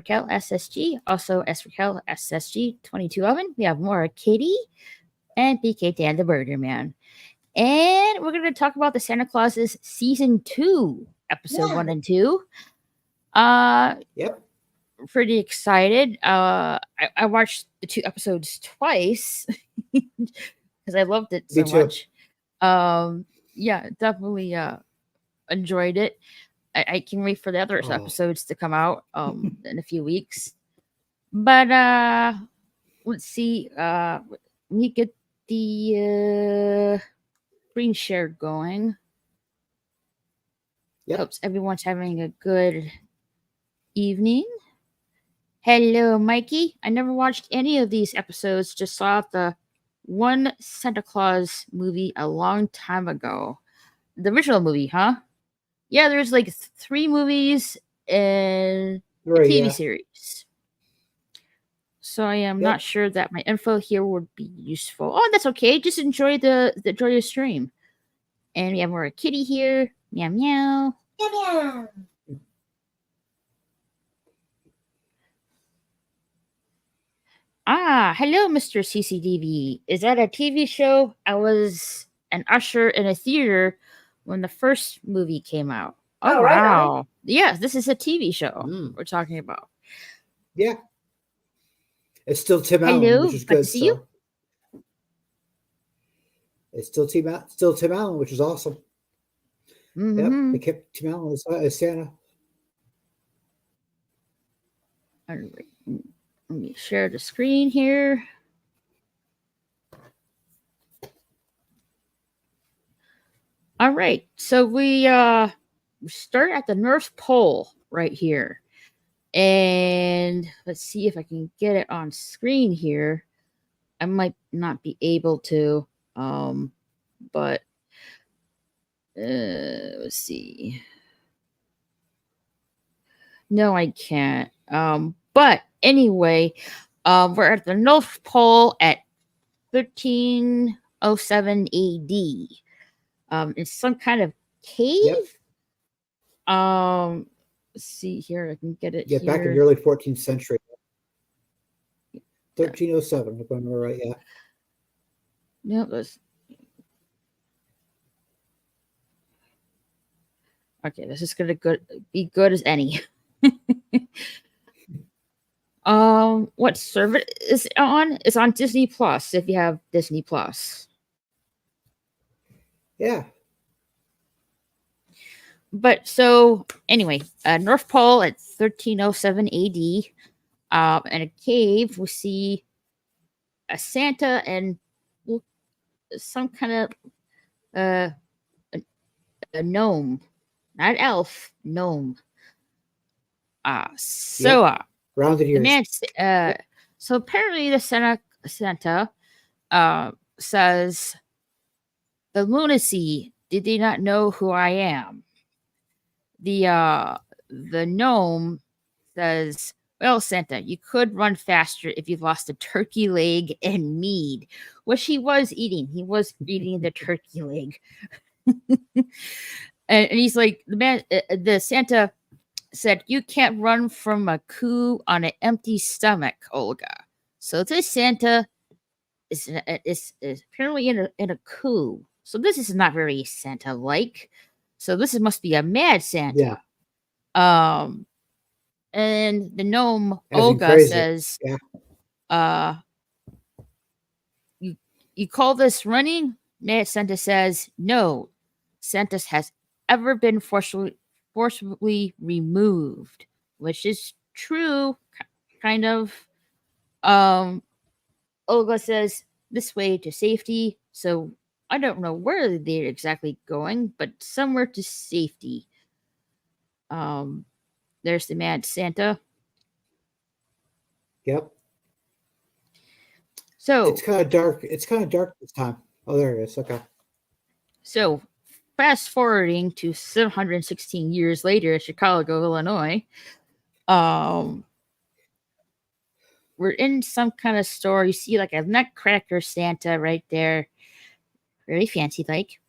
Raquel SSG, also S Raquel SSG 2211. We have Maura Kitty and BK Dan the Burger Man. And we're going to talk about the Santa Clauses Season 2, Episode 1 and 2. Yep. Pretty excited. I watched the 2 episodes twice because I loved it so much. Yeah, definitely enjoyed it. I can wait for the other episodes to come out in a few weeks. But let's see. Let me get the screen share going. Yep. Hopes everyone's having a good evening. Hello, Mikey. I never watched any of these episodes, just saw the one Santa Claus movie a long time ago. The original movie, huh? Yeah, there's like 3 movies and a TV series. So I am not sure that my info here would be useful. Oh, that's okay. Just enjoy the stream. And we have more kitty here. Meow meow. Meow meow. Hello, Mr. CCDV. Is that a TV show? I was an usher in a theater when the first movie came out. Oh, wow. Right. Yeah, this is a TV show we're talking about. Yeah. It's still Tim Allen, which is good. See you. It's still Tim Allen, which is awesome. Mm-hmm. Yep, they kept Tim Allen as Santa. All right. Let me share the screen here. All right, so we start at the North Pole right here. And let's see if I can get it on screen here. I might not be able to, but let's see. No, I can't. But anyway, we're at the North Pole at 1307 AD. It's some kind of cave. Yep. Let's see here. I can get it. Yeah, back in the early 14th century. 1307, if I remember right. Yeah. No, this. Okay, this is gonna be good as any. What server is it on? It's on Disney Plus. If you have Disney Plus. Yeah. But so anyway, North Pole at 1307 AD. In a cave, we see a Santa and some kind of a gnome, not elf, gnome. Rounded ears. The man, so apparently the Santa says, "The lunacy, did they not know who I am?" The gnome says, "Well, Santa, you could run faster if you lost a turkey leg and mead," which he was eating. He was eating the turkey leg. and he's like, the Santa said, "You can't run from a coup on an empty stomach, Olga." So this Santa is apparently in a coup. So this is not very Santa-like. So this must be a mad Santa. Yeah. And the gnome Olga says, you call this running? Mad Santa says, "No, Santa has ever been forcibly removed," which is true, kind of. Olga says, "This way to safety." So I don't know where they're exactly going, but somewhere to safety. There's the mad Santa. Yep. So it's kind of dark. It's kind of dark this time. Oh, there it is. Okay. So fast forwarding to 716 years later in Chicago, Illinois. We're in some kind of store. You see like a nutcracker Santa right there. Very fancy like.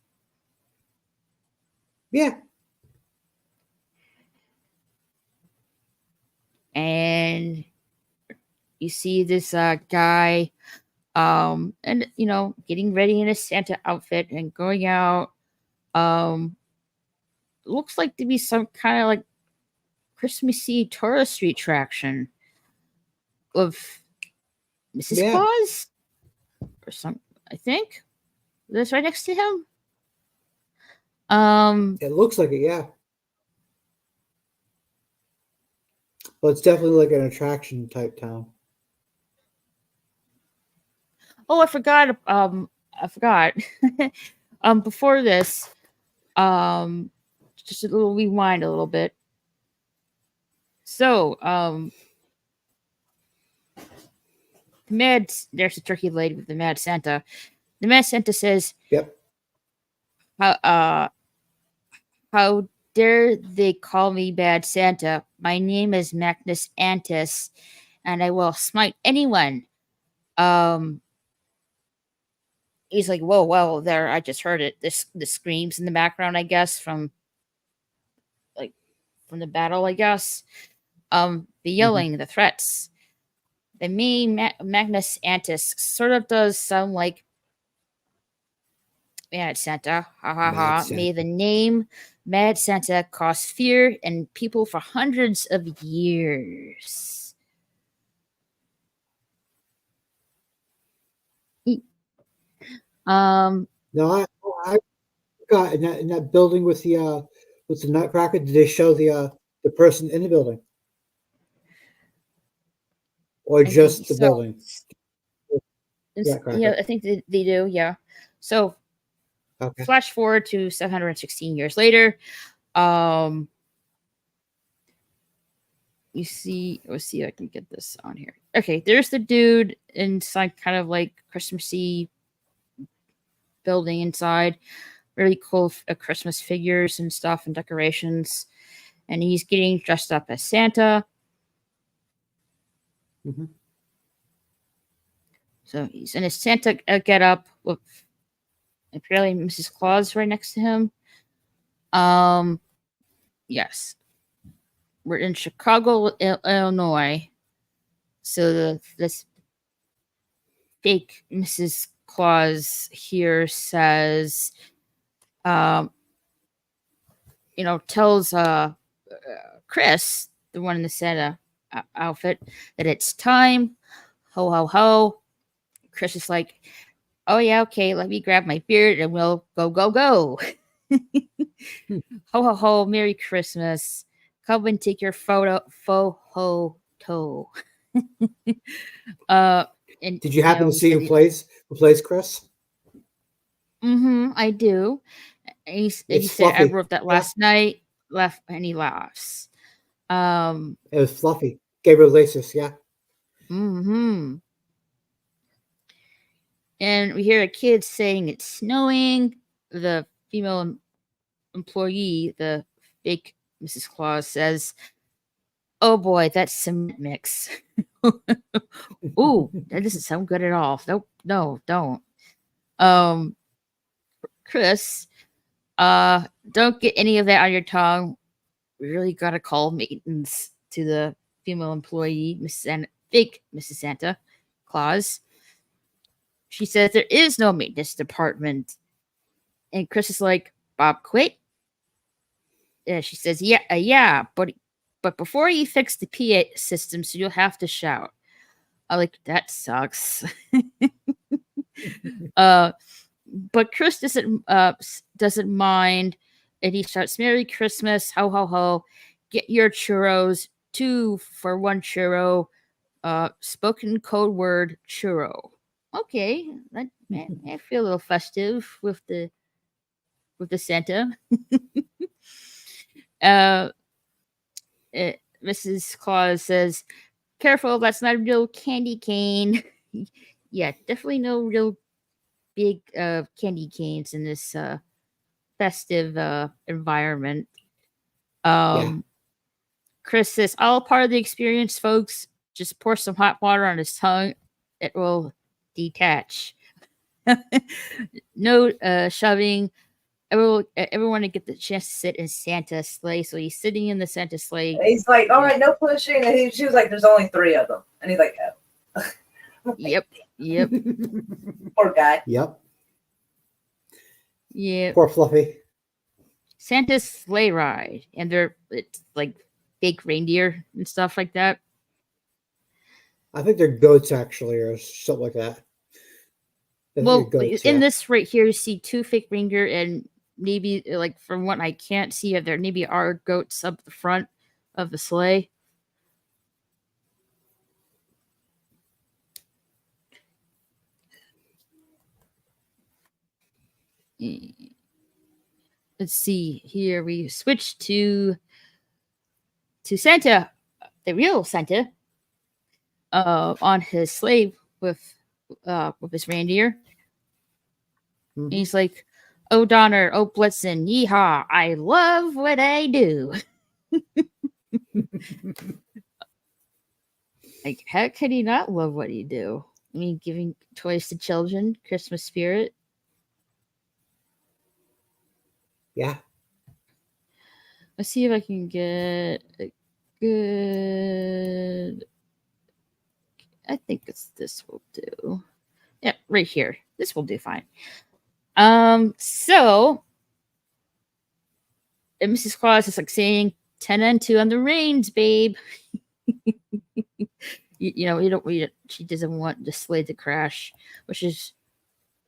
Yeah. and you see this guy, and getting ready in a Santa outfit and going out. Looks like to be some kind of like Christmassy tourist attraction of Mrs. Yeah, Claus or some. I think that's right next to him. it looks like it. Yeah, well, it's definitely like an attraction type town. Oh, I forgot. I forgot. Before this, um, just a little rewind a little bit. So, there's a turkey lady with the Mad Santa. The Mad Santa says, Yep. "How, how dare they call me Bad Santa? My name is Magnus Antis, and I will smite anyone." Um, he's like, "Whoa, whoa, there! I just heard it. The screams in the background, I guess, like from the battle, I guess. The Hmm. yelling, the threats. The me, Magnus Antis, sort of does sound like Mad Santa. Ha ha Mad ha. May the Santa. name Mad Santa cause fear in people for hundreds of years." Um, No, I forgot in that building with the Nutcracker. Did they show the person in the building or I think just the so. building? Yeah, Nutcracker. I think they do. Yeah. So Okay. flash forward to 716 years later. Um, you see, let's see if I can get this on here. Okay, there's the dude inside, kind of like Christmassy building inside. Really cool Christmas figures and stuff and decorations. And he's getting dressed up as Santa. Hmm. So he's in his Santa get up with apparently Mrs. Claus right next to him. Yes, we're in Chicago, Illinois. So this fake Mrs. Claus here says, um, tells Chris, the one in the Santa outfit, that it's time. Ho ho ho. Chris is like, "Oh yeah, okay, let me grab my beard and we'll go go go." Ho ho ho, Merry Christmas. Come and take your fo ho to. uh and Did you happen to he see said, who plays Chris? I do. And he It's said, "I Fluffy. wrote that Yeah, last night." Left, and he laughs. Um it was Fluffy. Gabriel Lasis. Yeah. hmm And we hear a kid saying it's snowing. The female employee, the fake Mrs. Claus, says, "Oh boy, that's cement mix." Ooh, that doesn't sound good at all. Nope, no, don't. Um, Chris, don't get any of that on your tongue. We really gotta call maintenance to the female employee, fake Mrs. Santa Claus. She says there is no maintenance department. And Chris is like, "Bob quit?" Yeah, she says, "Yeah, yeah, but before you fix the PA system, so you'll have to shout." I like, that sucks. uh, but Chris doesn't mind, and he shouts, "Merry Christmas, ho ho ho! Get your churros, 2 for 1 churro." Spoken code word churro. Okay, I feel a little festive with the Santa. uh, Mrs. Claus says, "Careful, that's not a real candy cane." Yeah, definitely no real big candy canes in this festive environment. Yeah. Um, Chris says, "All part of the experience, folks. Just pour some hot water on his tongue. It will detach." No shoving. everyone to get the chance to sit in Santa's sleigh. So he's sitting in the Santa sleigh. And he's like, all right, no pushing. And she was like, there's only 3 of them. And he's like, oh. Yep. Yep. Poor guy. Yep. Yeah. Poor Fluffy. Santa's sleigh ride, and it's like fake reindeer and stuff like that. I think they're goats actually, or something like that. Well, Goats, in yeah. this right here, you see 2 fake reindeer, and maybe like from what I can't see, there maybe are goats up the front of the sleigh. Let's see here. We switch to Santa, the real Santa, on his sleigh with his reindeer. Mhm. He's like, "Oh Donner, oh Blitzen, yeehaw! I love what I do." Like, how could he not love what he do? I mean, giving toys to children, Christmas spirit. Yeah. Let's see if I can get a good. I think this will do. Yeah, right here. This will do fine. So and Mrs. Claus is like saying 10 and 2 on the reins, babe. you know, you don't read it. She doesn't want the sleigh to crash, which is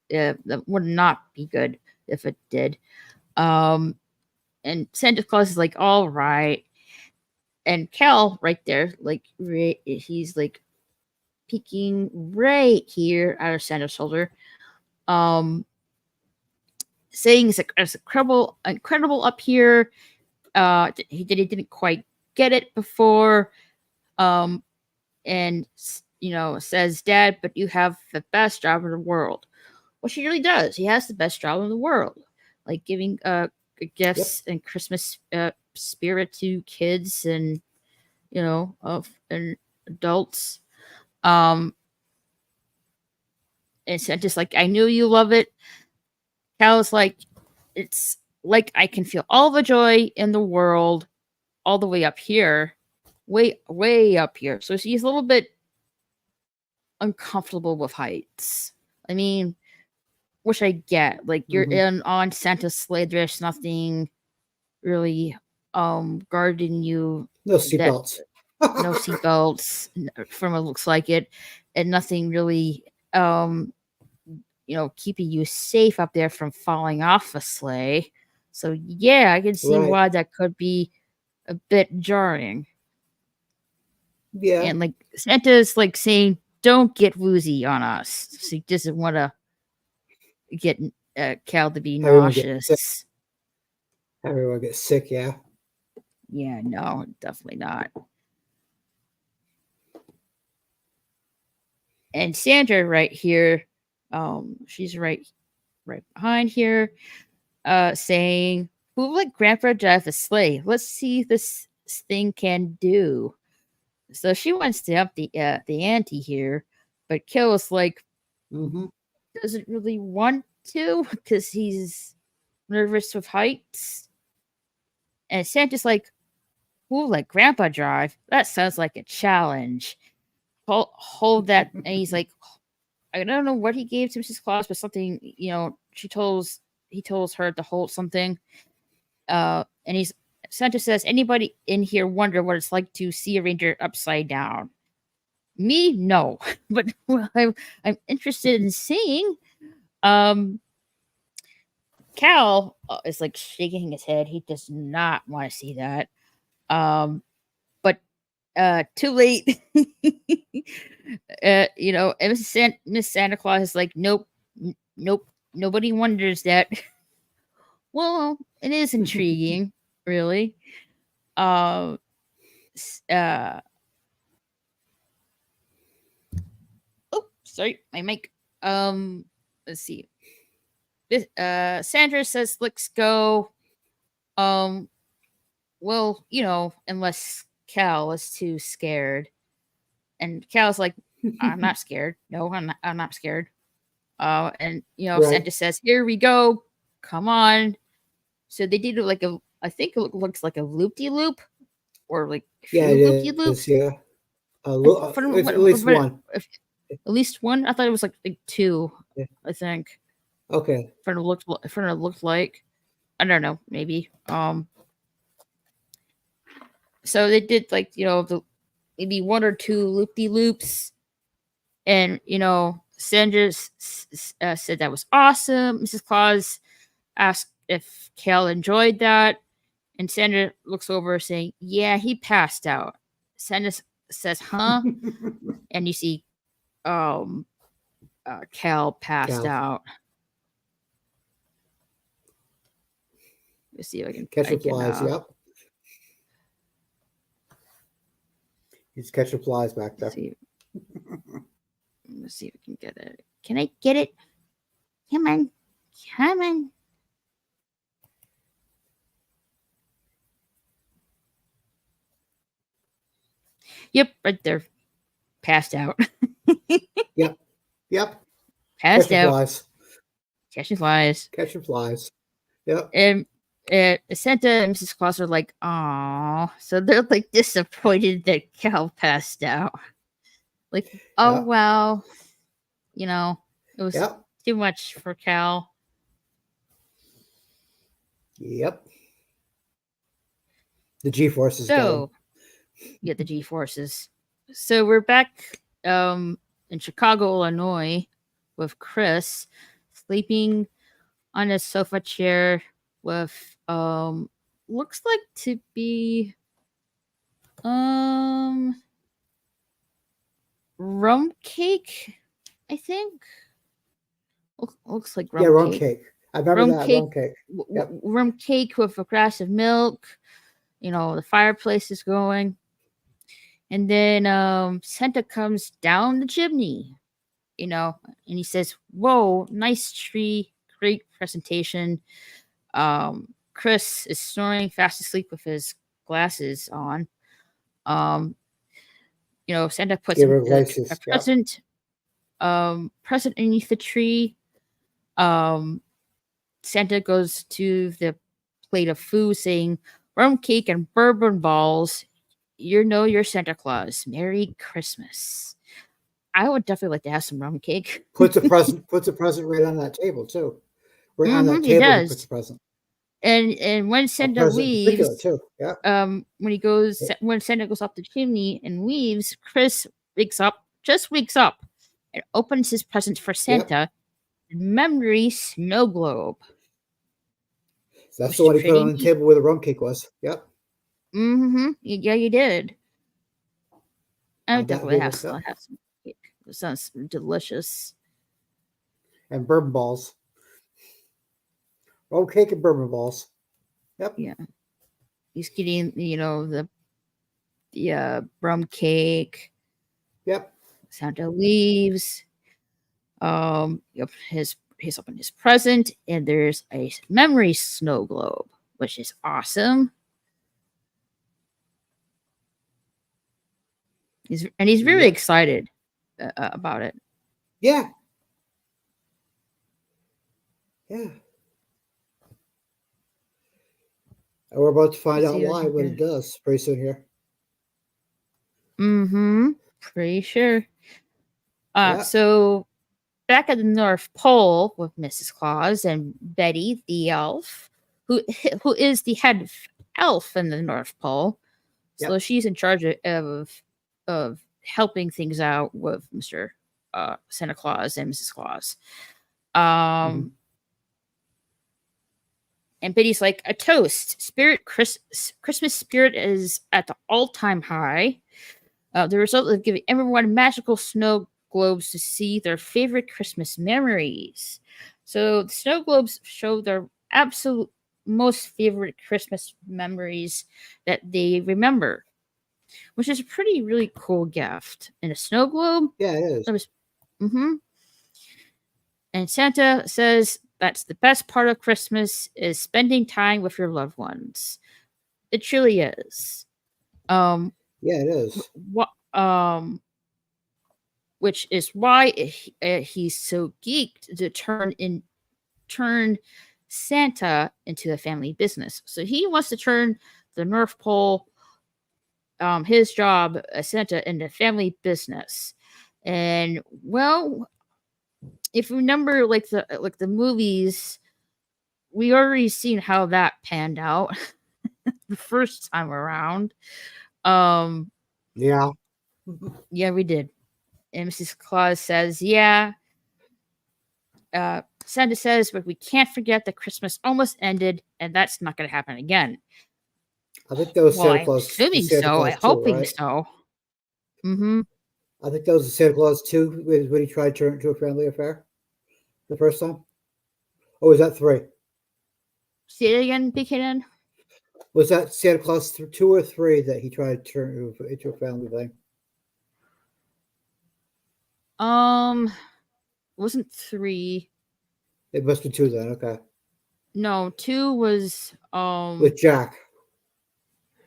that would not be good if it did. And Santa Claus is like, all right. And Cal right there, like he's like peeking right here out of Santa's shoulder. Saying it's incredible up here. He didn't quite get it before. And says, Dad, but you have the best job in the world. Well, she really does. He has the best job in the world, like giving gifts and Christmas spirit to kids and and adults. And Santa's like, I knew you love it. Cal's like, it's like I can feel all the joy in the world all the way up here, way up here. So he's a little bit uncomfortable with heights. I mean, which I get. Like you're in on Santa's sleigh, there's nothing really guarding you. No seatbelts. No seatbelts from what looks like it, and nothing really keeping you safe up there from falling off a sleigh. So yeah, I can see why that could be a bit jarring. Yeah. And like Santa's like saying, don't get woozy on us. So he doesn't want to get Cal to be nauseous. Everyone gets sick, yeah. Yeah, no, definitely not. And Sandra right here, she's right behind here, saying, "Who will let Grandpa drive a sleigh? Let's see if this thing can do." So she wants to up the ante here, but Kil's like, doesn't really want to because he's nervous with heights. And Santa's like, "Who will let Grandpa drive? That sounds like a challenge. Hold that." And he's like, I don't know what he gave to Mrs. Claus, but something, he tells her to hold something. And Santa says, anybody in here wonder what it's like to see a reindeer upside down? Me? No. But I'm interested in seeing. Cal is like shaking his head. He does not want to see that. But too late. And Miss Santa Claus is like, nope, nobody wonders that. Well, it is intriguing, really. Oh, sorry, my mic. Let's see. This Sandra says, let's go. Well, unless Cal is too scared. And Cal's like, I'm not scared. No, I'm not scared. And Santa says, here we go. Come on. So they did like I think it looks like a loop-de-loop, or like a Yeah, few it loop-de-loops. is. Yeah, From at least one. At least one. I thought it was like two. Yeah. I think. Okay. From it looked like. I don't know. Maybe. So they did like maybe one or two loop-de-loops, and Sandra said that was awesome. Mrs. Claus asked if Cal enjoyed that, and Sandra looks over saying, "Yeah, he passed out." Sandra says, "Huh?" And you see, Cal passed out. Let's see if I can catch flies. Yep. He's catching flies back there. Let's see if we can get it. Can I get it? Come on. Come on. Yep, right there. Passed out. Yep. Passed catching out. Flies. Catching flies. Catching flies. Yep. And Santa and Mrs. Claus are like, "Aw." So they're like disappointed that Cal passed out. Like, oh, well, it was too much for Cal. Yep. The G-forces. So, yeah, the G-forces. So we're back in Chicago, Illinois, with Chris sleeping on a sofa chair with looks like to be rum cake, I think. Looks like rum cake. Yeah, rum cake. I remember that. Rum cake. Yep. Rum cake with a glass of milk. The fireplace is going. And then Santa comes down the chimney, and he says, "Whoa, nice tree, great presentation." Chris is snoring fast asleep with his glasses on. Santa puts a present underneath the tree. Santa goes to the plate of food saying, "Rum cake and bourbon balls. You're Santa Claus. Merry Christmas." I would definitely like to have some rum cake. Puts a present right on that table too. Right on that table, he does. He puts a present. And when Santa leaves, too. Yeah. When Santa goes up the chimney and leaves, Chris wakes up, and opens his present for Santa, memory snow globe. That's the one he put on the table where the rum cake was. Yep. Yeah, you did. I would definitely have some cake. It sounds delicious. And bourbon balls. Rum cake and bourbon balls. Yep. Yeah. He's getting, the rum cake. Yep. Santa leaves. He's opened his present, and there's a memory snow globe, which is awesome. He's very excited about it. Yeah. Yeah. And we're about to find out why what it does pretty soon here. Pretty sure. So back at the North Pole with Mrs. Claus and Betty the elf, who is the head elf in the North Pole. So she's in charge of helping things out with Mr. Santa Claus and Mrs. Claus. And Betty's like, "A toast. Christmas spirit is at the all-time high. The result of giving everyone magical snow globes to see their favorite Christmas memories." So the snow globes show their absolute most favorite Christmas memories that they remember, which is a really cool gift. And a snow globe? Yeah, it is. And Santa says that's the best part of Christmas is spending time with your loved ones. It truly is. Yeah, it is. Which is why he's so geeked to turn Santa into a family business. So he wants to turn the North Pole, his job as Santa, into family business. And well, if you remember, like the movies, we already seen how that panned out the first time around. Yeah. Yeah, we did. And Mrs. Claus says, "Yeah." Santa says, "But we can't forget that Christmas almost ended, and that's not going to happen again." I think that was Well, Santa I'm Claus. assuming Santa so. I'm Claus 2, hoping right? so. Mm-hmm. I think that was Santa Claus 2 when he tried to turn it into a family affair the first time. Or was that 3? Say it again, BKN. Was that Santa Claus 2 or 3 that he tried to turn into a family thing? Wasn't 3. It must be 2 then. Okay. No, 2 was With Jack.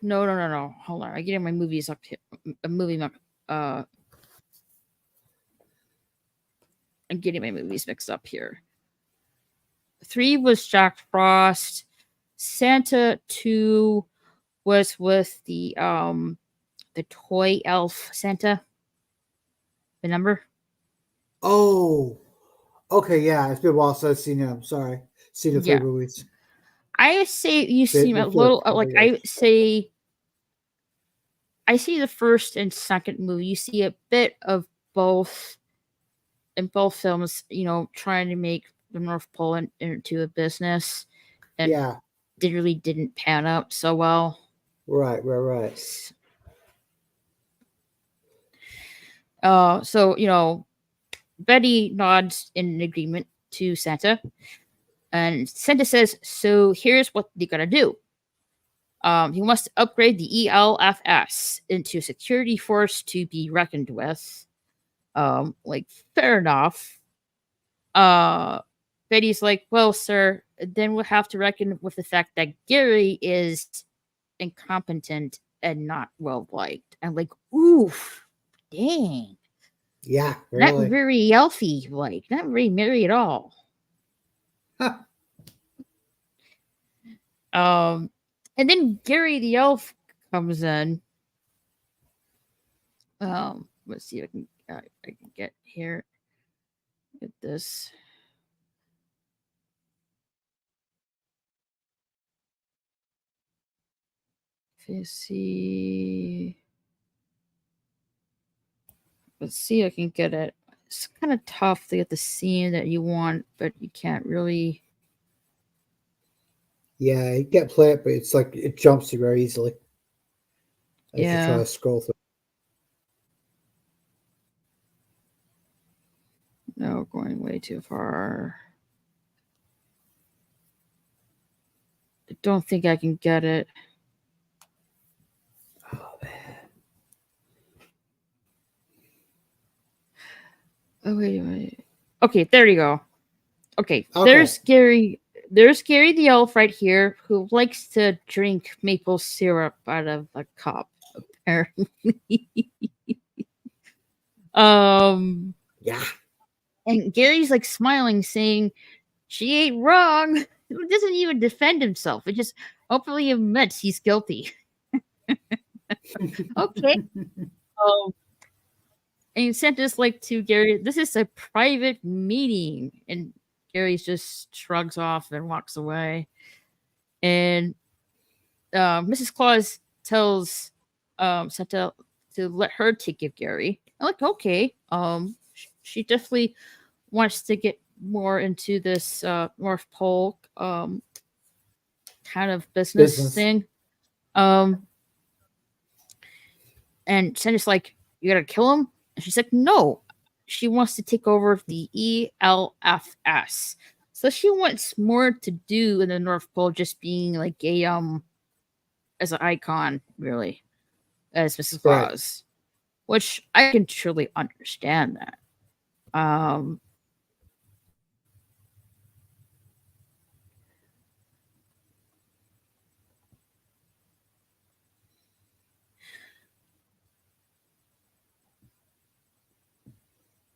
no. Hold on, I get my movies up here. I'm getting my movies mixed up here. 3 was Jack Frost. Santa 2 was with the toy elf Santa. The number? Oh. Okay, yeah. It's been a while since I've seen him. Sorry. Seen the 3 Yeah. movies. I say you seem a It's been a little couple like years. I see the first and second movie. You see a bit of both in both films, trying to make the North Pole into a business, and Yeah. it really didn't pan out so well. Right. So Betty nods in agreement to Santa, and Santa says, "So here's what you gotta do. He wants to upgrade the ELFS into a security force to be reckoned with." Like, fair enough. Betty's like, "Well, sir, then we'll have to reckon with the fact that Gary is incompetent and not well liked." I'm like, oof, dang. Yeah, Not really. very elfy, like, not very merry at all. Huh. And then Gary the elf comes in. Let's see if I can get here. Get this. Let's see. Let's see if I can get it. It's kind of tough to get the scene that you want, but you can't really. Yeah, you can't play it, but it's like it jumps you very easily. If you try Yeah. to scroll through. No, going way too far. I don't think I can get it. Oh man. Oh, wait. Okay, there you go. Okay, Okay. there's Gary. There's Gary the elf right here who likes to drink maple syrup out of a cup, apparently. Yeah. And Gary's like smiling, saying, "She ain't wrong." He doesn't even defend himself. It just hopefully admits he's guilty. Okay. And he sent this like to Gary. "This is a private meeting," and Gary just shrugs off and walks away. And Mrs. Claus tells Santa to let her take give Gary. I'm like, okay. She definitely wants to get more into this North Pole kind of business thing. And Santa's like, "You gotta kill him?" And she's like, "No." She wants to take over the ELFS. So she wants more to do in the North Pole, just being like a as an icon, really, as Mrs. Right. Claus. Which I can truly understand that.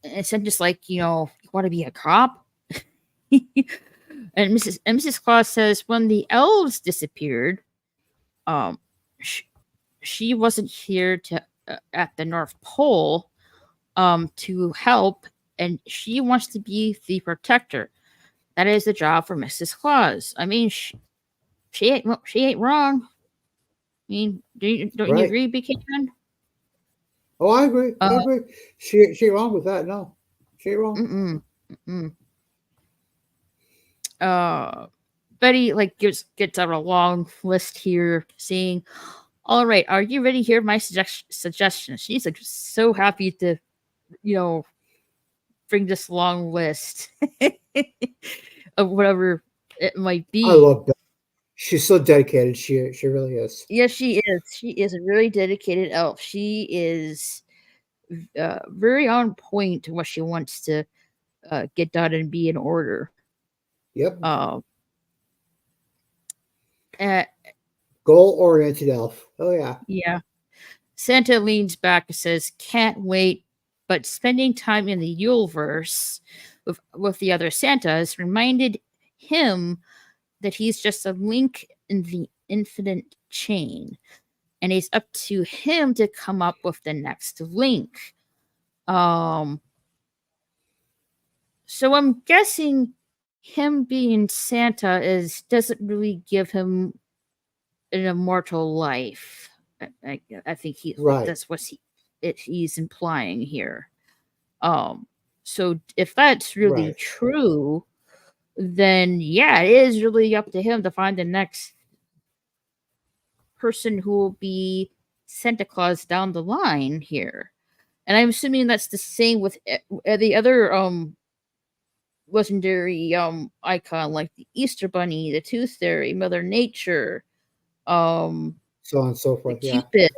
And Santa's like, "You want to be a cop?" And Mrs. Claus says when the elves disappeared, um, she wasn't here to at the North Pole, to help, and she wants to be the protector. That is the job for Mrs. Claus. I mean, she ain't wrong. I mean, don't you Right. agree, BK? Oh, I agree. I Uh, agree. She ain't wrong with that. No, she ain't wrong. mm-mm, mm-mm. Betty gets out a long list here, saying, "All right, are you ready to hear my suggestions?" She's like so happy to, bring this long list of whatever it might I be. love Beth. She's so dedicated. She really is. Yes, she is. She is a really dedicated elf. She is very on point to what she wants to get done and be in order. Yep. Uh, Goal oriented elf. Oh yeah. yeah. Santa leans back and says, "Can't wait," but spending time in the Yuleverse with the other Santas reminded him that he's just a link in the infinite chain, and it's up to him to come up with the next link. So I'm guessing him being Santa doesn't really give him an immortal life. I think Right. that's what he's implying here. So if that's really Right. true, then yeah, it is really up to him to find the next person who will be Santa Claus down the line here. And I'm assuming that's the same with the other legendary icon, like the Easter Bunny, the Tooth Fairy, Mother Nature, um So on and so the forth. Yeah. Cupid,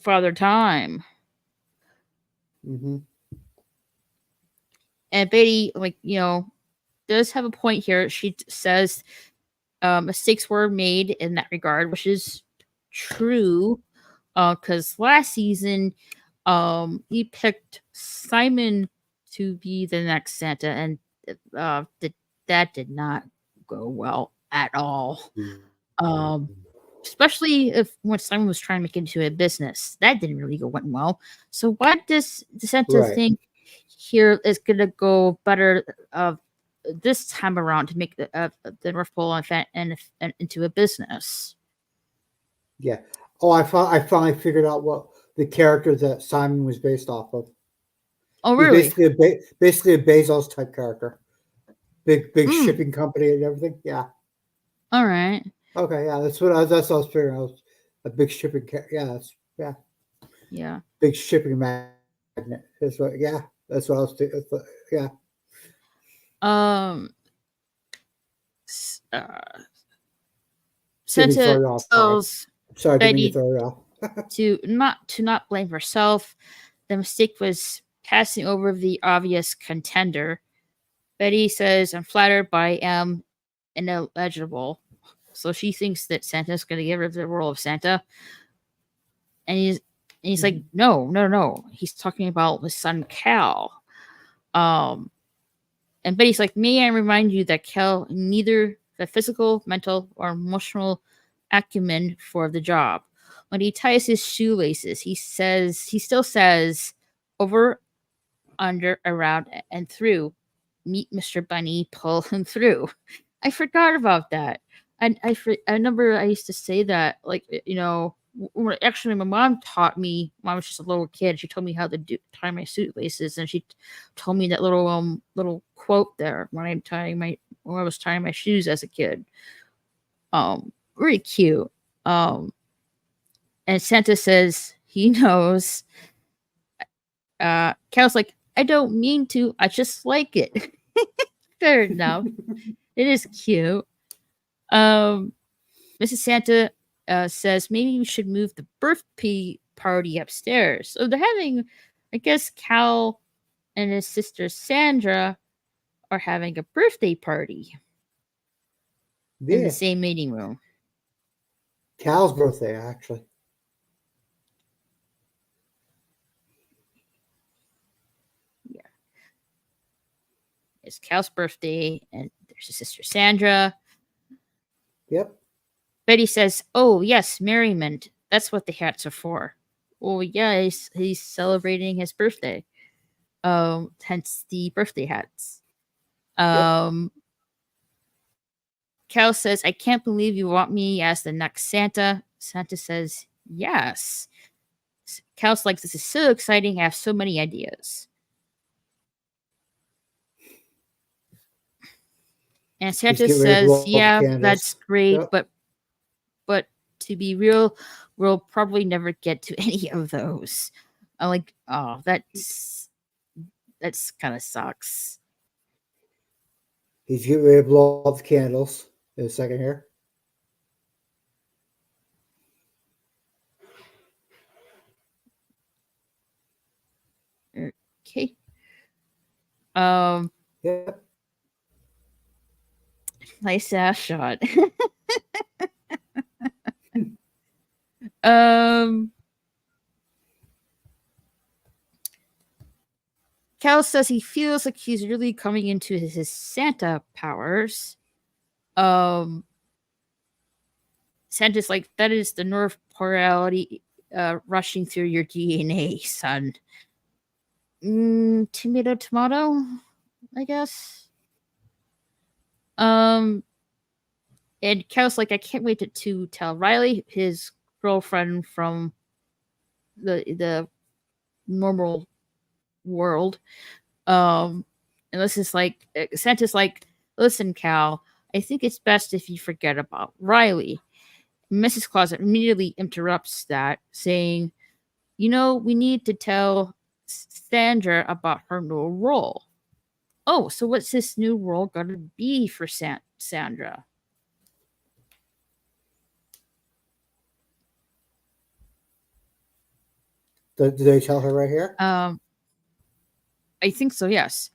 Father Time. Mm-hmm. And Betty, does have a point here. She says mistakes were made in that regard, which is true. Because last season, he picked Simon to be the next Santa, and that did not go well at all. Especially when Simon was trying to make it into a business, that didn't really go well. So why does Santa Right. think here is gonna go better this time around to make the North Pole and into a business? Yeah. Oh, I finally figured out what the character that Simon was based off of. Oh, He's really? basically a Bezos type character. Big Mm. shipping company and everything. Yeah. All right. Okay. Yeah. That's what I was figuring out. A big shipping. Yeah. Yeah. Big shipping magnet. That's what. Yeah. That's what I was. Yeah. Um. Didn't mean to throw Santa you off. tells Sorry. Didn't mean to Betty throw you off. to not blame herself. The mistake was passing over the obvious contender. Betty says, "I'm flattered, but I am ineligible." So she thinks that Santa's going to give her the role of Santa, and he's like, "No. He's talking about his son Cal." And Betty's like, "May I remind you that Cal neither the physical, mental, or emotional acumen for the job. When he ties his shoelaces, he still says, over, under, around, and through. Meet Mr. Bunny, pull him through." I forgot about that. And I remember I used to say that, actually my mom taught me. Mom was just a little kid. She told me how to tie my suitcases, and she told me that little quote there when I was tying my shoes as a kid. Really cute. And Santa says he knows. Cal's like, "I don't mean to. I just like it." Fair enough. It is cute. Mrs. Santa says maybe we should move the birthday party upstairs. So they're having, I guess, Cal and his sister Sandra are having a birthday party in the Yeah. same meeting room. Cal's birthday, actually. Yeah. It's Cal's birthday, and they're There's his sister Sandra. Yep. Betty says, "Oh yes, merriment. That's what the hats are for." Oh yeah, he's celebrating his birthday. Hence the birthday hats. Cal says, "I can't believe you want me as the next Santa." Santa says, "Yes." Cal's like, "This is so exciting. I have so many ideas." And Santa getting ready to blow says, all the "Yeah, candles. that's great, Yep. but to be real, we'll probably never get to any of those." I'm like, "Oh, that's kind of sucks." He's getting ready to blow all the candles in a second here. Okay. Yep. Nice ass shot. Cal says he feels like he's really coming into his Santa powers. Santa's like, "That is the North Polarity rushing through your DNA, son." Tomato, tomato, I guess. And Cal's like, "I can't wait to tell Riley, his girlfriend from the normal world." And this is like, Santa's like, "Listen, Cal, I think it's best if you forget about Riley." Mrs. Claus immediately interrupts that, saying, "We need to tell Sandra about her new role." Oh, so what's this new role going to be for Sandra? Did they tell her right here? I think so, yes.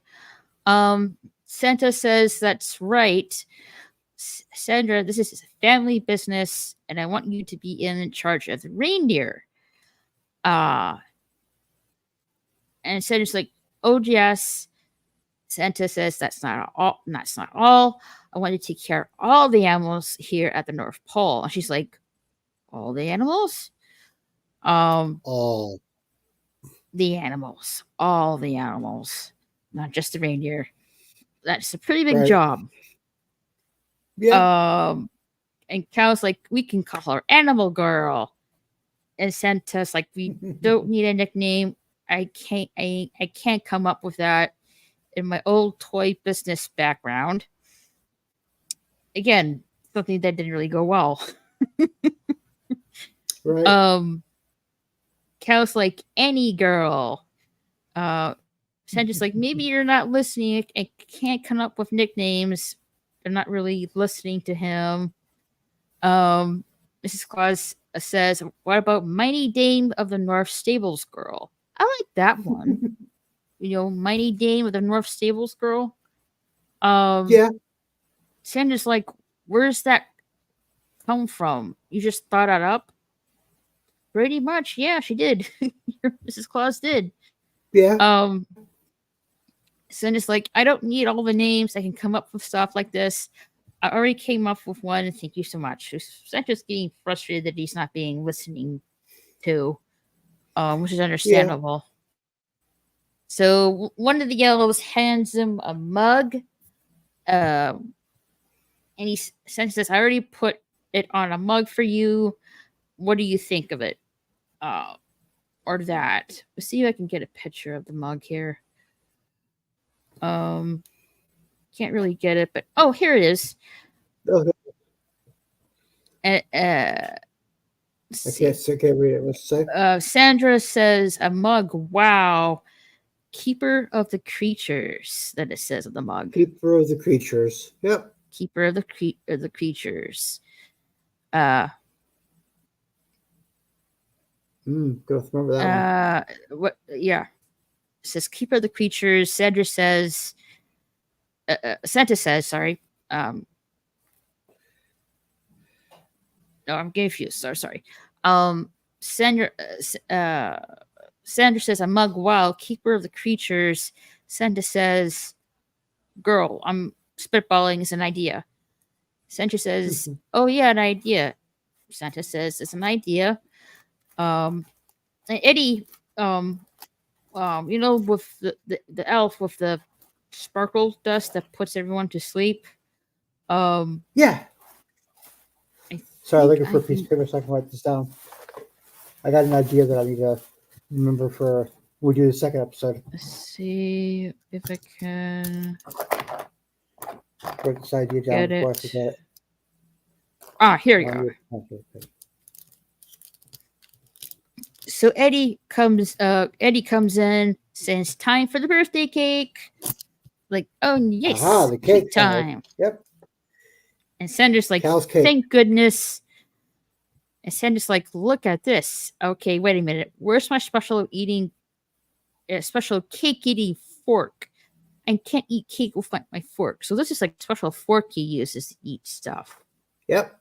Santa says, "That's right. Sandra, this is a family business, and I want you to be in charge of the reindeer." And Sandra's like, "Oh, yes." Santa says, "That's not all. That's not all. I want to take care of all the animals here at the North Pole." And she's like, "All the animals?" All. The animals. All the animals. Not just the reindeer. That's a pretty big Right. job. Yeah. And Cal's like, "We can call her Animal Girl." And Santa's like, "We don't need a nickname. I can't come up with that in my old toy business background." Again, something that didn't really go well. Right. Cal's like, "Any girl." Sandra's like, "Maybe you're not listening. I can't come up with nicknames. They're not really listening to him." Mrs. Claus says, "What about Mighty Dame of the North Stables Girl?" I like that one. Mighty Dame of the North Stables Girl. Yeah. Sandra's like, "Where's that come from? You just thought that up?" Pretty much, yeah, she did. Mrs. Claus did. Yeah. Sandra's like, "I don't need all the names. I can come up with stuff like this. I already came up with one, and thank you so much." Sandra's getting frustrated that he's not being listening to, which is understandable. Yeah. So one of the yellows hands him a mug, and Sandra says, "I already put it on a mug for you. What do you think of it?" Or that. Let's see if I can get a picture of the mug here. Can't really get it, but here it is. Okay. I can't read it. What's it say? Sandra says, "A mug. Wow. Keeper of the creatures." That it says on the mug. Keeper of the creatures. Yep. Keeper of the creatures. Don't remember that one. What? Yeah. It says Keeper of the creatures. Sandra says. Santa says, sorry. No, I'm confused. Sorry. Sandra says, "A mug. Wow. Keeper of the creatures." Santa says, "Girl, I'm spitballing is an idea. Santa says, "Oh yeah, an idea." Santa says, "It's an idea." And Eddie, with the elf with the sparkle dust that puts everyone to sleep. Yeah. Sorry, I'm looking for a piece of paper so I can write this down. I got an idea that I need to remember for when we do the second episode. Let's see if I can Write this idea down get before I it. forget it. Here we go. So Eddie comes in, says, "Time for the birthday cake." Like, oh yes, the cake time. Yep. And Sandra's like, Cal's cake. "Thank goodness." And Sandra's like, "Look at this. Okay, wait a minute. Where's my special cake eating fork? I can't eat cake with my fork. So this is like a special fork he uses to eat stuff." Yep.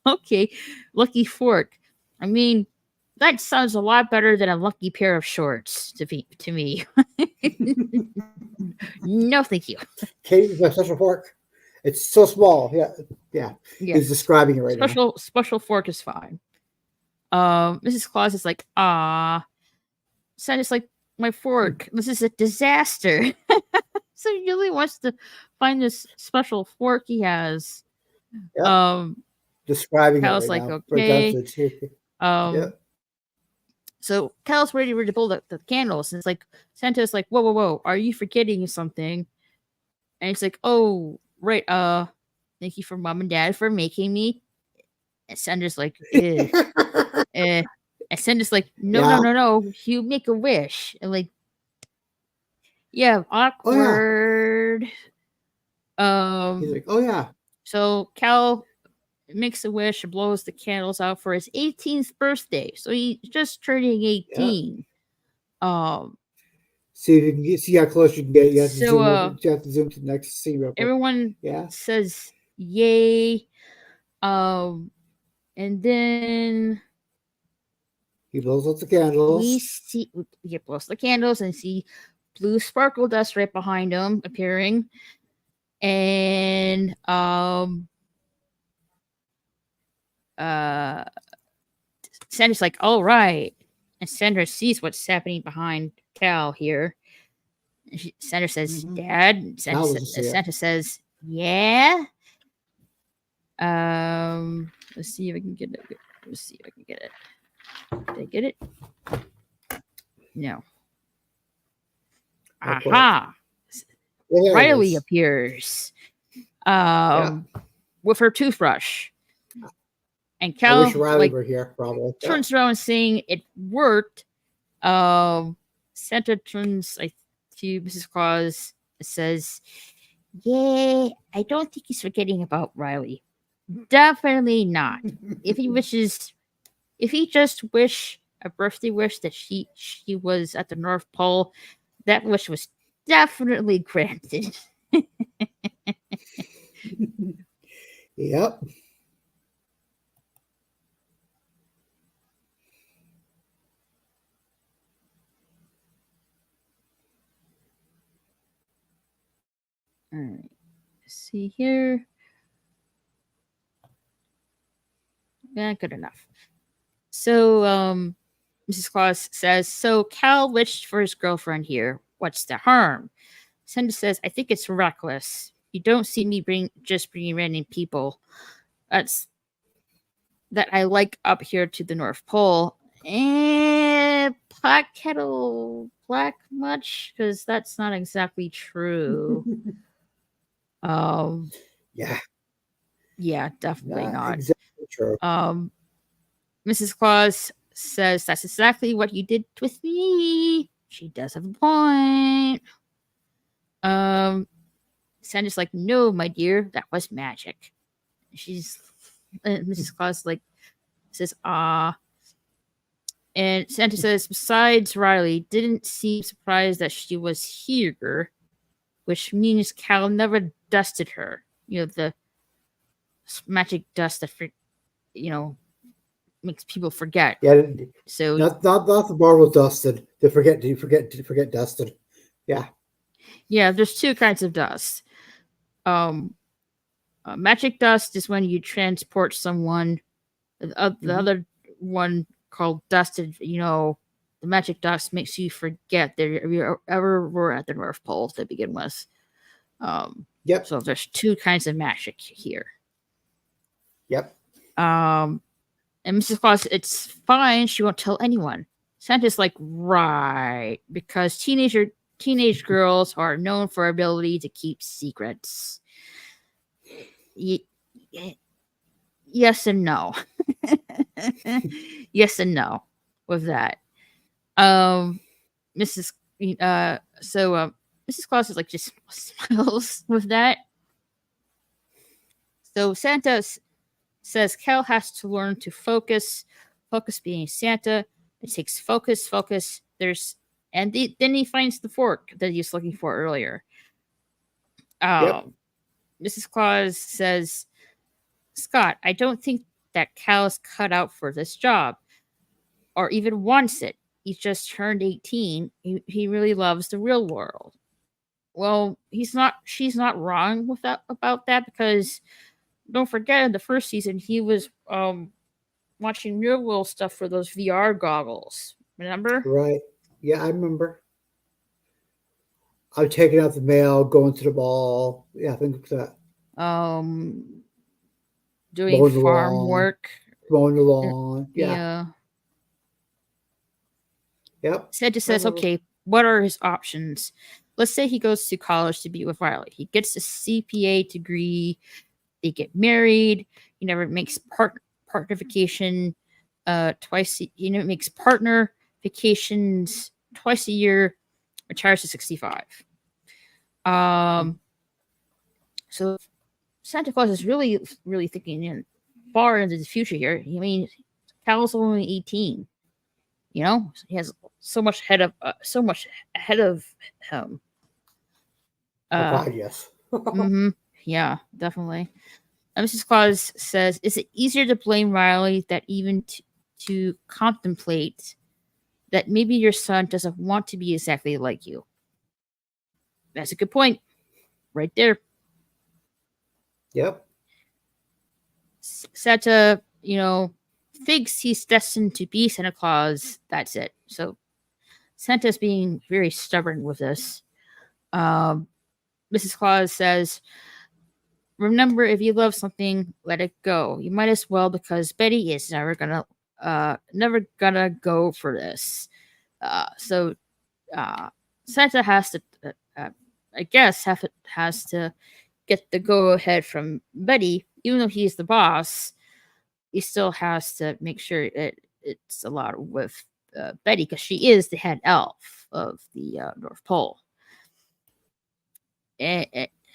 Okay, lucky fork. I mean, that sounds a lot better than a lucky pair of shorts to me. No, thank you. Cake with a special fork. It's so small. Yeah. He's describing it right now. Special fork is fine. Mrs. Claus is like, "Ah." Santa's like, "My fork. This is a disaster." So he really wants to find this special fork he has. Yep. Describing Cal's it like, right now. Okay. So Cal's ready to blow the candles, and it's like Santa's like, whoa, are you forgetting something? And he's like, "Oh, right, thank you for Mom and Dad for making me." And Santa's like, and Santa's like, no, you make a wish. And like, yeah, awkward. He's like, "Oh yeah." So Cal makes a wish and blows the candles out for his 18th birthday. So he's just turning 18. Yeah. See if you can see how close you can get. You have to zoom to the next scene real quick. Everyone says yay. And then he blows out the candles. He blows the candles and see blue sparkle dust right behind him appearing. And Sandra's like, "All right." And Sandra sees what's happening behind Cal here. Sandra says, "Dad." Santa says, "Yeah." Let's see if I can get it. Did I get it? No. Okay. Aha! Yeah, Riley appears with her toothbrush. And Cal I wish Riley were here, probably. Turns around saying it worked. Santa turns to Mrs. Claus and says, "Yeah, I don't think he's forgetting about Riley. Definitely not. If he just wish a birthday wish that she was at the North Pole, that wish was definitely granted." Yep. All right. See here. Yeah, good enough. So, Mrs. Claus says, "So Cal wished for his girlfriend here. What's the harm?" Santa says, "I think it's reckless. You don't see me bringing random people that I like up here to the North Pole. And pot kettle black much? Because that's not exactly true." Yeah, definitely not. Exactly true. Mrs. Claus says, "That's exactly what you did with me." She does have a point. Sandra's like, "No, my dear, that was magic." Mrs. Claus says, "Ah." And Santa says, "Besides, Riley didn't seem surprised that she was here, which means Cal never dusted her. The magic dust that makes people forget." Yeah. So not the bar was dusted. To forget dusted. Yeah. Yeah, there's two kinds of dust. Magic dust is when you transport someone. The other one called dusted, the magic dust makes you forget that you ever were at the North Pole to begin with. Yep. So there's two kinds of magic here. Yep. And Mrs. Claus, it's fine. She won't tell anyone. Santa's like, right, because teenage girls are known for ability to keep secrets. Yes and no. Yes and no with that. Mrs. Mrs. Claus is like just smiles with that. So Santa says Cal has to learn to focus. Focus being Santa. It takes focus. Then he finds the fork that he was looking for earlier. Mrs. Claus says, Scott, I don't think that Cal is cut out for this job or even wants it. He's just turned 18. He really loves the real world. Well, she's not wrong with that about that, because don't forget in the first season he was watching real world stuff for those VR goggles. Remember? Right. Yeah, I remember. I'm taking out the mail, going to the mall. Yeah, I think that. Doing mowing farm work. Mowing the lawn. Yeah. Yep. Santa says, okay, what are his options? Let's say he goes to college to be with Riley. He gets a CPA degree. They get married. He never makes partner vacation twice. Makes partner vacations twice a year. Retires to 65. So Santa Claus is really, really thinking far into the future here. I mean, Cal's only 18. He has so much ahead of him. God, yes. Yeah, definitely. Mrs. Claus says, is it easier to blame Riley that even to contemplate that maybe your son doesn't want to be exactly like you? That's a good point. Right there. Yep. Santa, thinks he's destined to be Santa Claus. That's it. So Santa's being very stubborn with this. Mrs. Claus says, remember, if you love something, let it go. You might as well, because Betty is never gonna go for this. So Santa has to, I guess, has to get the go ahead from Betty, even though he's the boss. He still has to make sure it's a lot with Betty, because she is the head elf of the North Pole.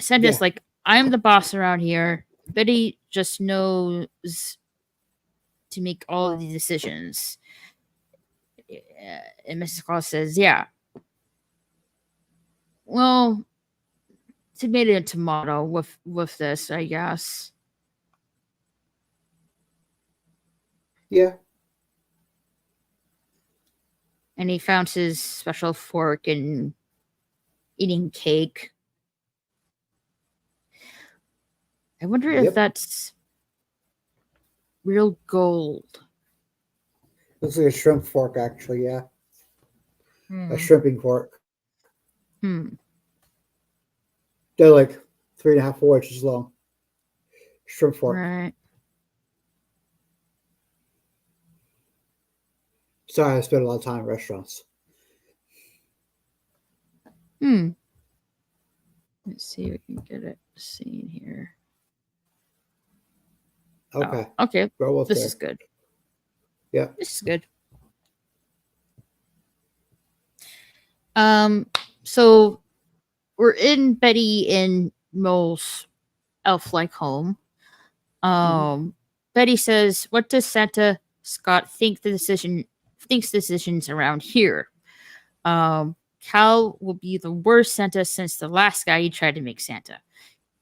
Santa's like, I'm the boss around here. Betty just knows to make all of the decisions. And Mrs. Claus says, yeah. Well, tomato and tomato with this, I guess. Yeah. And he found his special fork and eating cake. I wonder if that's real gold. Looks like a shrimp fork, actually, yeah. A shrimping fork. They're like 3.5, 4 inches long. Shrimp fork. Right. Sorry, I spent a lot of time in restaurants. Let's see if we can get it seen here. Okay. Okay. This there. is good. Yeah. This is good. So we're in Betty and Mole's elf-like home. Betty says, what does Santa Scott thinks decisions around here? Cal will be the worst Santa since the last guy he tried to make Santa,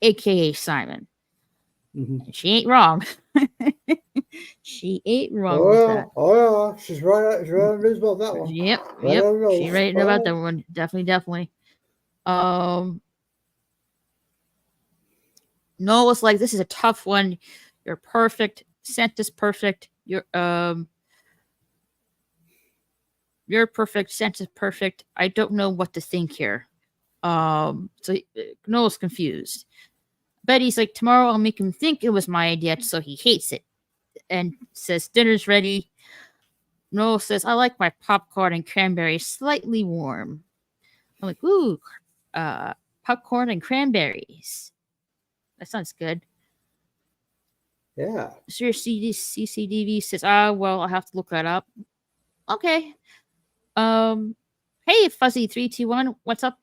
aka Simon. She ain't wrong. She ain't wrong with that. Oh yeah, she's right. She's right on the news about that one. Yep. She's right about that one. Definitely. Noel's like, this is a tough one. You're perfect. Scent is perfect. You're perfect. Scent is perfect. I don't know what to think here. So Noel's confused. Betty's like, tomorrow I'll make him think it was my idea, so he hates it. And says, dinner's ready. Noel says, I like my popcorn and cranberry slightly warm. I'm like, ooh, popcorn and cranberries. That sounds good. Yeah. So your CCDV says, well, I'll have to look that up. Okay. Hey, Fuzzy321, what's up?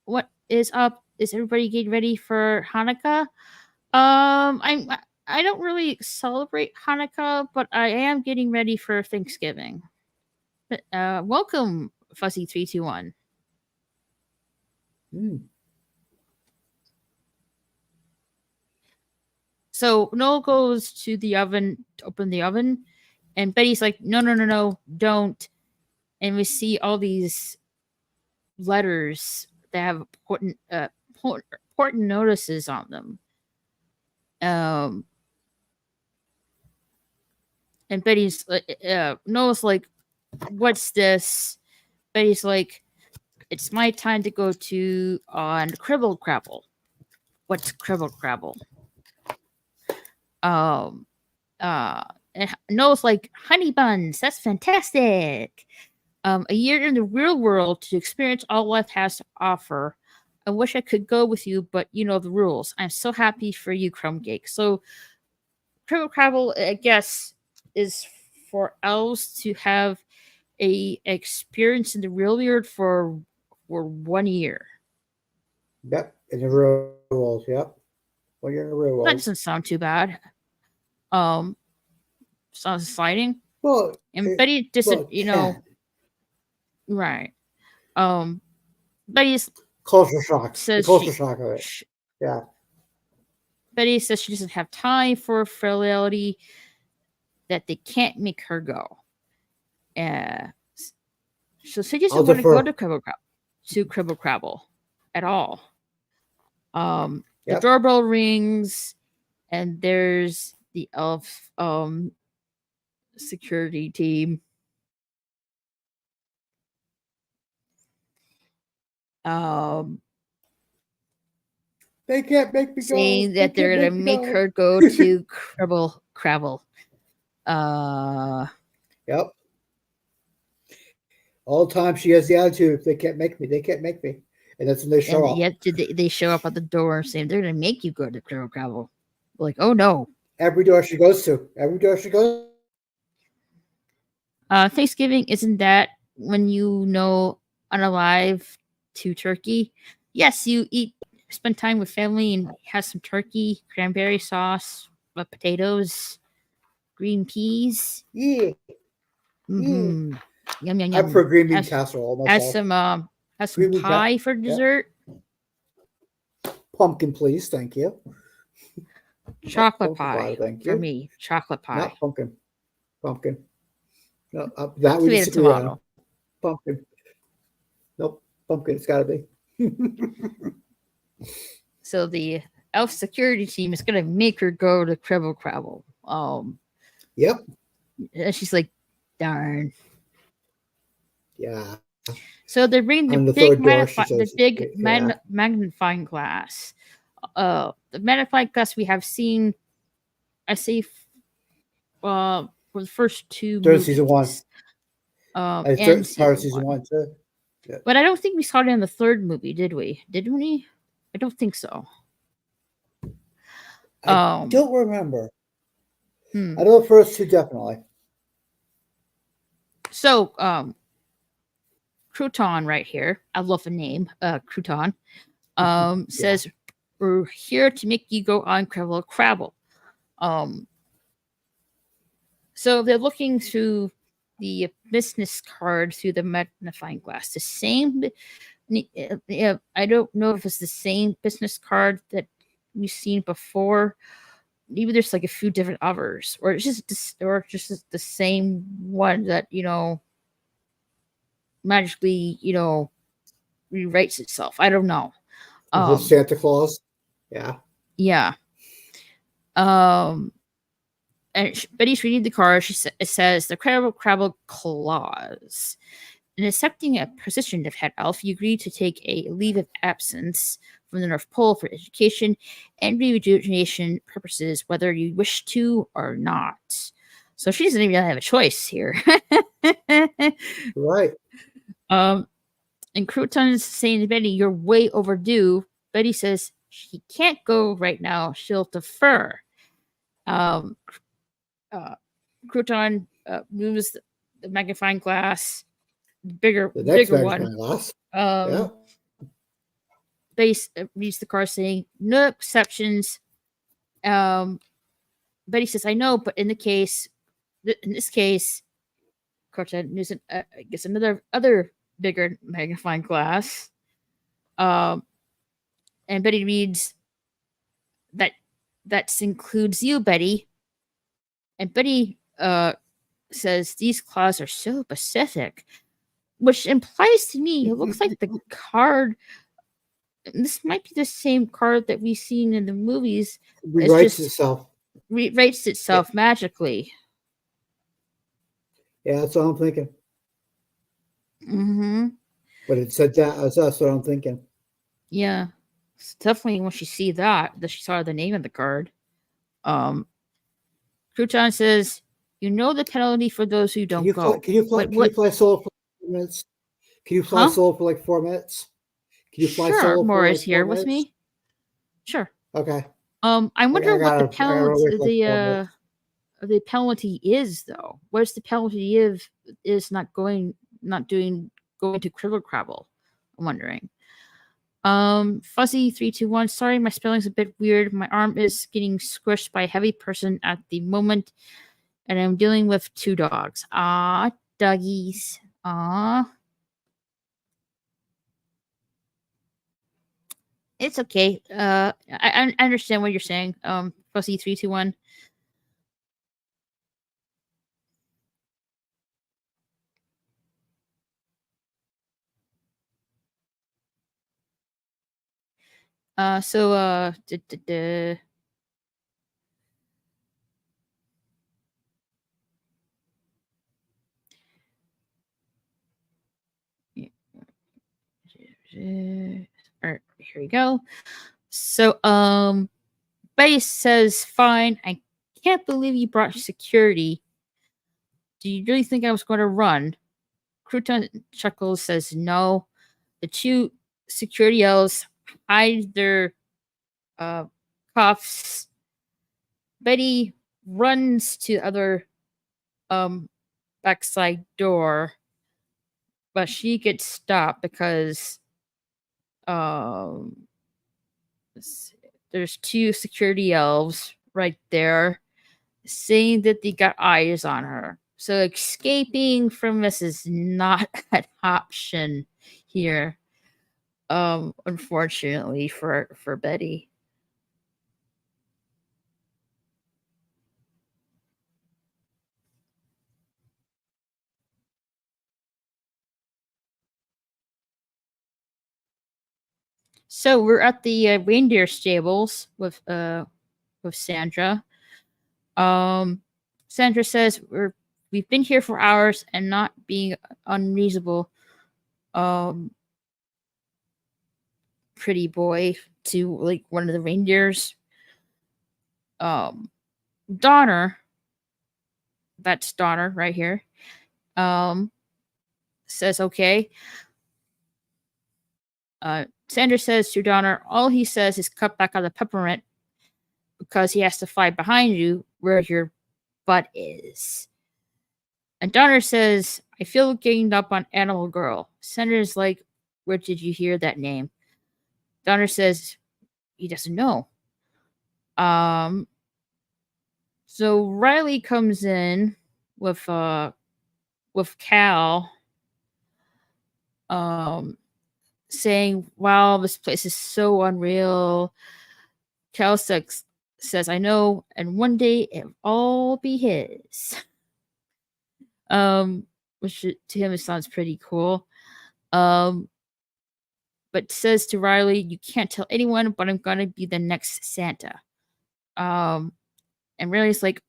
What is up? Is everybody getting ready for Hanukkah? I don't really celebrate Hanukkah, but I am getting ready for Thanksgiving. Welcome, Fuzzy321. So Noel goes to the oven to open the oven, and Betty's like, no, don't. And we see all these letters that have important notices on them. And Betty's Noel's like, what's this? Betty's like, it's my time to go to on Cribble Crabble. What's Cribble Crabble? And Noel's like, honey buns, that's fantastic. A year in the real world to experience all life has to offer. I wish I could go with you, but you know the rules. I'm so happy for you, Crumb Cake. So Cribble Crabble, I guess, is for elves to have a experience in the real world for 1 year. Yep, in the real world. Yep, 1 year in the real world. That doesn't sound too bad. Sounds exciting. Well, and Betty just right. Betty's culture shock. Says the culture shock of it. Yeah. Betty says she doesn't have time for fidelity, that they can't make her go. So she doesn't want to go to Cribble Crabble at all. The doorbell rings, and there's the elf security team. They can't make me go. Saying that they're gonna make her go to Cribble Crabble. Yep. All the time she has the attitude, they can't make me. They can't make me. And that's when they show up. Yet they show up at the door saying they're gonna make you go to Cribble Crabble. Like, oh no. Every door she goes to. Thanksgiving, isn't that when you unalive to turkey? Yes, you spend time with family and have some turkey, cranberry sauce, potatoes, green peas. Yeah. Mm-hmm. Yum, yum, yum. I'm for green bean casserole. Has some pie for dessert. Pumpkin, please. Thank you. Chocolate pie. Thank you. For me. Chocolate pie. Not pumpkin. Pumpkin. No, that we disagree on. Pumpkin. Nope. Pumpkin. It's got to be. So the elf security team is going to make her go to Cribble Crabble. Yep. And she's like, darn. Yeah. So they're bringing the big magnifying glass. The magnifying glass we have seen, I say, for the first two movies. Season 1. And season 1 too. Yeah. But I don't think we saw it in the third movie, did we? Didn't we? I don't think so. I don't remember. I know the first two definitely. So, Crouton right here, I love the name, Crouton, says, we're here to make you go on Cribble Crabble. So they're looking through the business card through the magnifying glass. The same, I don't know if it's the same business card that we've seen before. Maybe there's like a few different others, or it's just the same one that magically rewrites itself. I don't know. With Santa Claus, yeah. And Betty's reading the card. It says the Crabble Crabble clause. In accepting a position of head elf, you agree to take a leave of absence from the North Pole for education and rejuvenation purposes, whether you wish to or not. So she doesn't even have a choice here. Right. And Crouton is saying to Betty, "You're way overdue." Betty says she can't go right now. She'll defer. Crouton moves the magnifying glass, the bigger one. Glass. Betty reads the card saying, "No exceptions." Betty says, "I know, but in this case, Crouton gets other bigger magnifying glass." And Betty reads that includes you, Betty. And Betty says these claws are so specific, which implies to me it looks like the card. This might be the same card that we've seen in the movies. Rewrites itself magically. Yeah, that's what I'm thinking. Mm-hmm. But it said that. That's what I'm thinking. Yeah, it's definitely when she see that she saw the name of the card. Crouton says, "You know the penalty for those who don't go." Can you fly solo for 4 minutes? Can you fly solo for like 4 minutes? Can you fly solo for Maura's like here 4 minutes? with me. Sure. Okay. I wonder what the penalty the penalty is, though. What's the penalty is not going to Cribble Crabble? I'm wondering. Fuzzy321. Sorry, my spelling's a bit weird. My arm is getting squished by a heavy person at the moment, and I'm dealing with 2 dogs. Ah, doggies. Ah. It's okay. I understand what you're saying. Fuzzy321. Alright, here we go. So, Betty says, "Fine, I can't believe you brought security. Do you really think I was going to run?" Crouton chuckles, says, "No." The 2 security elves hide their cuffs. Betty runs to the other backside door, but she gets stopped because there's 2 security elves right there saying that they got eyes on her. So escaping from this is not an option here. Unfortunately for Betty. So we're at the reindeer stables with Sandra. Sandra says we've been here for hours and not being unreasonable. Pretty boy, to like one of the reindeers. Donner, that's Donner right here. Says okay. Sandra says to Donner, all he says is cut back on the peppermint because he has to fly behind you where your butt is. And Donner says, I feel ganged up on Animal Girl. Sandra's like, where did you hear that name? Donner says he doesn't know. So Riley comes in with Cal, saying, wow, this place is so unreal. Cal says, I know, and one day it'll all be his. Which to him it sounds pretty cool. But says to Riley, you can't tell anyone, but I'm gonna be the next Santa. And Riley's like,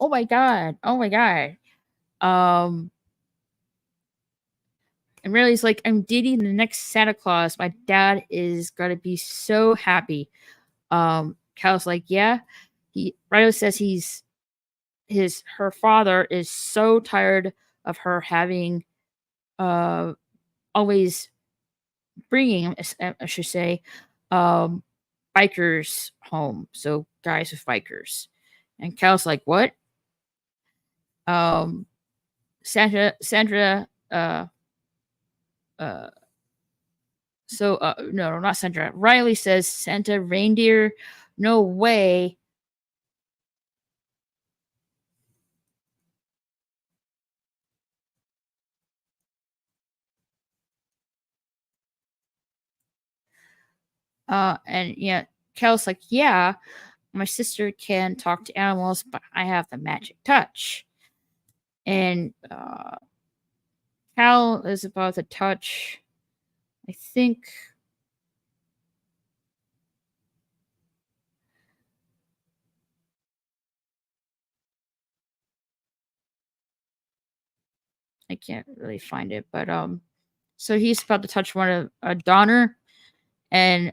oh my god. And Riley's like, I'm dating the next Santa Claus. My dad is gonna be so happy. Cal's like, yeah. Riley says her father is so tired of her having always bringing, I should say, bikers home. So guys with bikers. And Cal's like, what? Sandra, no, not Sandra. Riley says Santa reindeer. No way. And yeah, Cal's like, yeah, my sister can talk to animals, but I have the magic touch. And Cal is about to touch, I think. I can't really find it, but so he's about to touch one of Donner, and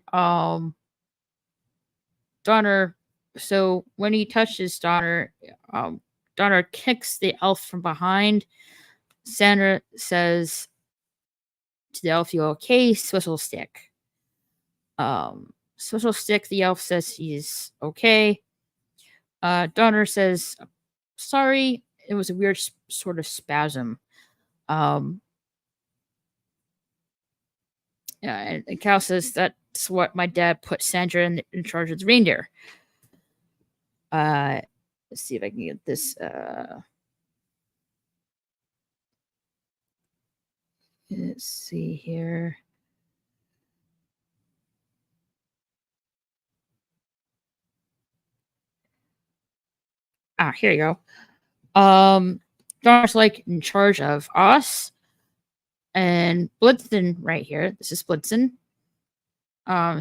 Donner. So when he touches Donner, Donner kicks the elf from behind. Sandra says to the elf, "You okay, Swizzle Stick?" Swizzle Stick, the elf says he's okay. Donner says, "Sorry, it was a weird sort of spasm." Yeah, and Cal says that's what my dad put Sandra in charge of the reindeer. Let's see if I can get this. Let's see here. Here you go. Donner's like in charge of us. And Blitzen right here, this is Blitzen,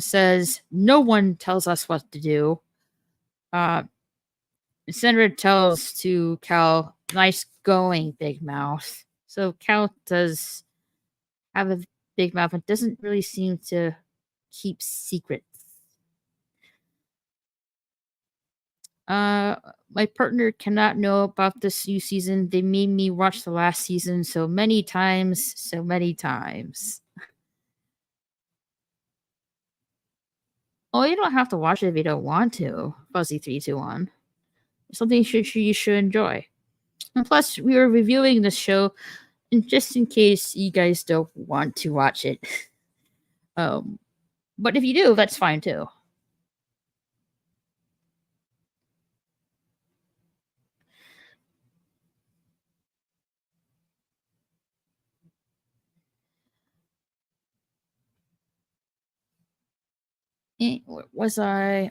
says no one tells us what to do. Sandra tells to Cal, nice going, Big Mouth. So Cal does have a big mouth and doesn't really seem to keep secrets. My partner cannot know about this new season. They made me watch the last season so many times. Oh, you don't have to watch it if you don't want to. Fuzzy321. Something you should enjoy. And plus, we are reviewing this show, and just in case you guys don't want to watch it. But if you do, that's fine too. What was I?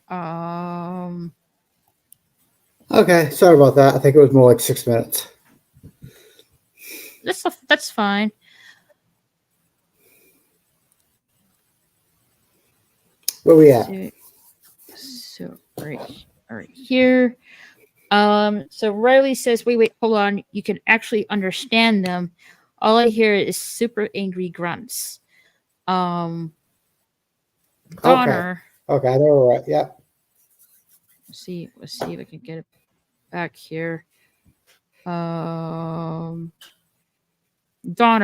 Okay, sorry about that. I think it was more like 6 minutes. That's fine. Where we at? So right here. So Riley says, wait, hold on. You can actually understand them. All I hear is super angry grunts. Donner. Okay, I know we're right. Yep. Let's see if I can get it back here. Donner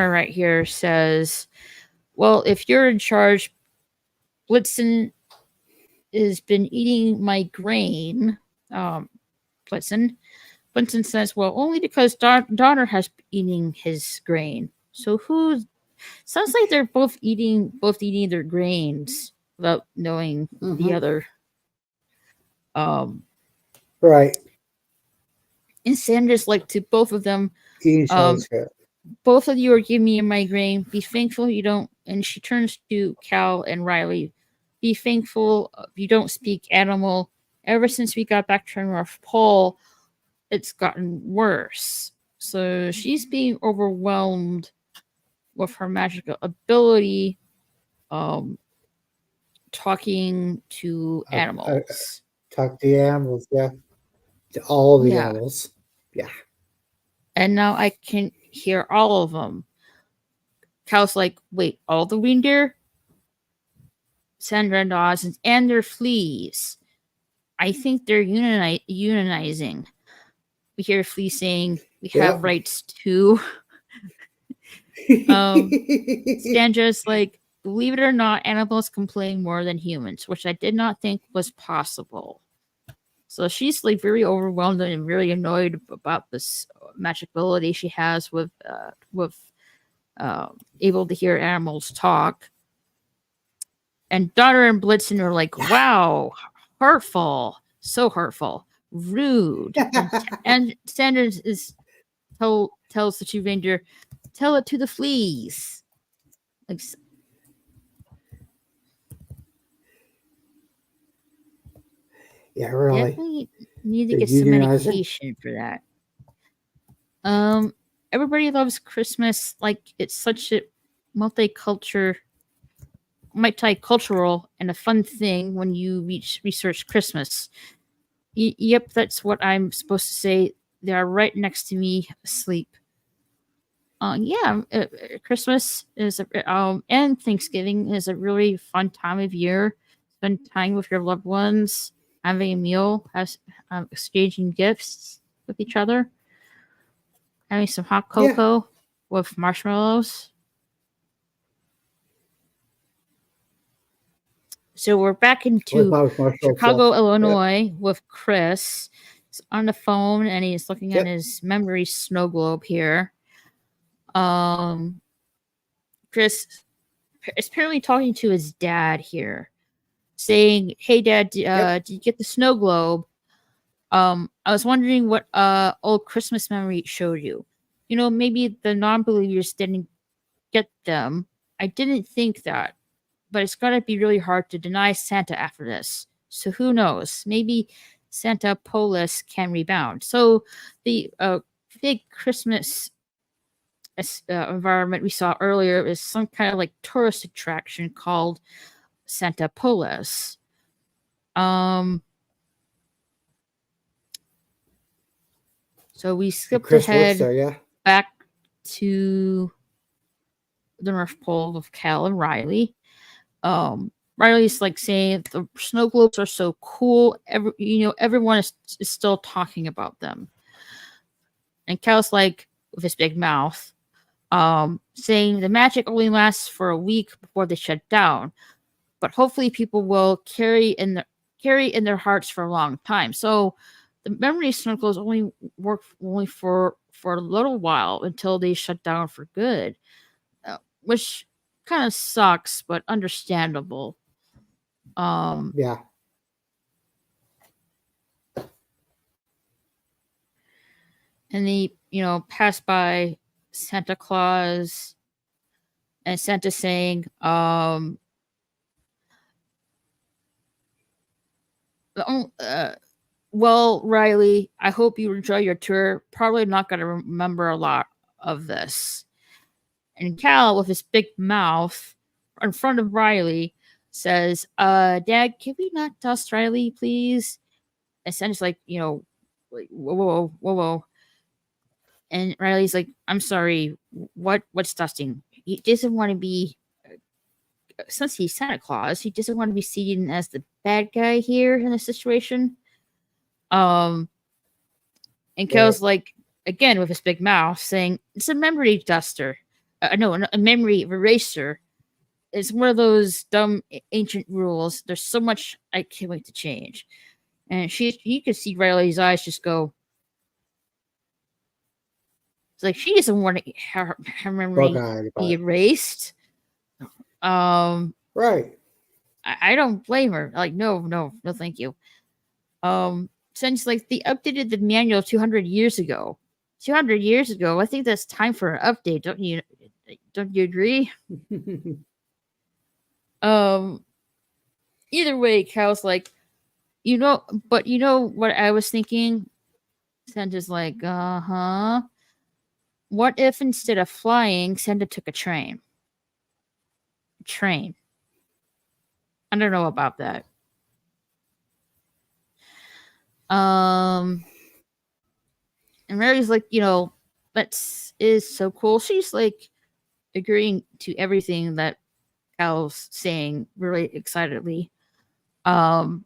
right here says, well, if you're in charge, Blitzen has been eating my grain. Blitzen says, well, only because Donner has been eating his grain. So sounds like they're both eating their grains without knowing the other. Right. And Sandra's like to both of them. Both of you are giving me a migraine. Be thankful you don't. And she turns to Cal and Riley. Be thankful you don't speak animal. Ever since we got back to North Pole, it's gotten worse. So she's being overwhelmed with her magical ability, talking to animals. Talk to the animals, yeah. to all the animals. Yeah. And now I can hear all of them. Cal's like, wait, all the reindeer? Sandra nods, and their fleas. I think they're unionizing. We hear Flea saying, we have rights too. Sandra's like, believe it or not, animals complain more than humans, which I did not think was possible. So she's like very overwhelmed and really annoyed about this magic ability she has with able to hear animals talk. And Daughter and Blitzen are like, wow, hurtful, so hurtful, rude. And Sanders tells the two reindeer, tell it to the fleas. Like, yeah, really. Definitely need to get some medication for that. Everybody loves Christmas. Like, it's such a multicultural and a fun thing when you research Christmas. Yep, that's what I'm supposed to say. They are right next to me, asleep. Christmas is and Thanksgiving is a really fun time of year. Spend time with your loved ones, having a meal, exchanging gifts with each other, having some hot cocoa with marshmallows. So we're back into Chicago, Illinois with Chris. He's on the phone and he's looking at his memory snow globe here. Chris is apparently talking to his dad here, saying, "Hey, Dad, did you get the snow globe? I was wondering what old Christmas memory showed you. You know, maybe the non-believers didn't get them. I didn't think that, but it's gotta be really hard to deny Santa after this. So who knows? Maybe Santa Polis can rebound." So the big Christmas environment we saw earlier is some kind of like tourist attraction called Santa Polis. So we skipped ahead back to the North Pole with Cal and Riley. Riley's like saying the snow globes are so cool. Everyone is still talking about them. And Cal's like, with his big mouth, saying the magic only lasts for a week before they shut down, but hopefully people will carry in their hearts for a long time. So the memory snorkels only work for a little while until they shut down for good, which kind of sucks, but understandable. Yeah. And they, pass by Santa Claus, and Santa saying, well, Riley, I hope you enjoy your tour. Probably not going to remember a lot of this. And Cal, with his big mouth in front of Riley, says, Dad, can we not dust Riley, please? And Santa's like, whoa. And Riley's like, I'm sorry, what's dusting? He doesn't want to be, since he's Santa Claus, he doesn't want to be seen as the bad guy here in this situation. And Cal's like, again, with his big mouth, saying, it's a memory duster. A memory eraser. It's one of those dumb ancient rules. There's so much I can't wait to change. And you could see Riley's eyes just go. It's like she doesn't want her memory be erased. Right. I don't blame her. Like, no, thank you. Since like they updated the manual 200 years ago. 200 years ago, I think that's time for an update, don't you? Don't you agree? Either way, Cal's like, but you know what I was thinking? Santa's like, uh-huh. What if instead of flying, Santa took a train? I don't know about that. And Mary's like, that is so cool. She's like agreeing to everything that Cal's saying really excitedly. But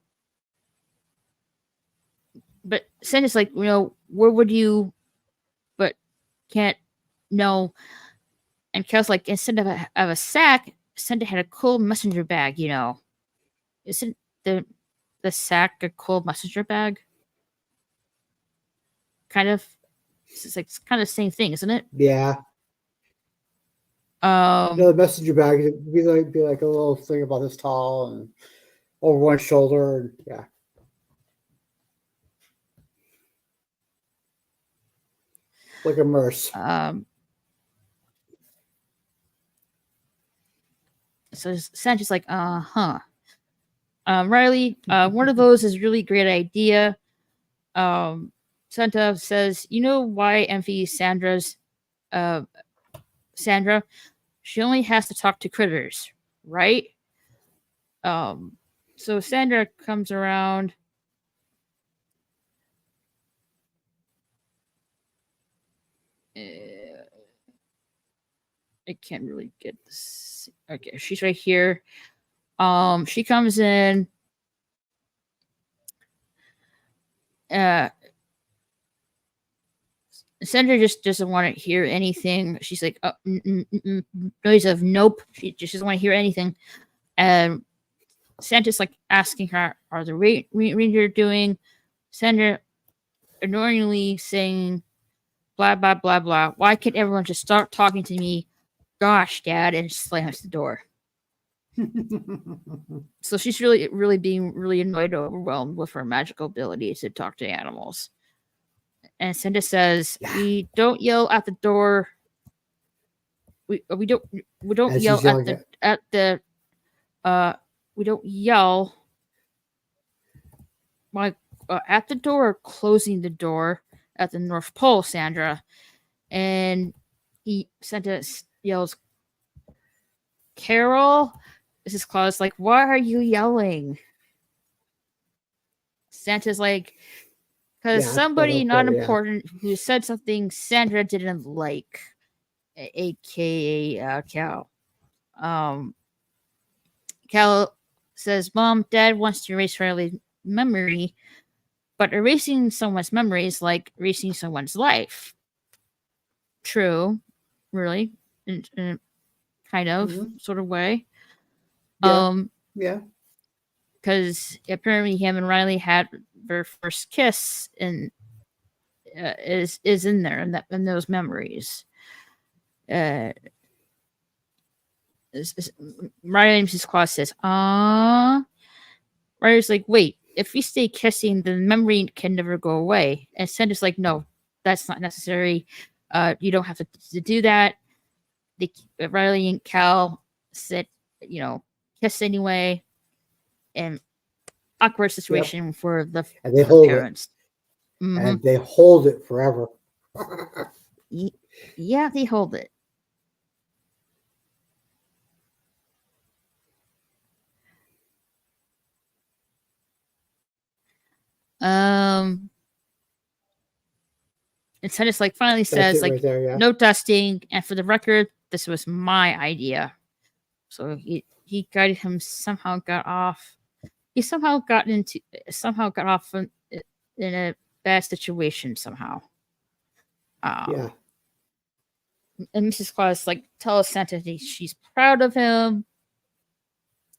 Santa's like, where would you, but can't, no. And Cal's like, instead of a sack, Santa had a cool messenger bag, Isn't the sack a cool messenger bag? Kind of. It's like, it's kind of the same thing, isn't it? Yeah. The messenger bag would be like a little thing about this tall and over one shoulder, and yeah. Like a merce. So Santa's like, Riley, one of those is a really great idea. Santa says, you know why envy Sandra? She only has to talk to critters, right? So Sandra comes around. I can't really get this. Okay, she's right here. She comes in. Sandra just doesn't want to hear anything. She's like, noise of nope. She just doesn't want to hear anything. And Santa's like asking her, are the reindeer doing? Sandra annoyingly saying, blah, blah, blah, blah. Why can't everyone just start talking to me? Gosh, Dad, and slams the door. So she's really, really being really annoyed, overwhelmed with her magical ability to talk to animals. And Santa says, "We don't yell at the door. We don't As yell we don't yell like at the door or closing the door at the North Pole, Sandra." And Santa yells, "Carol." Mrs. Claus like, "Why are you yelling?" Santa's like, because somebody not important who said something Sandra didn't like, aka Cal. Cal says, "Mom, Dad wants to erase Riley's memory, but erasing someone's memory is like erasing someone's life." True, really, in a kind of sort of way. Yeah. Because apparently him and Riley had their first kiss, and is in there in those memories. Riley and Mrs. Claus says, Riley's like, wait, if we stay kissing, the memory can never go away. And Santa's like, no, that's not necessary. You don't have to do that. Riley and Cal said, kiss anyway. And awkward situation for the parents. And they hold it forever. Yeah, they hold it. And Santa's like finally says, like, right there, no dusting. And for the record, this was my idea. So he guided him, somehow got off. He somehow got off in a bad situation somehow. And Mrs. Claus like tells Santa that she's proud of him.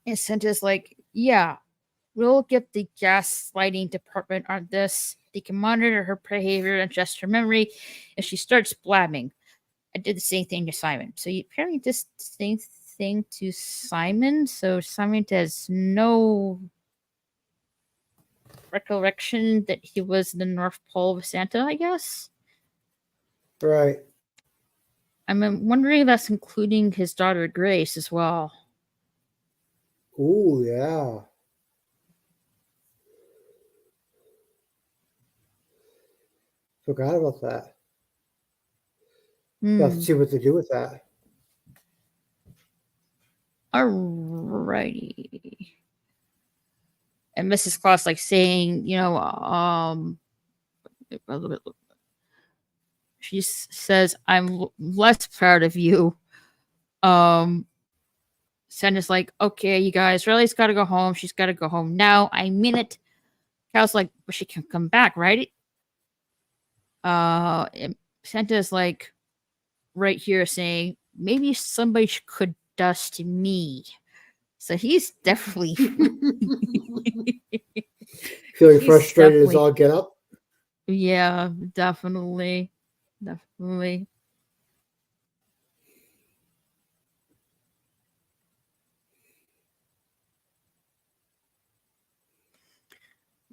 And Santa's like, yeah, we'll get the gaslighting department on this. They can monitor her behavior and adjust her memory if she starts blabbing. I did the same thing to Simon. So you apparently did the same thing to Simon. So Simon has no recollection that he was in the North Pole with Santa, I guess. Right. I'm wondering if that's including his daughter Grace as well. Ooh, yeah. Forgot about that. We'll have to see what they do with that. Alrighty. And Mrs. Claus like saying, she says, "I'm less proud of you." Santa's like, "Okay, you guys, Riley's got to go home. She's got to go home now. I mean it." Cal's like, "But she can come back, right?" Santa's like, right here saying, "Maybe somebody could dust me." So he's definitely feeling frustrated as all get up. Yeah, definitely.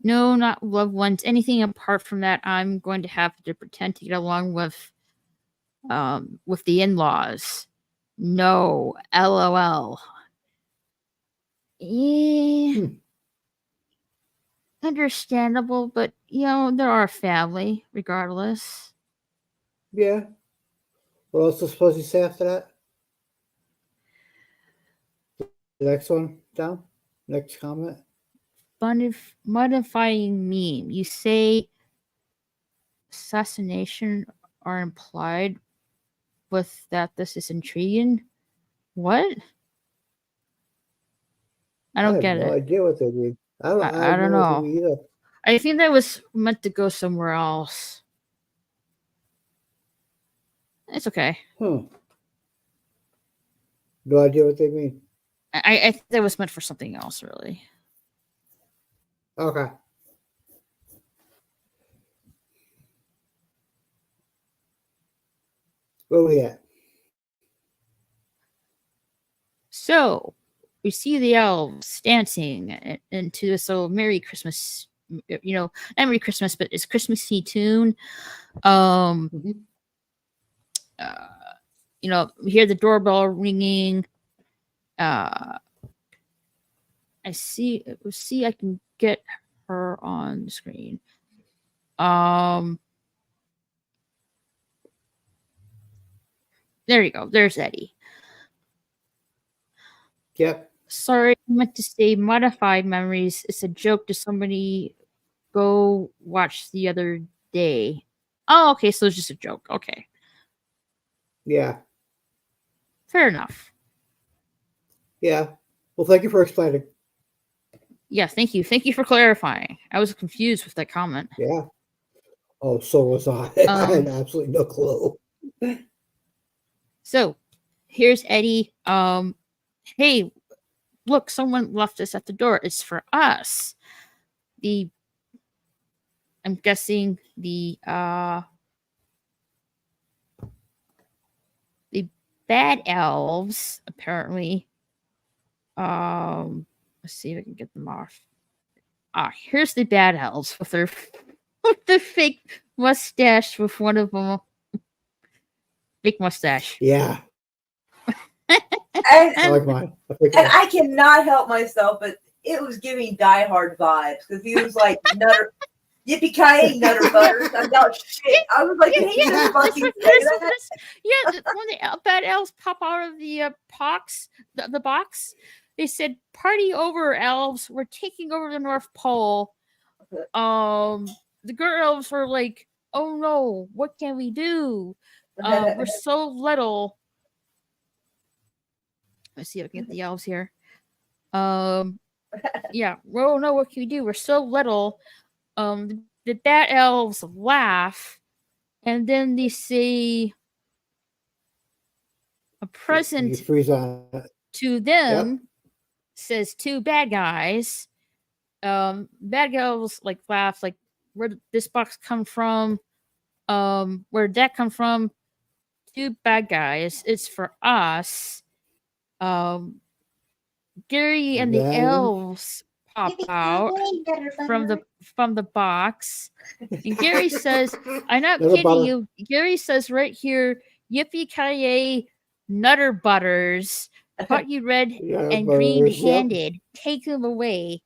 No, not loved ones. Anything apart from that, I'm going to have to pretend to get along with the in-laws. No, LOL. Yeah, understandable, but they're our family, regardless. Yeah. What else is supposed to say after that? The next one down. Next comment. Modifying meme. You say assassination are implied with that. This is intriguing. What? I don't get it. I have no idea what they mean. I don't know. Either. I think that was meant to go somewhere else. It's okay. No idea what they mean. I think that was meant for something else, really. Okay. Where we at? So we see the elves dancing into this little Merry Christmas, not Merry Christmas, but it's Christmassy tune. We hear the doorbell ringing. I see. I can get her on the screen. There you go. There's Eddie. Yep. Sorry, I meant to say modified memories. It's a joke to somebody go watch the other day. Oh, okay. So it's just a joke. Okay. Yeah. Fair enough. Yeah. Well, thank you for explaining. Yeah, thank you. Thank you for clarifying. I was confused with that comment. Yeah. Oh, so was I. I had absolutely no clue. So, here's Eddie. Hey, look, someone left us at the door. It's for us. I'm guessing the bad elves, apparently. Let's see if I can get them off. Here's the bad elves with their fake mustache with one of them. Fake mustache. Yeah. I like mine. I cannot help myself, but it was giving Die Hard vibes because he was like Nutter, yippee-ki-yay, Nutter Butters. I got shit. I was like, when the bad elves pop out of the box, the box, they said, "Party over, elves! We're taking over the North Pole." The girl elves were like, "Oh no, what can we do? We're so little." Let's see if I can get the elves here. Yeah. Well, no, what can we do? We're so little. The bad elves laugh, and then they say a present to them says two bad guys. Bad elves like laugh, like, where did this box come from? Where did that come from? Two bad guys. It's for us. Gary and the elves pop out from the box, and Gary says, "I'm not kidding you." Gary says right here, "Yippee-ki-yay, Nutter Butters, caught you red and green-handed. Take them away."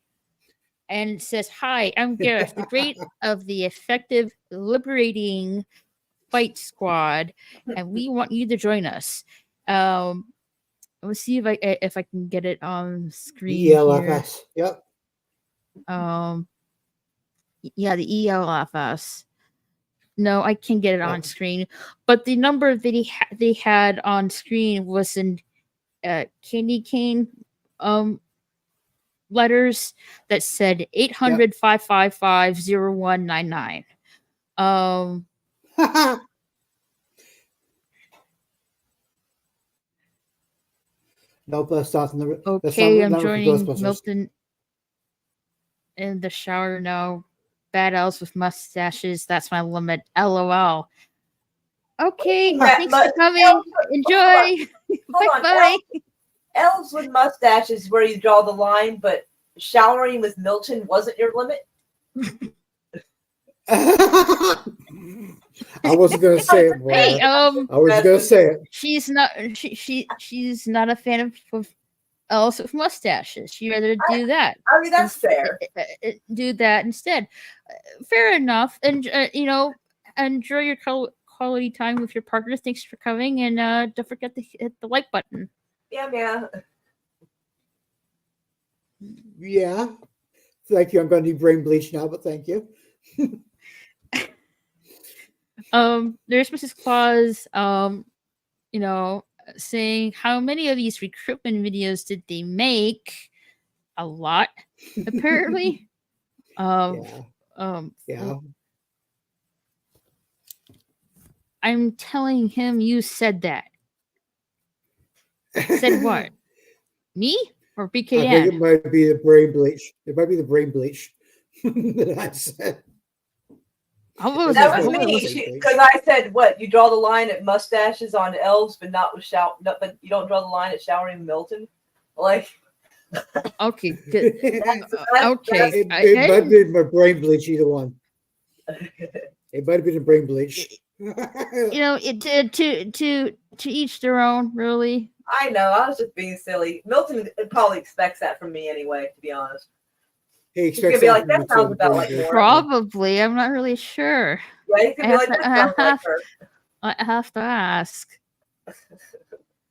And it says, "Hi, I'm Gareth, the great of the effective liberating fight squad, and we want you to join us." Let's see if I can get it on screen. ELFS. Here. Yep. Yeah, the ELFS. No, I can't get it on screen. But the number that they had on screen was in candy cane letters that said 800-555-0199. Nope, that's not the. Okay, that's not, I'm joining Milton in the shower now. Bad elves with mustaches. That's my limit. LOL. Okay, thanks for coming. Enjoy. Bye. Elves with mustaches where you draw the line, but showering with Milton wasn't your limit. I wasn't gonna say it. Boy. Hey, I was gonna say it. She's not. She's not a fan of elves with mustaches. She'd rather do that. I mean, that's fair. Do that instead. Fair enough. And enjoy your quality time with your partner. Thanks for coming, and don't forget to hit the like button. Yeah. Yeah. Thank you. I'm going to need brain bleach now, but thank you. There's Mrs. Claus, saying how many of these recruitment videos did they make? A lot, apparently. Yeah. I'm telling him you said that. Said what? Me or BK Dan? I think it might be the brain bleach. It might be the brain bleach that I said. That was me because I said, "What you draw the line at mustaches on elves, but not with but you don't draw the line at showering with Milton." Like, okay, good. Okay, it might be my brain bleach. Either one. It might have been a brain bleach. To each their own, really. I know. I was just being silly. Milton probably expects that from me anyway. To be honest. He's gonna be like, that sounds about like more. Probably. I'm not really sure. Yeah, he's gonna be like, that sounds like her. I have to ask.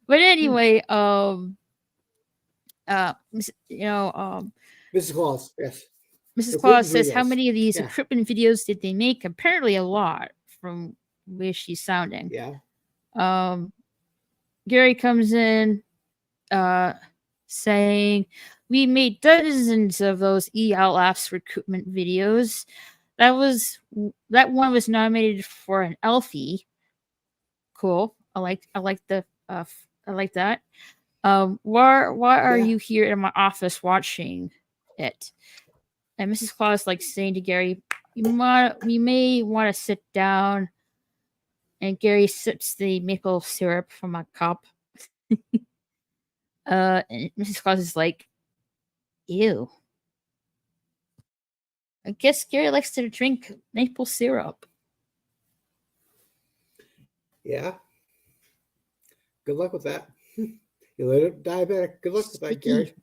But anyway, Mrs. Claus, yes. Mrs. Claus says, how many of these equipment videos did they make? Apparently a lot, from where she's sounding. Yeah. Gary comes in saying, we made dozens of those ELFs recruitment videos. That one was nominated for an Elfie. Cool. I like that. Why are you here in my office watching it? And Mrs. Claus saying to Gary, you may want to sit down. And Gary sips the maple syrup from a cup. And Mrs. Claus is like, ew. I guess Gary likes to drink maple syrup. Yeah. Good luck with that. You let it diabetic. Good luck with that, Gary.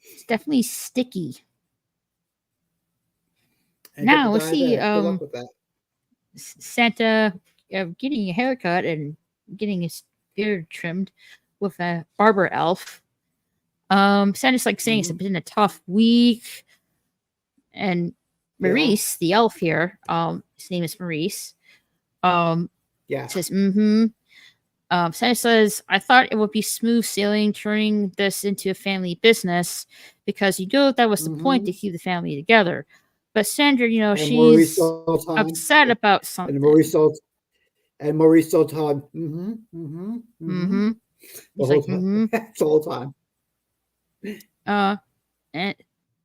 It's definitely sticky. And now we'll see good luck with that. Santa getting a haircut and getting his beard trimmed with a barber elf. Santa's saying it's been a tough week. And Maurice, the elf here, his name is Maurice, says, Santa says, I thought it would be smooth sailing turning this into a family business because that was the point, to keep the family together. But Sandra, she's upset about something. And Maurice told Todd, He's like, the whole time.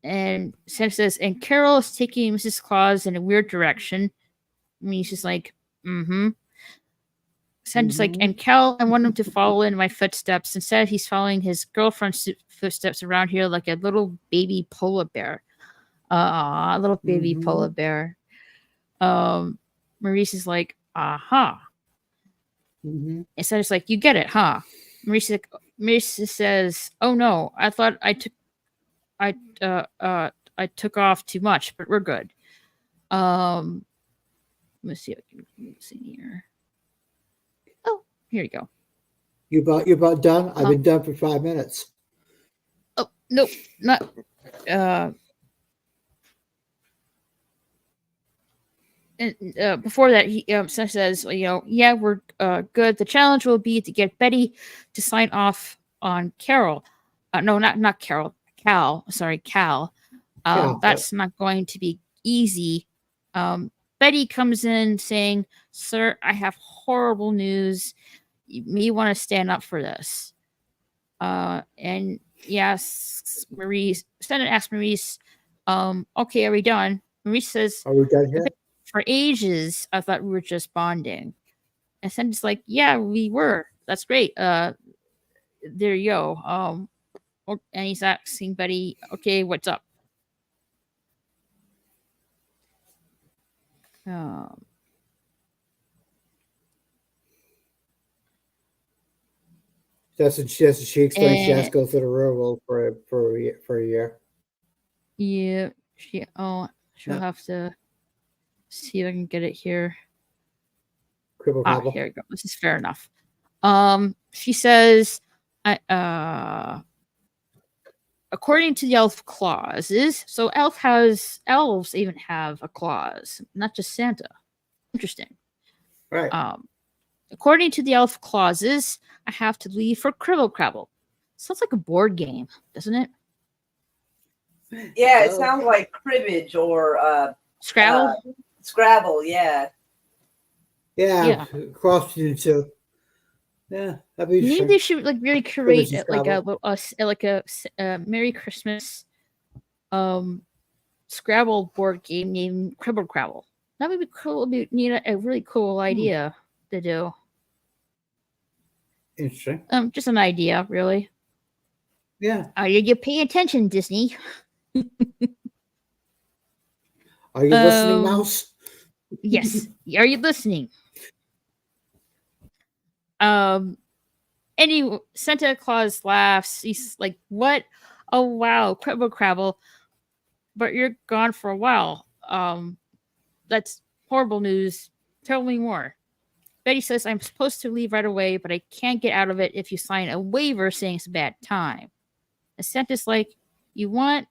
And Santa says, and Carol is taking Mrs. Claus in a weird direction. I mean, she's like, Santa's like, and Cal, I want him to follow in my footsteps. Instead, he's following his girlfriend's footsteps around here like a little baby polar bear. A little baby polar bear. Maurice is like, aha. And Santa's like, you get it, huh? Maurice says, oh no, I thought I took off too much, but we're good. Let's see if I can see here. Oh, here you go. You about done? I've been done for 5 minutes. Oh, nope, not before that, he says, yeah, we're good. The challenge will be to get Betty to sign off on Carol. No, not Carol. Cal. Sorry, Cal. That's not going to be easy. Betty comes in saying, "Sir, I have horrible news. You may want to stand up for this." And yes, Maurice. Senate asks Maurice, "Okay, are we done?" Maurice says, "Are we done here?" For ages, I thought we were just bonding. And Senate's like, "Yeah, we were. That's great. There you go." And he's asking Betty, "Okay, what's up?" She explains she has to go through the railroad for a year. Yeah, she'll have to see if I can get it here. Here we go. This is fair enough. She says, according to the elf clauses, so elves even have a clause, not just Santa. Interesting. Right. According to the elf clauses, I have to leave for Cribble Crabble. Sounds like a board game, doesn't it? Yeah, it sounds like cribbage or Scrabble. Scrabble, yeah. Yeah, cross between the two. Yeah, that'd be maybe they should really create like a Merry Christmas Scrabble board game named Cribble Crabble. That would be cool. It'd be a really cool idea to do. Interesting. Just an idea, really. Yeah. Are you paying attention, Disney? Are you listening, Mouse? Yes. Are you listening? Anyway, Santa Claus laughs. He's like, "What? Oh wow, Cribble Crabble, but you're gone for a while. That's horrible news. Tell me more." Betty says, "I'm supposed to leave right away, but I can't get out of it if you sign a waiver saying it's a bad time." And Santa's like, "You want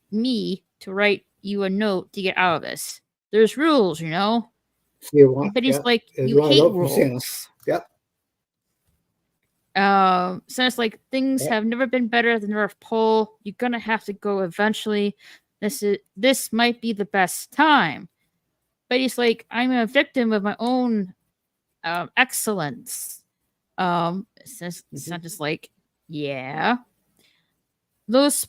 me to write you a note to get out of this? There's rules, you know." Betty's like, "You hate rules." Yep. Santa's like, "Things have never been better at the North Pole. You're gonna have to go eventually. This might be the best time." Betty's like, "I'm a victim of my own excellence." Santa's like, "Yeah, those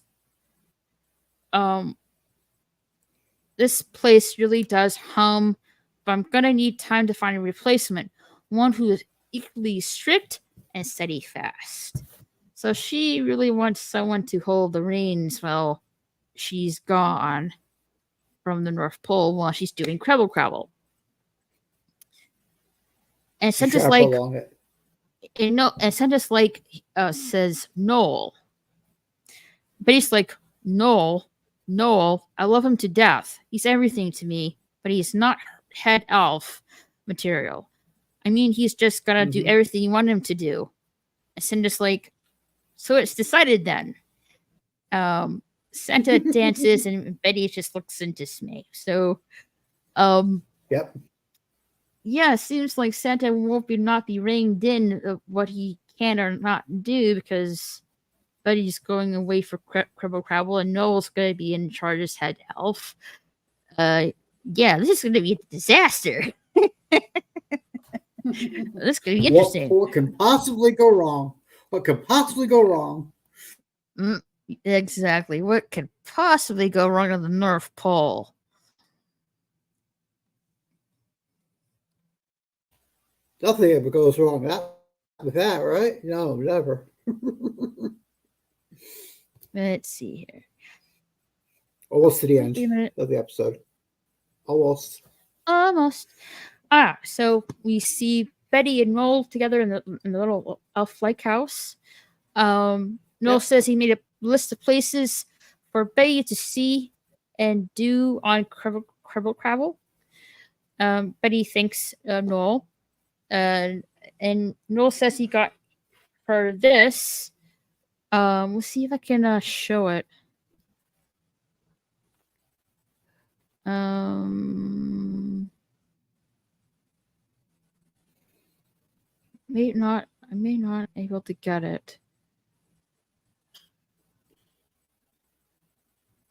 this place really does hum, but I'm gonna need time to find a replacement, one who is equally strict and steady fast." So she really wants someone to hold the reins while she's gone from the North Pole while she's doing Cribble Crabble. And Santa's like, and Santa's like, says Noel. But he's like, Noel, I love him to death. He's everything to me, but he's not head elf material. I mean, he's just gonna do everything you want him to do. And Santa's like, so it's decided then. Santa dances and Betty just looks in dismay. So, yep. Yeah, it seems like Santa won't not be reined in of what he can or not do because Betty's going away for Cribble Crabble and Noel's going to be in charge as head elf. Yeah, this is going to be a disaster. This is going to be interesting. What can possibly go wrong? What could possibly go wrong? Exactly. What could possibly go wrong on the North Pole? Nothing ever goes wrong with that, right? No, never. Let's see here. Almost to the end of the episode. Almost. So we see Betty and Noel together in the little elf like house. Noel says he made a list of places for Betty to see and do on Cribble Crabble. Betty thanks Noel. And Noel says he got her this. We'll see if I can show it. may not able to get it.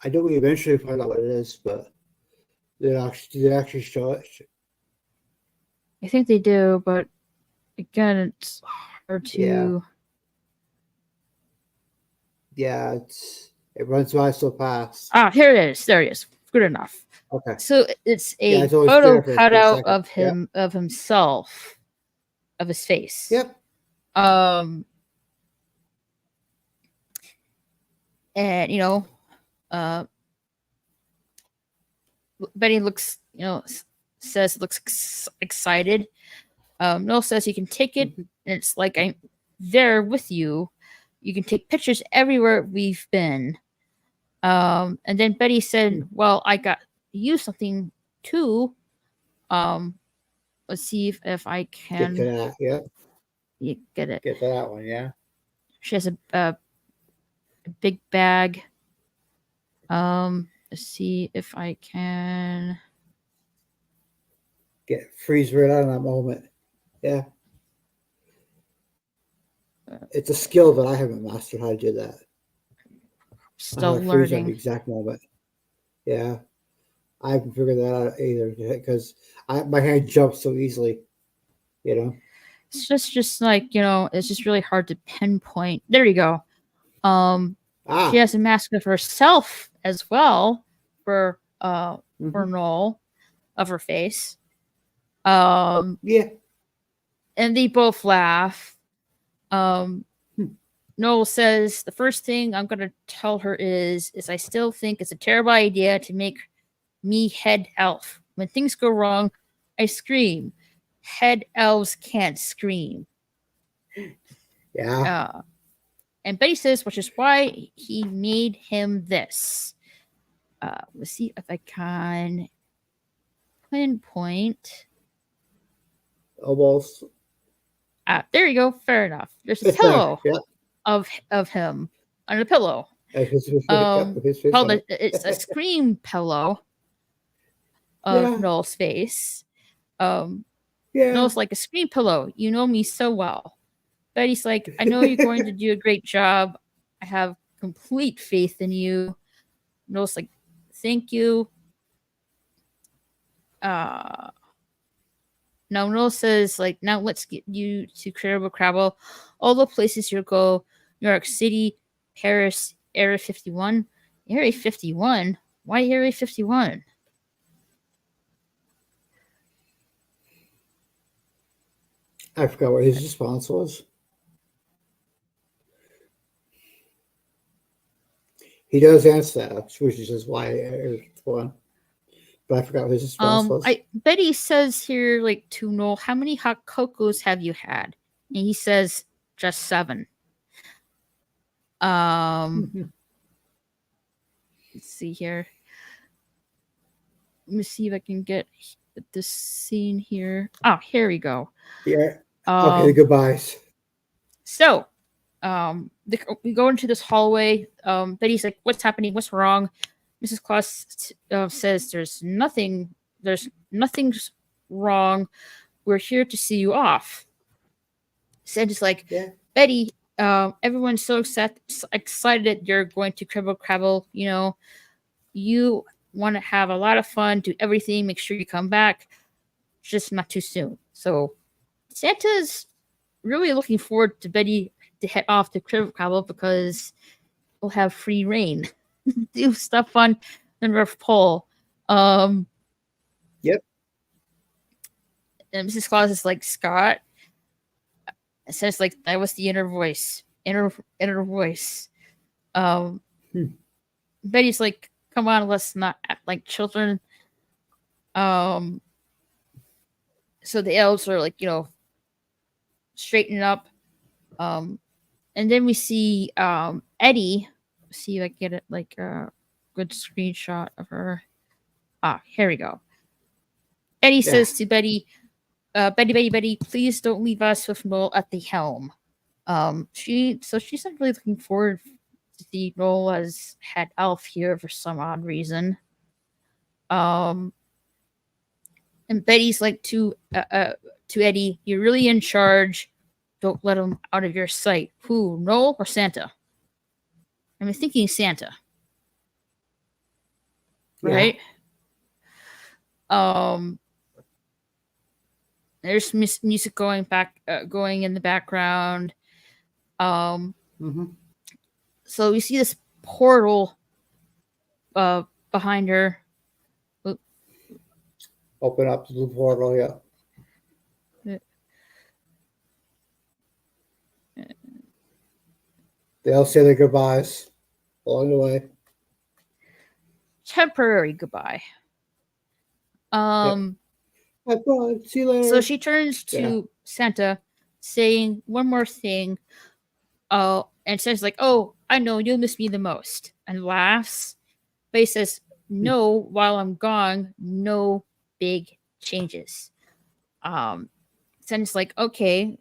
I know we eventually find out what it is, but did they actually show it? I think they do, but again, it's hard to. Yeah, it runs by so fast. Here it is. There it is. Good enough. Okay. So it's a it's always photo there for a cutout second. of him, of himself, of his face. Yep. And Betty looks, says looks excited. Noel says you can take it, and it's like I'm there with you. You can take pictures everywhere we've been. And then Betty said, "Well, I got you something too. Let's see if I can get to that. Yeah, you get it. Get to that one. Yeah. She has a big bag. Let's see if I can freeze right out of that moment. Yeah. It's a skill that I haven't mastered how to do that. Still freeze learning. at the exact moment. Yeah. I haven't figured that out either because my hand jumps so easily. It's just like, it's just really hard to pinpoint. There you go. She has a mask of herself as well for Noel, of her face. Yeah. And they both laugh. Noel says the first thing I'm gonna tell her is I still think it's a terrible idea to make me head elf. When things go wrong, I scream. Head elves can't scream. Yeah. And Betty says, which is why he made him this. Let's see if I can pinpoint. Almost. There you go. Fair enough. There's a pillow of him on the pillow. It's a scream pillow of Noel's face. Noel's like, a scream pillow. You know me so well. Betty's like, I know you're going to do a great job. I have complete faith in you. Noel's like, thank you. Now Noel says, like, now let's get you to Cribble Crabble. All the places you'll go: New York City, Paris, Area 51. Area 51? Why Area 51? I forgot what his response was. He does answer that, which is why Area 51. But I forgot what his response was. Betty says here, like, to Noel, how many hot cocos have you had? And he says, just 7. Let's see here. Let me see if I can get this scene here. Oh, here we go. Yeah. Okay, goodbyes. So, we go into this hallway. Betty's like, what's happening? What's wrong? Mrs. Claus says there's nothing's wrong. We're here to see you off. Santa's like, Betty, everyone's so excited you're going to Cribble Crabble. You want to have a lot of fun, do everything, make sure you come back, just not too soon. So Santa's really looking forward to Betty to head off to Cribble Crabble because we'll have free reign. Do stuff on the North Pole. Yep. And Mrs. Claus is like, Scott. It says, like, that was the inner voice. Inner voice. Betty's like, come on, let's not act like children. So the elves are like, straighten up. And then we see Eddie. See if I can get it like a good screenshot of her. Here we go. Eddie says to Betty, Betty, please don't leave us with Noel at the helm. She's not really looking forward to see Noel as head elf here for some odd reason. And Betty's like to Eddie, you're really in charge. Don't let him out of your sight. Who, Noel or Santa? I'm thinking Santa. Right? Yeah. There's music going in the background. So we see this portal behind her. Open up the portal, yeah. They all say their goodbyes along the way. Temporary goodbye. Bye. See you later. So she turns to Santa, saying one more thing. And says like, "Oh, I know you'll miss me the most," and laughs. But he says, "No, while I'm gone, no big changes." Santa's like, "Okay,"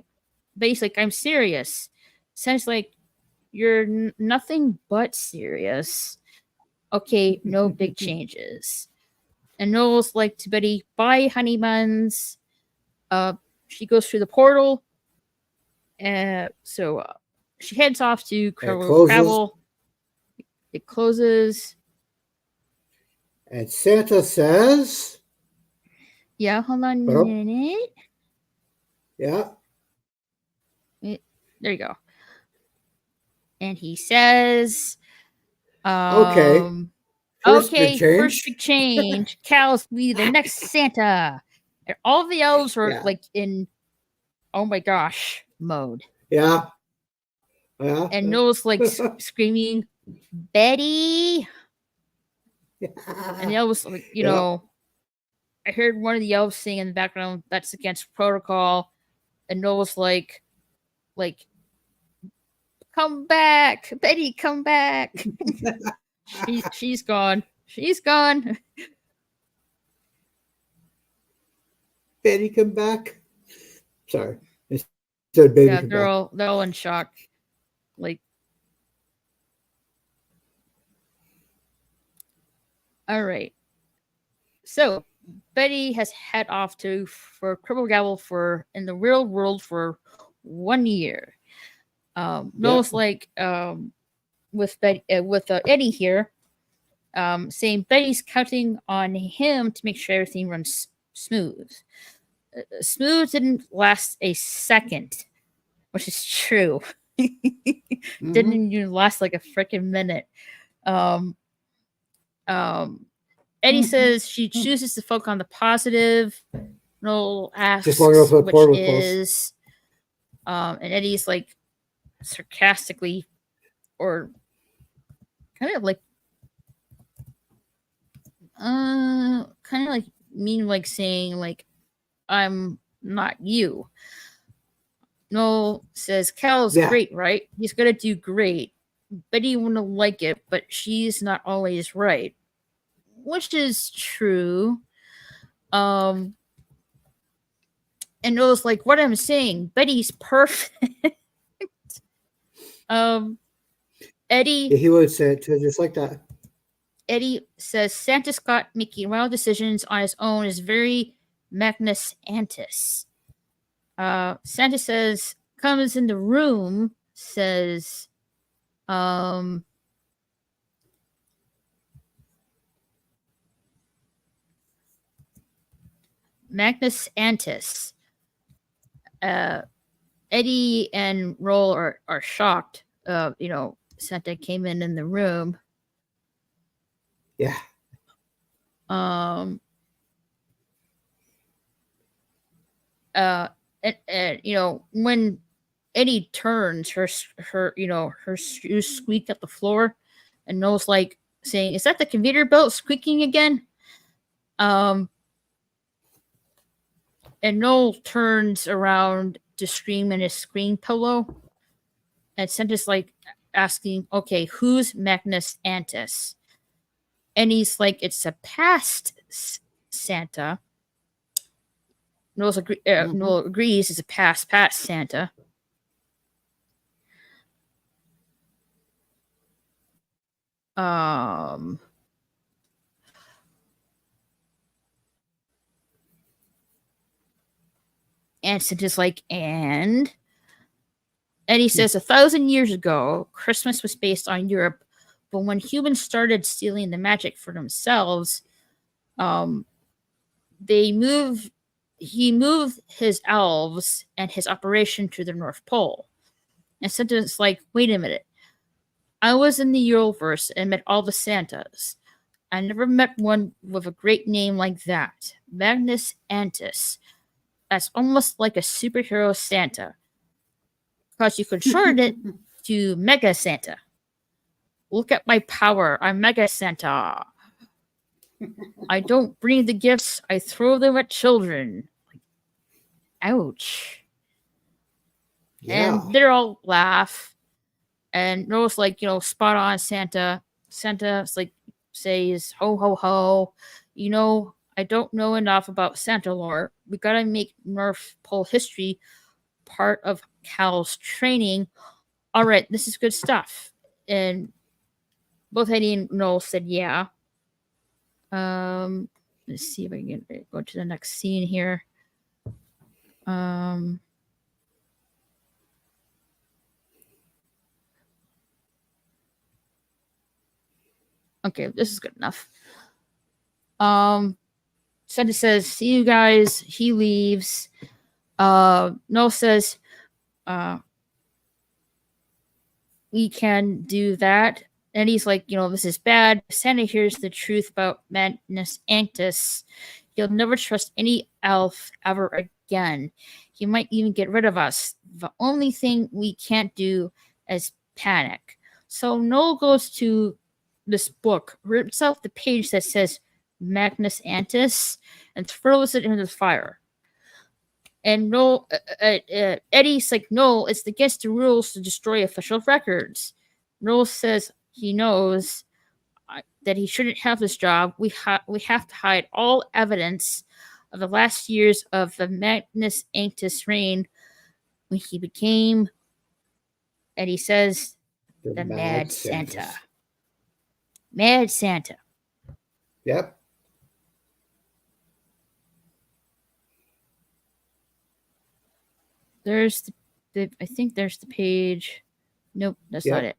but he's like, "I'm serious." Santa's like, "You're nothing but serious." Okay, no big changes. And Noel's like to Betty, "Bye, honey buns." She goes through the portal. So she heads off to Gravel. It closes. And Santa says... Yeah, hold on a minute. Yeah. There you go. And he says... Okay. First big change. Cal's be the next Santa. And all the elves are like in oh my gosh mode. Yeah. Yeah. And Noel's like screaming, "Betty!" Yeah. And the elves like, you know, I heard one of the elves sing in the background, "That's against protocol." And Noel's like, "Come back, Betty, come back." She's gone. She's gone. Betty, come back. Sorry. Baby, yeah, they're all in shock. Like, all right. So Betty has head off for Cribble Gabble in the real world for 1 year. Noel's like with Eddie here, saying Betty's counting on him to make sure everything runs smooth. Smooth didn't last a second, which is true. Didn't even last like a freaking minute. Eddie says she chooses to focus on the positive. Noel asks which is, and Eddie's like sarcastically or kind of like mean, like saying like, "I'm not you." Noel says, "Cal's great, right? He's gonna do great. Betty wouldn't like it, but she's not always right," which is true. And Noel's like, "What I'm saying, Betty's perfect." Eddie. Yeah, he would say it too, just like that. Eddie says Santa Scott making wild decisions on his own is very Magnus Antis. Santa says, comes in the room, says, Magnus Antis. Eddie and Roll are shocked. Santa came in the room. Yeah. And when Eddie turns, her shoes squeak at the floor, and Noel's like saying, "Is that the conveyor belt squeaking again?" And Noel turns around to scream in his screen pillow, and Santa's like asking, "Okay, who's Magnus Antis?" And he's like, "It's a past Santa." Noel agrees it's a past Santa. And Santa's like, "And Eddie says 1,000 years ago, Christmas was based on Europe, but when humans started stealing the magic for themselves, he moved his elves and his operation to the North Pole. And Santa's like, wait a minute. I was in the Euroverse and met all the Santas. I never met one with a great name like that. Magnus Antis. That's almost like a superhero Santa. Because you could shorten it to Mega Santa. Look at my power. I'm Mega Santa. I don't bring the gifts. I throw them at children. Ouch. Yeah. And they're all laugh. And Noah's like, spot on Santa. Santa's like, says, ho, ho, ho. I don't know enough about Santa lore. We gotta make North Pole history part of Cal's training. All right, this is good stuff. And both Eddie and Noel said, yeah. Let's see if I can go to the next scene here. Okay, this is good enough. Santa says, see you guys. He leaves. Noel says, we can do that. And he's like, this is bad. Santa hears the truth about Magnus Antis. He'll never trust any elf ever again. He might even get rid of us. The only thing we can't do is panic. So Noel goes to this book, rips out the page that says Magnus Antis, and throws it into the fire. And Noel, Eddie's like, no, it's against the rules to destroy official records. Noel says he knows that he shouldn't have this job. We have to hide all evidence of the last years of the Magnus Antis reign when he became, Eddie says, the Mad Santa. Mad Santa. Yep. There's I think there's the page. Nope, that's not it.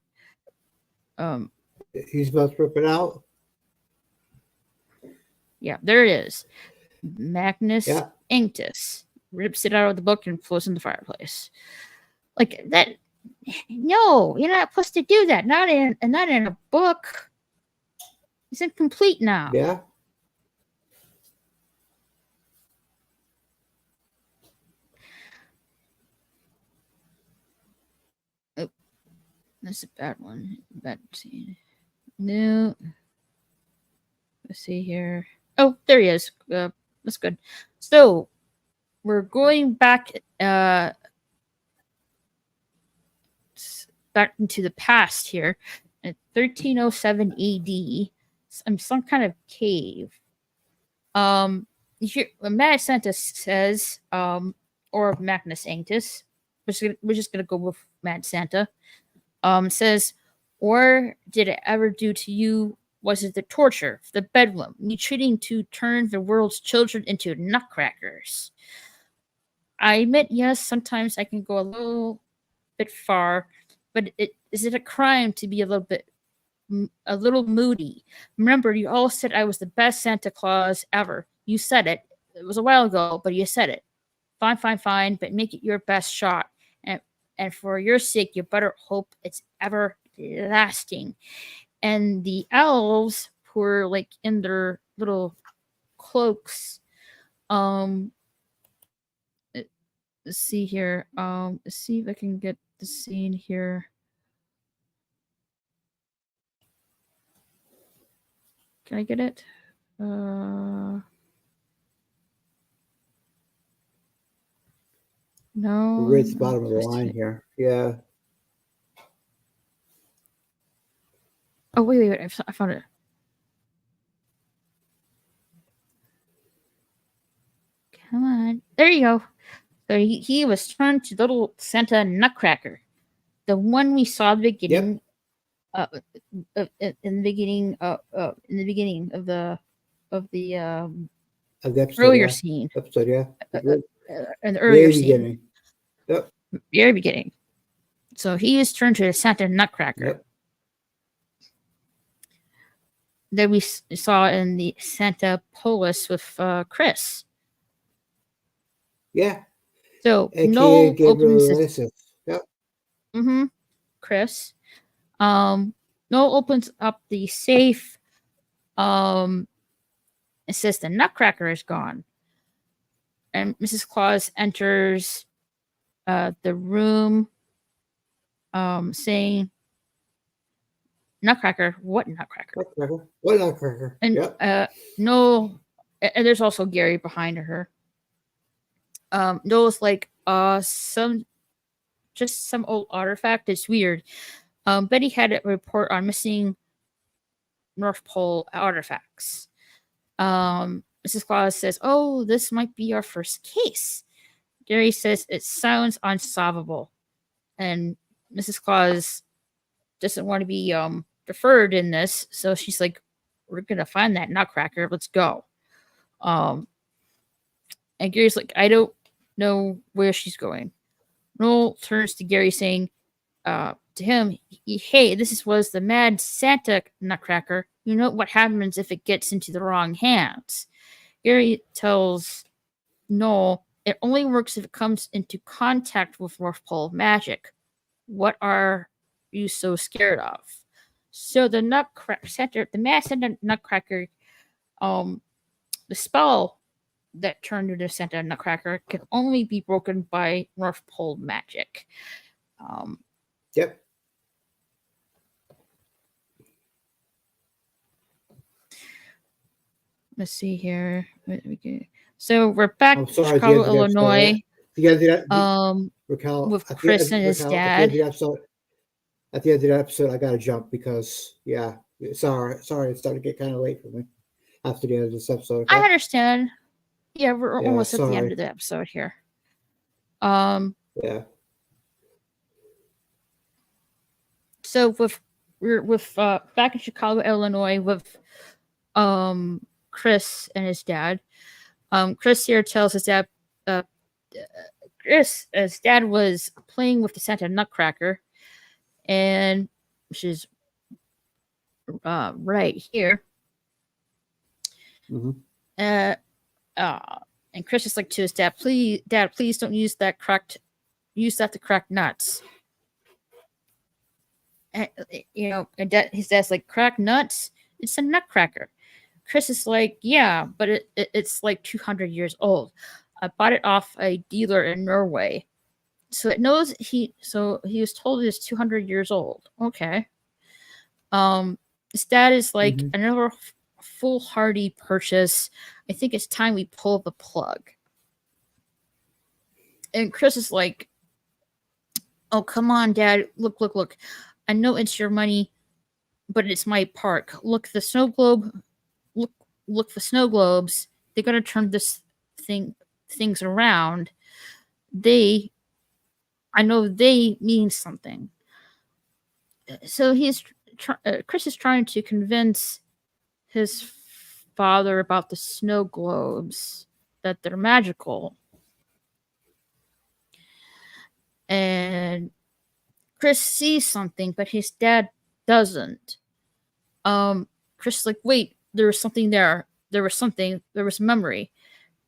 He's about to rip it out. Yeah, there it is. Magnus Antis rips it out of the book and throws it in the fireplace. Like that. No, you're not supposed to do that. Not in a book. It's incomplete now. Yeah. Oh, that's a bad one. Bad scene. No. Let's see here. Oh, there he is. That's good. So we're going back into the past here. At 1307 AD, some kind of cave. Here, Mad Santa says, or Magnus Antis, we're just gonna go with Mad Santa. Says, or did it ever do to you? Was it the torture, the bedlam, you treating to turn the world's children into nutcrackers? I admit, yes, sometimes I can go a little bit far, but is it a crime to be a little moody? Remember, you all said I was the best Santa Claus ever. You said it. It was a while ago, but you said it. Fine, but make it your best shot. And for your sake, you better hope it's everlasting. And the elves, who are like in their little cloaks, let's see here. Let's see if I can get the scene here. Can I get it? No. We're at the bottom of the line here. Yeah. Oh, wait. I found it. Come on. There you go. So he was turned to little Santa Nutcracker. The one we saw at the beginning. Yep. In the beginning of the episode, earlier scene. Episode, yeah. In the earlier scene. Beginning. Yep. Very beginning. So he is turned to the Santa Nutcracker. Yep. That we saw in the Santa Polis with Chris. Yeah. So AKA Noel Gabriel opens Iglesias. Yep. Chris. Noel opens up the safe. It says the Nutcracker is gone. And Mrs. Claus enters the room saying, Nutcracker? What Nutcracker? What Nutcracker? And yep. Noel, and there's also Gary behind her. Noel's like, some old artifact. It's weird. Betty had a report on missing North Pole artifacts. Mrs. Claus says, oh, this might be our first case. Gary says it sounds unsolvable. And Mrs. Claus doesn't want to be deferred in this. So she's like, we're going to find that Nutcracker. Let's go. And Gary's like, I don't know where she's going. Noel turns to Gary saying to him, hey, this was the Mad Santa Nutcracker. You know what happens if it gets into the wrong hands. Gary tells Noel it only works if it comes into contact with North Pole magic. What are you so scared of? So the Nutcracker, the Mad Santa Nutcracker, the spell that turned into Santa Nutcracker can only be broken by North Pole magic. Yep. Let's see here. So we're back to Chicago, Illinois. With Chris and his dad. At the end of the episode, I gotta jump because sorry, it's starting to get kind of late for me after the end of this episode. Okay? I understand. Yeah, we're almost at the end of the episode here. Yeah. So we're back in Chicago, Illinois with Chris and his dad. Chris here tells his dad his dad was playing with the Santa Nutcracker, and which is right here. Mm-hmm. And Chris is like to his dad, please don't use that to crack nuts. And, his dad's like, crack nuts? It's a nutcracker. Chris is like, yeah, but it's like 200 years old. I bought it off a dealer in Norway. So it knows he was told it's 200 years old. Okay. His dad is like, another foolhardy purchase. I think it's time we pull the plug. And Chris is like, oh, come on, Dad. Look. I know it's your money, but it's my park. Look, the snow globe. Look, the snow globes. They're going to turn things around. I know they mean something. So Chris is trying to convince his father about the snow globes, that they're magical. And Chris sees something, but his dad doesn't. Chris is like, wait, there was something there. There was memory.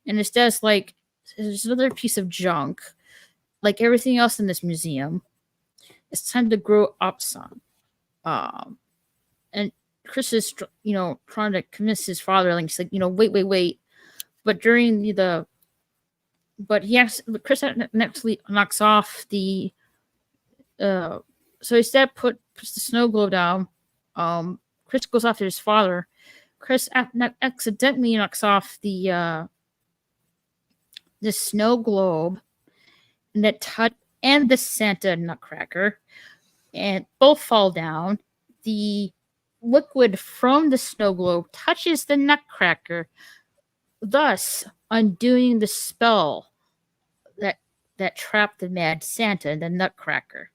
And his dad's like, there's another piece of junk. Like everything else in this museum. It's time to grow up, son. And Chris is, trying to convince his father, like, he's like, wait. But during Chris actually knocks off the, so his dad puts the snow globe down. Chris goes after his father. Chris accidentally knocks off the snow globe, and the Santa Nutcracker, and both fall down. The liquid from the snow globe touches the Nutcracker, thus undoing the spell that trapped the Mad Santa and the Nutcracker.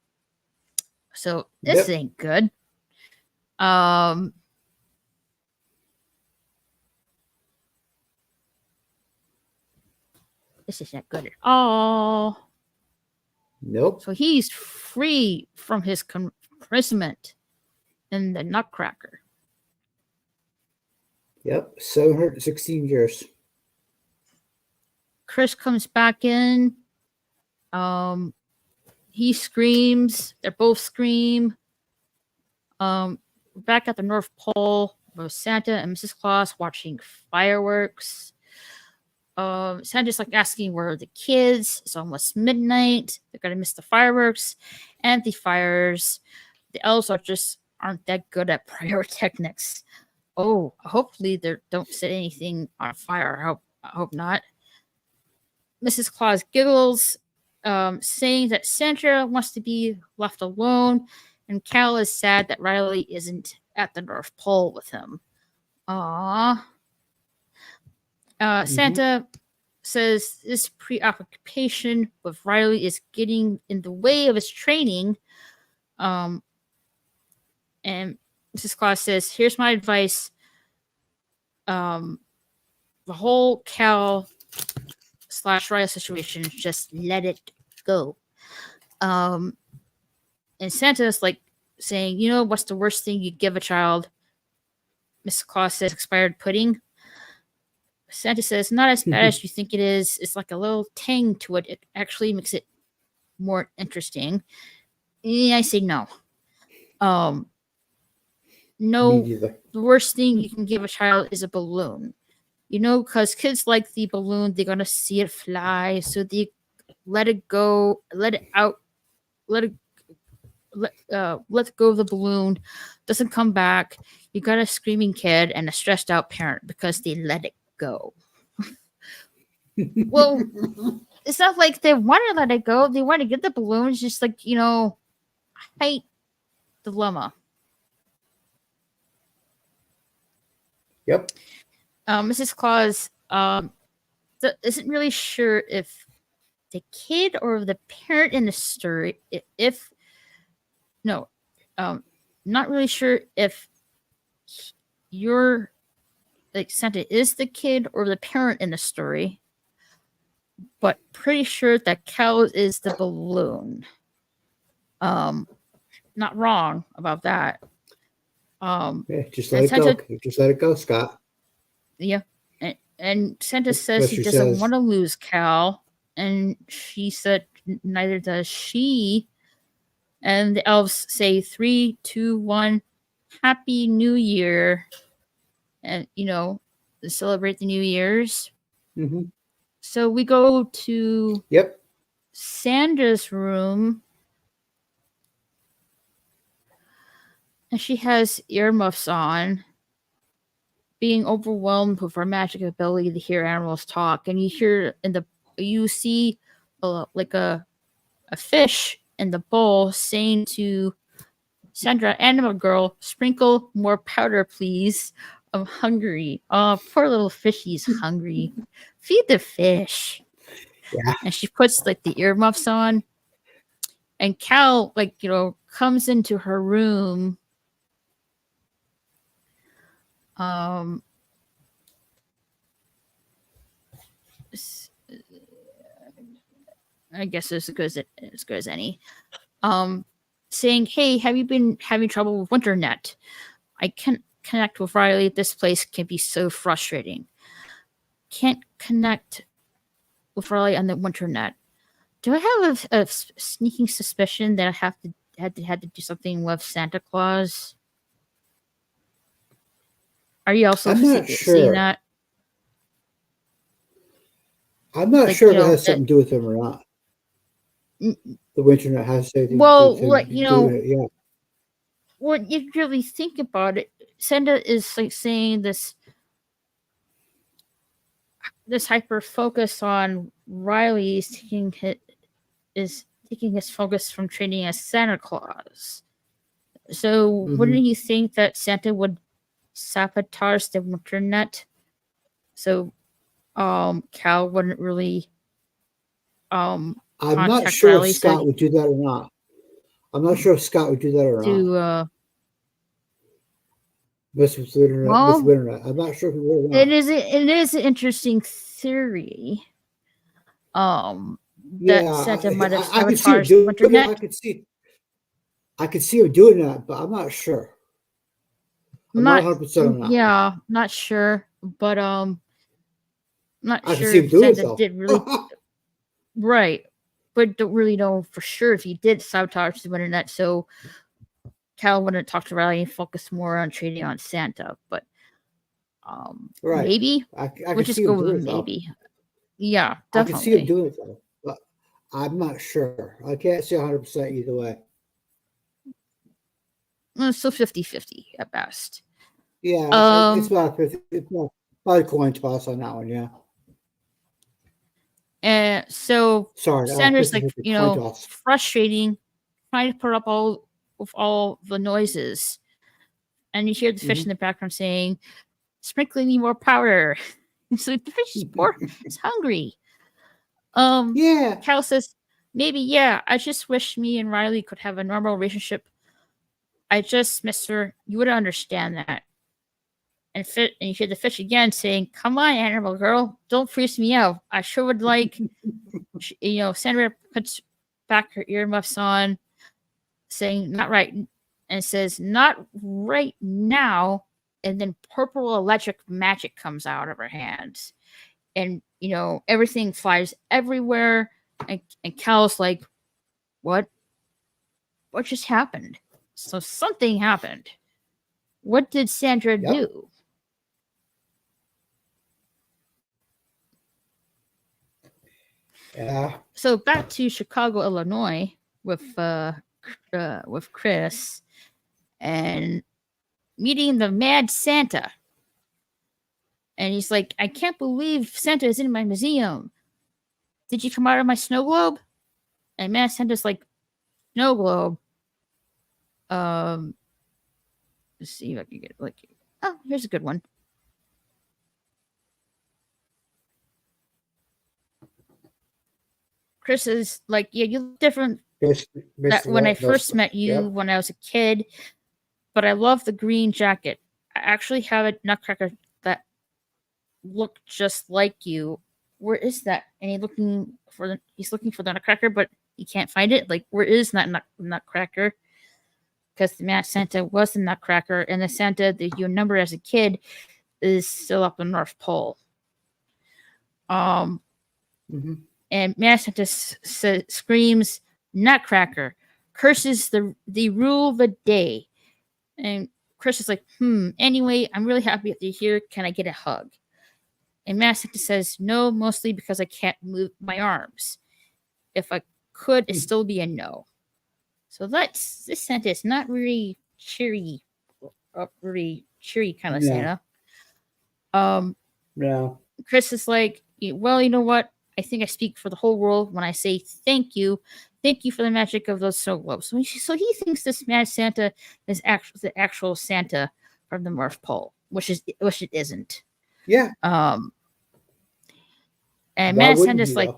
So this ain't good. This is not good at all. Nope. So he's free from his imprisonment in the Nutcracker. Yep, 716 years. Chris comes back in. He screams. They both scream. Back at the North Pole, both Santa and Mrs. Claus watching fireworks. Santa's like asking where are the kids. It's almost midnight. They're gonna miss the fireworks and the fires. The elves aren't that good at pyrotechnics. Oh, hopefully they don't set anything on fire. I hope not. Mrs. Claus giggles, saying that Santa wants to be left alone, and Cal is sad that Riley isn't at the North Pole with him. Aww. Santa says this preoccupation with Riley is getting in the way of his training. And Mrs. Claus says, here's my advice. The whole Cal / Riley situation, just let it go. And Santa's like saying, you know, what's the worst thing you give a child? Mrs. Claus says, expired pudding. Santa says, not as bad as you think it is. It's like a little tang to it. It actually makes it more interesting. I say no. No, the worst thing you can give a child is a balloon. You know, because kids like the balloon, they're going to see it fly. So they let it go, let it out, let go of the balloon. Doesn't come back. You got a screaming kid and a stressed out parent because they let it go. Well, it's not like they want to let it go. They want to get the balloon. It's just like, you know, height dilemma. Yep. Mrs. Claus isn't really sure if the kid or the parent in the story, not really sure if you're like Santa is the kid or the parent in the story, but pretty sure that Cal is the balloon. Not wrong about that. Just let it go. Just let it go, Scott. Yeah. And Santa says he doesn't want to lose Cal. And she said neither does she. And the elves say 3, 2, 1, Happy New Year. And, you know, celebrate the New Year's. Mm-hmm. So we go to Sandra's room. And she has earmuffs on, being overwhelmed with her magic ability to hear animals talk. And you see like a fish in the bowl saying to Sandra, Animal Girl, sprinkle more powder, please. I'm hungry. Oh, poor little fishy's hungry. Feed the fish. Yeah. And she puts like the earmuffs on. And Cal, like, you know, comes into her room. I guess it's as good as any. Saying, hey, have you been having trouble with WinterNet? I can't connect with Riley. This place can be so frustrating. Can't connect with Riley on the WinterNet. Do I have a sneaking suspicion that I had to do something with Santa Claus? Are you also seeing that? I'm not sure if it has something to do with him or not. The WinterNet has something well, to do like, with you know, it, yeah. When you really think about it, Santa is like saying this hyper focus on Riley is taking his focus from training as Santa Claus. So wouldn't you think that Santa would sabotage the WinterNet? So Cal wouldn't really I'm not sure Riley, if Scott would do that or not. I'm not sure if Scott would do that or not. With WinterNet. I'm not sure if he would or not. It is an interesting theory. That Santa might have sabotaged the WinterNet. I could see I could see him doing that, but I'm not sure. I'm not 100% on that. Yeah, not sure, but not I sure can see him if doing it Santa though. did really right, but don't really know for sure if he did sabotage the internet. So Cal wouldn't talk to Riley and focus more on trading on Santa, but Right. maybe I we'll can just see go him with doing it maybe. Yeah, I can see him definitely. doing it though, but I'm not sure. I can't say 100% either way. So 50-50 at best. Yeah, it's about 50. It's about a coin toss on that one. Yeah. And so Sorry, Sandra's 50, like, 50 coin toss. frustrating, trying to put up all the noises, and you hear the fish in the background saying, "Sprinkling me more powder." So the fish is poor, it's hungry. Yeah. Cal says, "Maybe, yeah. I just wish me and Riley could have a normal relationship. I just miss her. You would understand that." And you hear the fish again saying, "Come on, animal girl, don't freeze me out. I sure would like." Sandra puts back her earmuffs on, saying, "Not right," and says, "Not right now." And then purple electric magic comes out of her hands. And, everything flies everywhere. And Cal's like, what? What just happened? So something happened. What did Sandra do? Yeah. So back to Chicago, Illinois, with Chris and meeting the Mad Santa. And he's like, "I can't believe Santa is in my museum. Did you come out of my snow globe?" And Mad Santa's like, "Snow globe. Let's see if I can get here's a good one." Chris is like, "Yeah, you look different when I first met you when I was a kid, but I love the green jacket. I actually have a nutcracker that looked just like you. Where is that?" And he's looking for the nutcracker, but he can't find it. Like, where is that nutcracker? Because the Mad Santa was the nutcracker, and the Santa that you remember as a kid is still up the North Pole. And Mad Santa screams, "Nutcracker! Curses the rule of the day." And Chris is like, "Anyway, I'm really happy that you're here. Can I get a hug?" And Mad Santa says, "No, mostly because I can't move my arms. If I could, it'd still be a no." So this Santa is not really cheery kind of Santa. Yeah. Chris is like, "Well, you know what? I think I speak for the whole world when I say thank you for the magic of those snow globes." So he thinks this Mad Santa is the actual Santa from the North Pole, which it isn't. Yeah. And Mad Santa's like,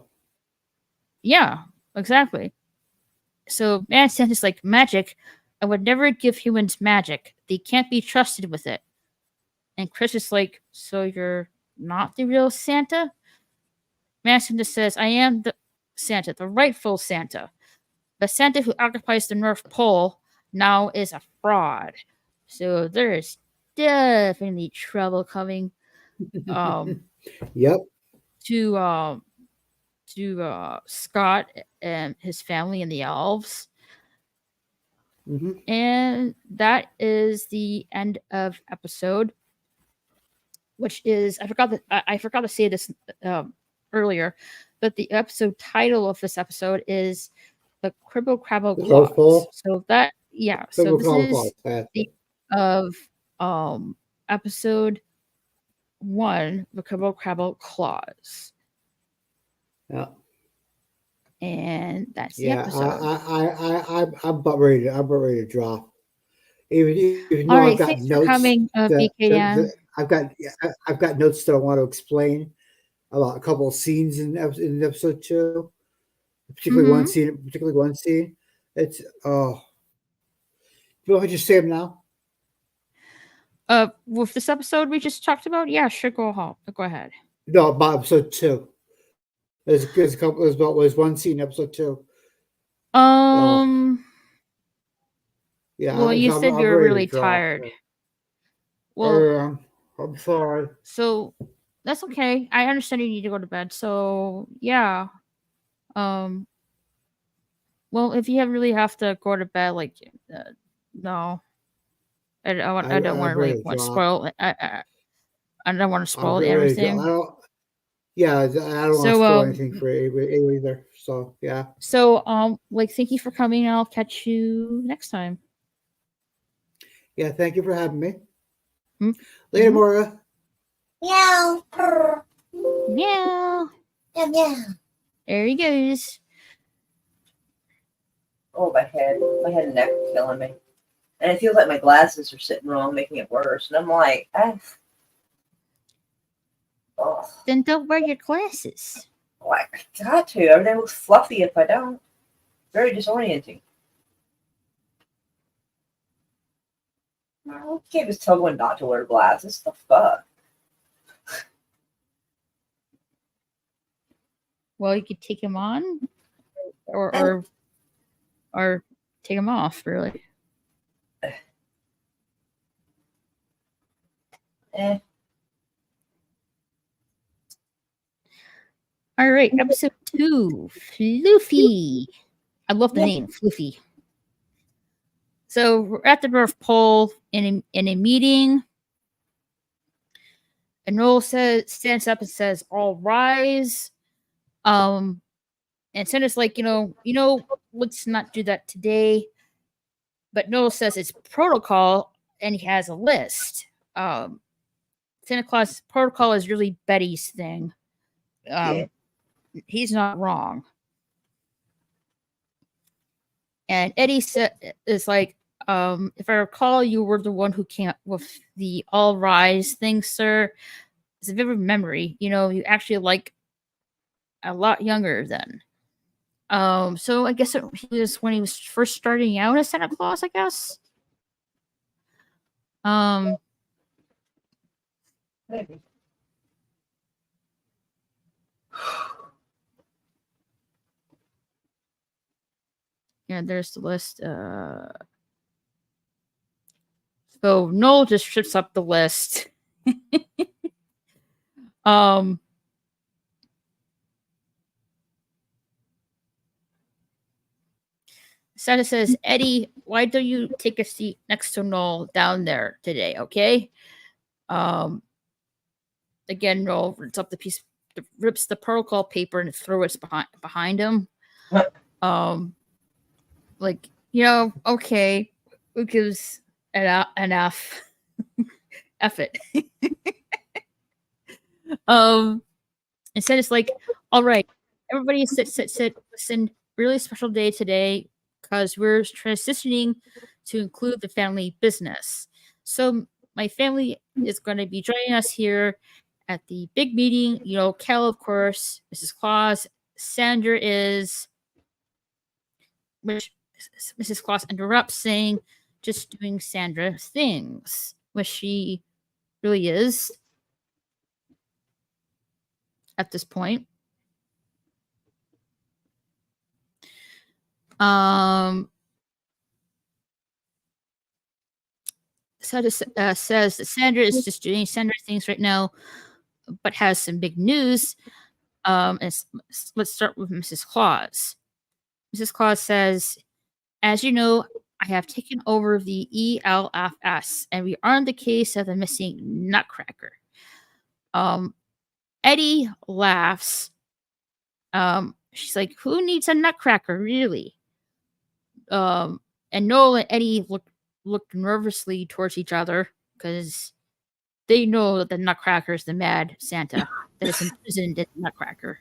yeah, exactly. So Mad Santa's like, "Magic? I would never give humans magic. They can't be trusted with it." And Chris is like, "So you're not the real Santa?" Mad Santa says, "I am the Santa, the rightful Santa. The Santa who occupies the North Pole now is a fraud. So there is definitely trouble coming." Yep. To Scott and his family and the elves. And that is the end of episode, which is I forgot to say this earlier, but the episode title of this episode is The Cribble Crabble Claws. So that so this is the of episode 1, The Cribble Crabble Claws. Yeah. And that's the episode. I'm about ready to drop. Even though All right, I've got thanks notes for coming, BK. I've got notes that I want to explain about a couple of scenes in episode 2, particularly one scene. It's Do you want me to just say them now? With this episode we just talked about, yeah, sure, go ahead. No, about episode 2. There's one scene in episode 2. Yeah, Well, you said I'm you were ready really to drop. tired. Well, I'm sorry. so that's okay. I understand you need to go to bed. So yeah. Um. Well, if you really have to go to bed, like, no, I don't want I'm to like ready to want drop. spoil. I don't want to I'm spoil ready to drop. everything. I don't want to So spoil anything for you either. So yeah. like, thank you for coming. And I'll catch you next time. Yeah, thank you for having me. Later, Mm-hmm. Maura. Meow. Purr. Yeah. Meow, meow. There he goes. Oh, my head and neck are killing me. And it feels like my glasses are sitting wrong, making it worse. And I'm like, oh, Then don't wear your glasses. I got to. Everything looks fluffy if I don't. Very disorienting. You can't just tell one not to wear glasses. The fuck? Well, you could take them on, or take them off. Really. Eh. All right, episode 2, Floofy. I love the name, Floofy. So we're at the North Pole in a meeting, and Noel stands up and says, "All rise." And Santa's like, let's not do that today. But Noel says it's protocol, and he has a list. Santa Claus protocol is really Betty's thing. He's not wrong. And Eddie is like, if I recall, you were the one who came up with the all rise thing, sir. It's a vivid memory. You actually like a lot younger then. So I guess it was when he was first starting out as Santa Claus, I guess. Maybe. Yeah, there's the list. So Noel just strips up the list. Santa says, Eddie, why don't you take a seat next to Noel down there today, okay? Again, Noel rips up rips the protocol paper and throws it behind him. Okay, who gives an F? F it. Instead, it's like, all right, everybody sit, listen. Really special day today because we're transitioning to include the family business. So my family is going to be joining us here at the big meeting. Cal, of course, Mrs. Claus, Sandra is, which Mrs. Claus interrupts, saying, just doing Sandra things, which she really is at this point. Sandra says that Sandra is just doing Sandra things right now, but has some big news. Let's start with Mrs. Claus. Mrs. Claus says, as you know, I have taken over the ELFS, and we are in the case of the missing Nutcracker. Eddie laughs. She's like, who needs a Nutcracker, really? And Noel and Eddie look nervously towards each other because they know that the Nutcracker is the mad Santa that is imprisoned in the Nutcracker.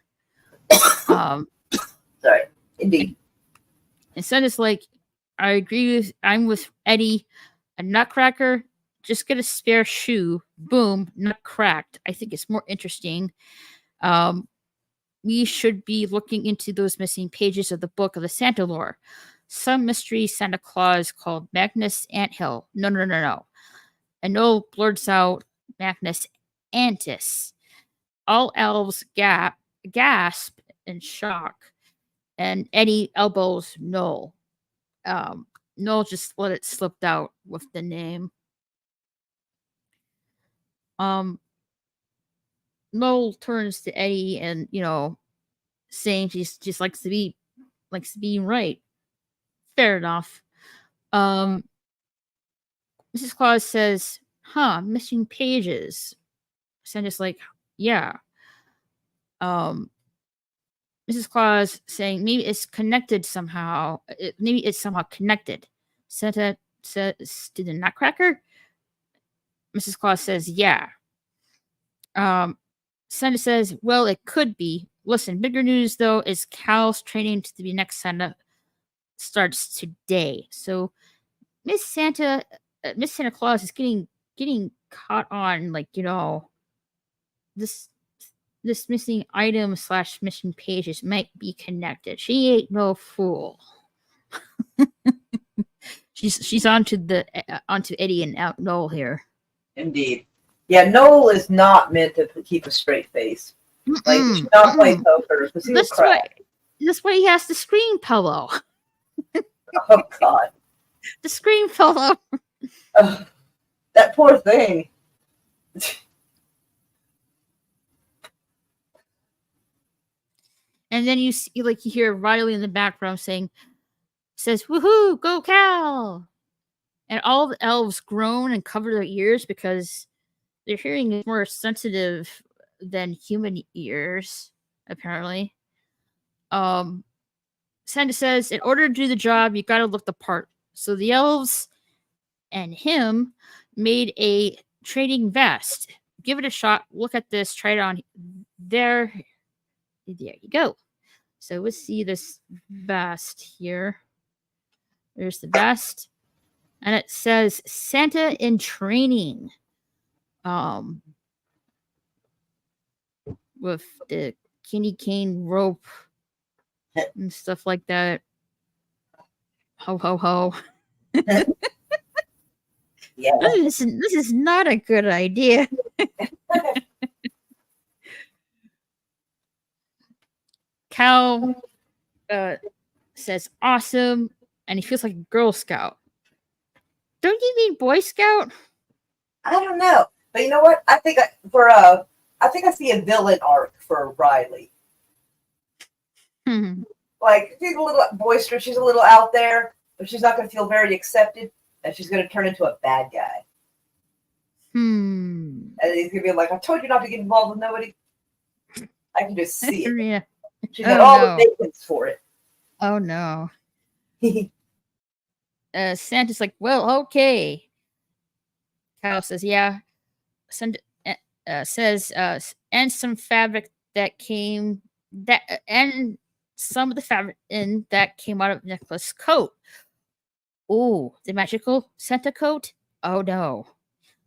Sorry, indeed. And Santa's like, I'm with Eddie. A Nutcracker, just get a spare shoe. Boom, nut cracked. I think it's more interesting. We should be looking into those missing pages of the book of the Santa lore. Some mystery Santa Claus called Magnus Anthill. No. And Noel blurts out Magnus Antis. All elves gasp in shock, and Eddie elbows Noel. Noel just let it slip out with the name. Noel turns to Eddie and, saying she just likes to be right. Fair enough. Mrs. Claus says, missing pages. Santa's like, yeah. Mrs. Claus saying maybe it's connected somehow. Maybe it's somehow connected. Santa says to the Nutcracker. Mrs. Claus says, yeah. Santa says, well, it could be. Listen, bigger news though is Cal's training to be next Santa starts today. So Miss Santa Claus is getting caught on this missing item / missing pages might be connected. She ain't no fool. she's onto Eddie and Noel here. Indeed. Yeah, Noel is not meant to keep a straight face. Like, he should not play poker because he will cry. That's why he has the screen pillow. Oh, God. The screen pillow. That poor thing. And then you hear Riley in the background says, woohoo, go Cal! And all the elves groan and cover their ears because their hearing is more sensitive than human ears, apparently. Santa says, in order to do the job, you gotta look the part. So the elves and him made a training vest. Give it a shot. Look at this. Try it on. There you go. So let's see this vest here. There's the vest. And it says Santa in training. With the candy cane rope and stuff like that. Ho ho ho. Yeah. This is not a good idea. Cal says awesome, and he feels like a Girl Scout. Don't you mean Boy Scout? I don't know, but you know what? I think I see a villain arc for Riley. Like, she's a little boisterous, she's a little out there, but she's not going to feel very accepted, and she's going to turn into a bad guy. And he's going to be like, I told you not to get involved with nobody. I can just see it. Yeah. She's got all the makings for it. Oh, no. Santa's like, well, okay. Kyle says, yeah. Santa says, and some fabric and some of the fabric that came out of Nicholas' coat. Oh, the magical Santa coat? Oh, no.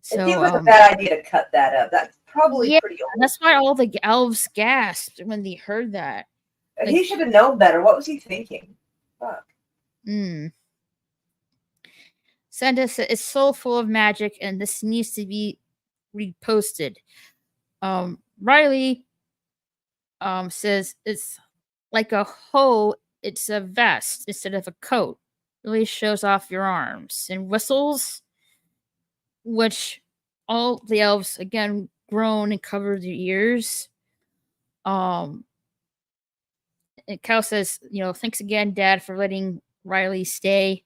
So, it seems like a bad idea to cut that up. That's probably pretty old. That's why all the elves gasped when they heard that. He should have known better. What was he thinking? Fuck. Santa says it's so full of magic and this needs to be reposted. Riley says it's like a hoe, it's a vest instead of a coat. Really shows off your arms. And whistles, which all the elves again groan and cover their ears. And Cal says, thanks again, Dad, for letting Riley stay.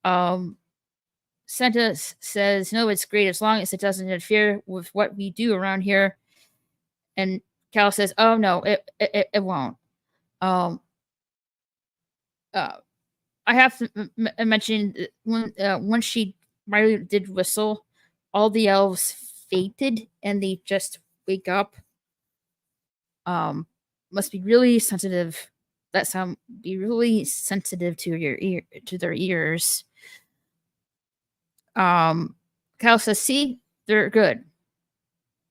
Santa says, no, it's great as long as it doesn't interfere with what we do around here. And Cal says, oh, no, it won't. I have to mention when Riley did whistle, all the elves fainted and they just wake up. Must be really sensitive. That sound be really sensitive to their ears. Kyle says, see, they're good.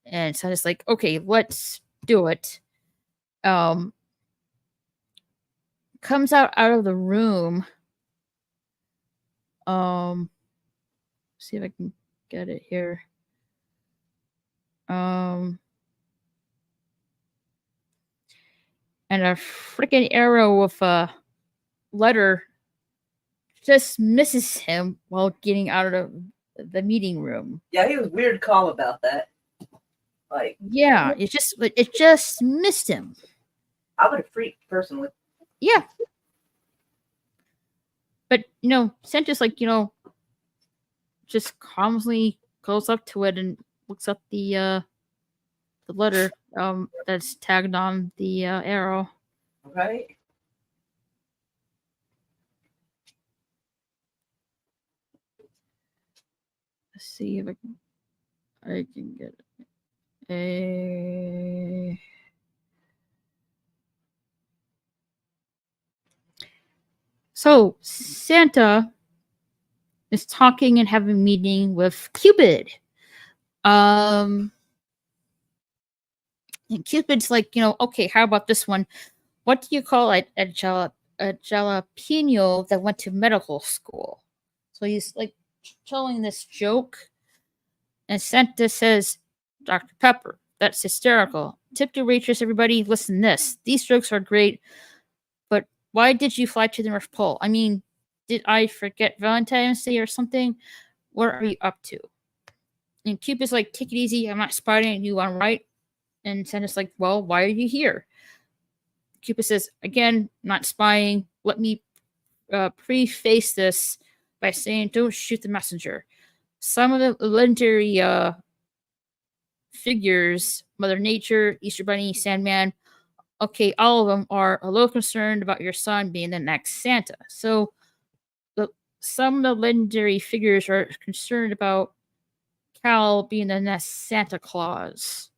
And Santa's like, okay, let's do it. Comes out of the room. See if I can get it here. And a freaking arrow with a letter just misses him while getting out of the meeting room. Yeah, he was weird calm about that. Like, Yeah, it just missed him. I would have freaked personally. Yeah. But, Santa's like, just calmly goes up to it and looks up the letter that's tagged on the arrow. Right? Let's see if I can get a. So Santa is talking and having a meeting with Cupid. And Cupid's like, okay, how about this one? What do you call a jalapeno that went to medical school? So he's like telling this joke, and Santa says, Dr. Pepper. That's hysterical. Tip the waitress, everybody. Listen, these jokes are great, but why did you fly to the North Pole? I mean, did I forget Valentine's Day or something? What are you up to? And Cupid's like, take it easy. I'm not spying on you, I'm right. And Santa's like, well, why are you here? Cupid says, again, not spying. Let me preface this by saying, don't shoot the messenger. Some of the legendary figures, Mother Nature, Easter Bunny, Sandman, okay, all of them are a little concerned about your son being the next Santa. So some of the legendary figures are concerned about Cal being the next Santa Claus.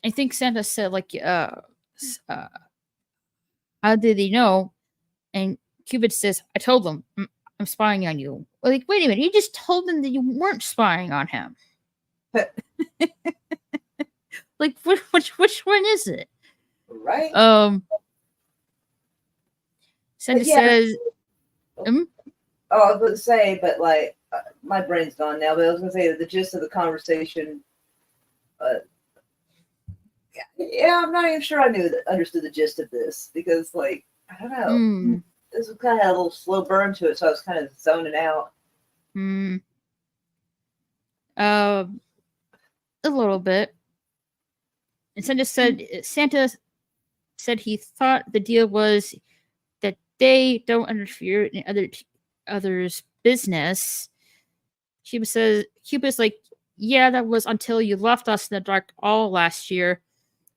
I think Santa said, like, how did he know? And Cupid says, I told them I'm spying on you. Like, wait a minute, you just told them that you weren't spying on him. Like, which one is it? Right? Santa says, Oh, I was going to say, but like, my brain's gone now, but I was going to say that the gist of the conversation, yeah, I'm not even sure I understood the gist of this, because, like, I don't know. This was kind of had a little slow burn to it, so I was kind of zoning out. A little bit. And Santa said he thought the deal was that they don't interfere in others' business. Cupid's like, yeah, that was until you left us in the dark all last year.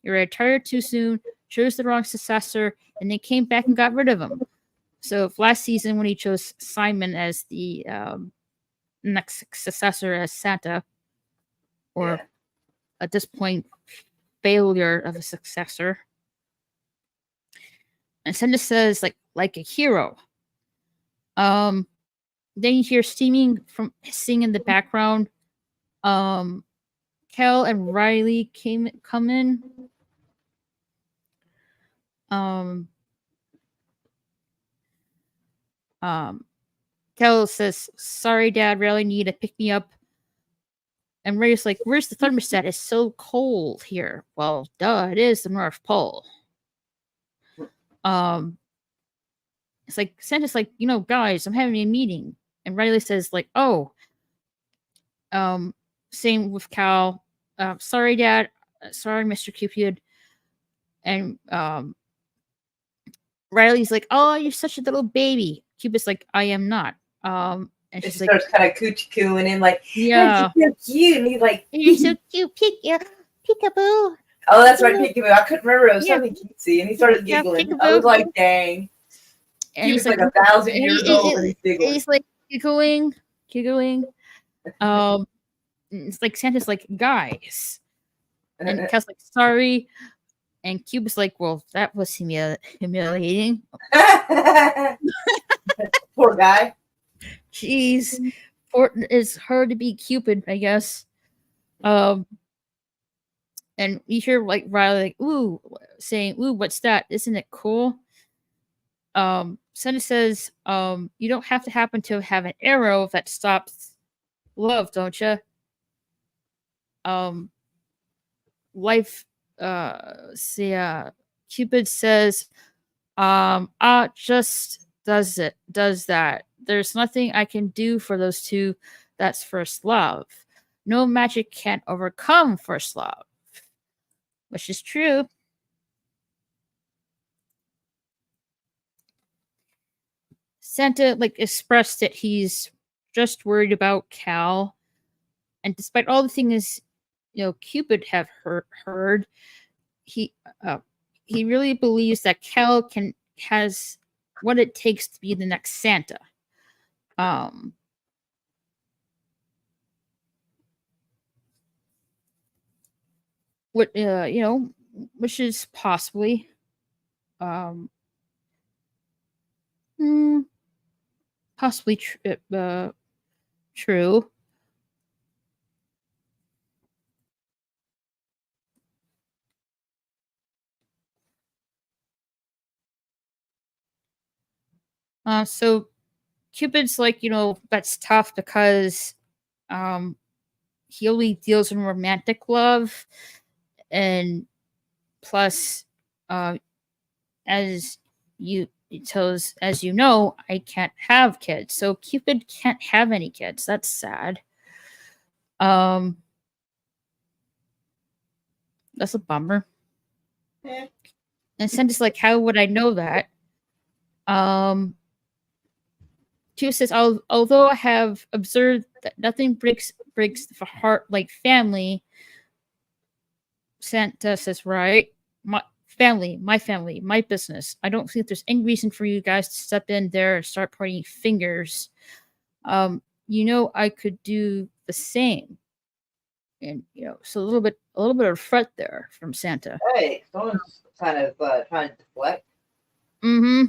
You retired too soon, chose the wrong successor, and then came back and got rid of him. So last season, when he chose Simon as the next successor as Santa, or at this point, failure of a successor. And Santa says, like a hero. Then you hear steaming from hissing in the background. Kel and Riley come in. Kel says, sorry, Dad, really need to pick me up. And Ray's like, where's the thermostat? It's so cold here. Well, duh, it is the North Pole. It's like, Santa's like, guys, I'm having a meeting. And Riley says, like, oh. Same with Cal. Sorry, Dad. Sorry, Mr. Cupid. And Riley's like, oh, you're such a little baby. Cupid's like, I am not. And she she's like, starts kind of coochie cooing him, like, yeah, you're so cute. And he's like, you're so cute, peekaboo. Oh, that's right, peekaboo. I couldn't remember. It was Yeah. something cutesy, and he started giggling. Peekaboo. I was like, dang. And He was he's like 1,000 years old, and he's giggling. He's like giggling. It's like Santa's like, guys. And Kel's like, sorry. And Cupid's like, well, that was humiliating. Poor guy. Jeez. It's hard to be Cupid, I guess. And you hear like Riley like, ooh, saying, ooh, what's that? Isn't it cool? Santa says, you don't have to happen to have an arrow that stops love, don't you? life Cupid says, just does that. There's nothing I can do for those two. That's first love. No magic can overcome first love. Which is true. Santa expressed that he's just worried about Cal, and despite all the things Cupid have heard, he really believes that Cal has what it takes to be the next Santa. What which is possibly possibly true. So Cupid's that's tough because he only deals in romantic love, and plus as you know, I can't have kids, so Cupid can't have any kids. That's sad. That's a bummer. Yeah. And Santa's like, how would I know that? Q says, although I have observed that nothing breaks the heart like family. Santa says, right? My family, my business. I don't think there's any reason for you guys to step in there and start pointing fingers. I could do the same. And so a little bit of fret there from Santa. Hey, someone's kind of trying to deflect. Mm-hmm.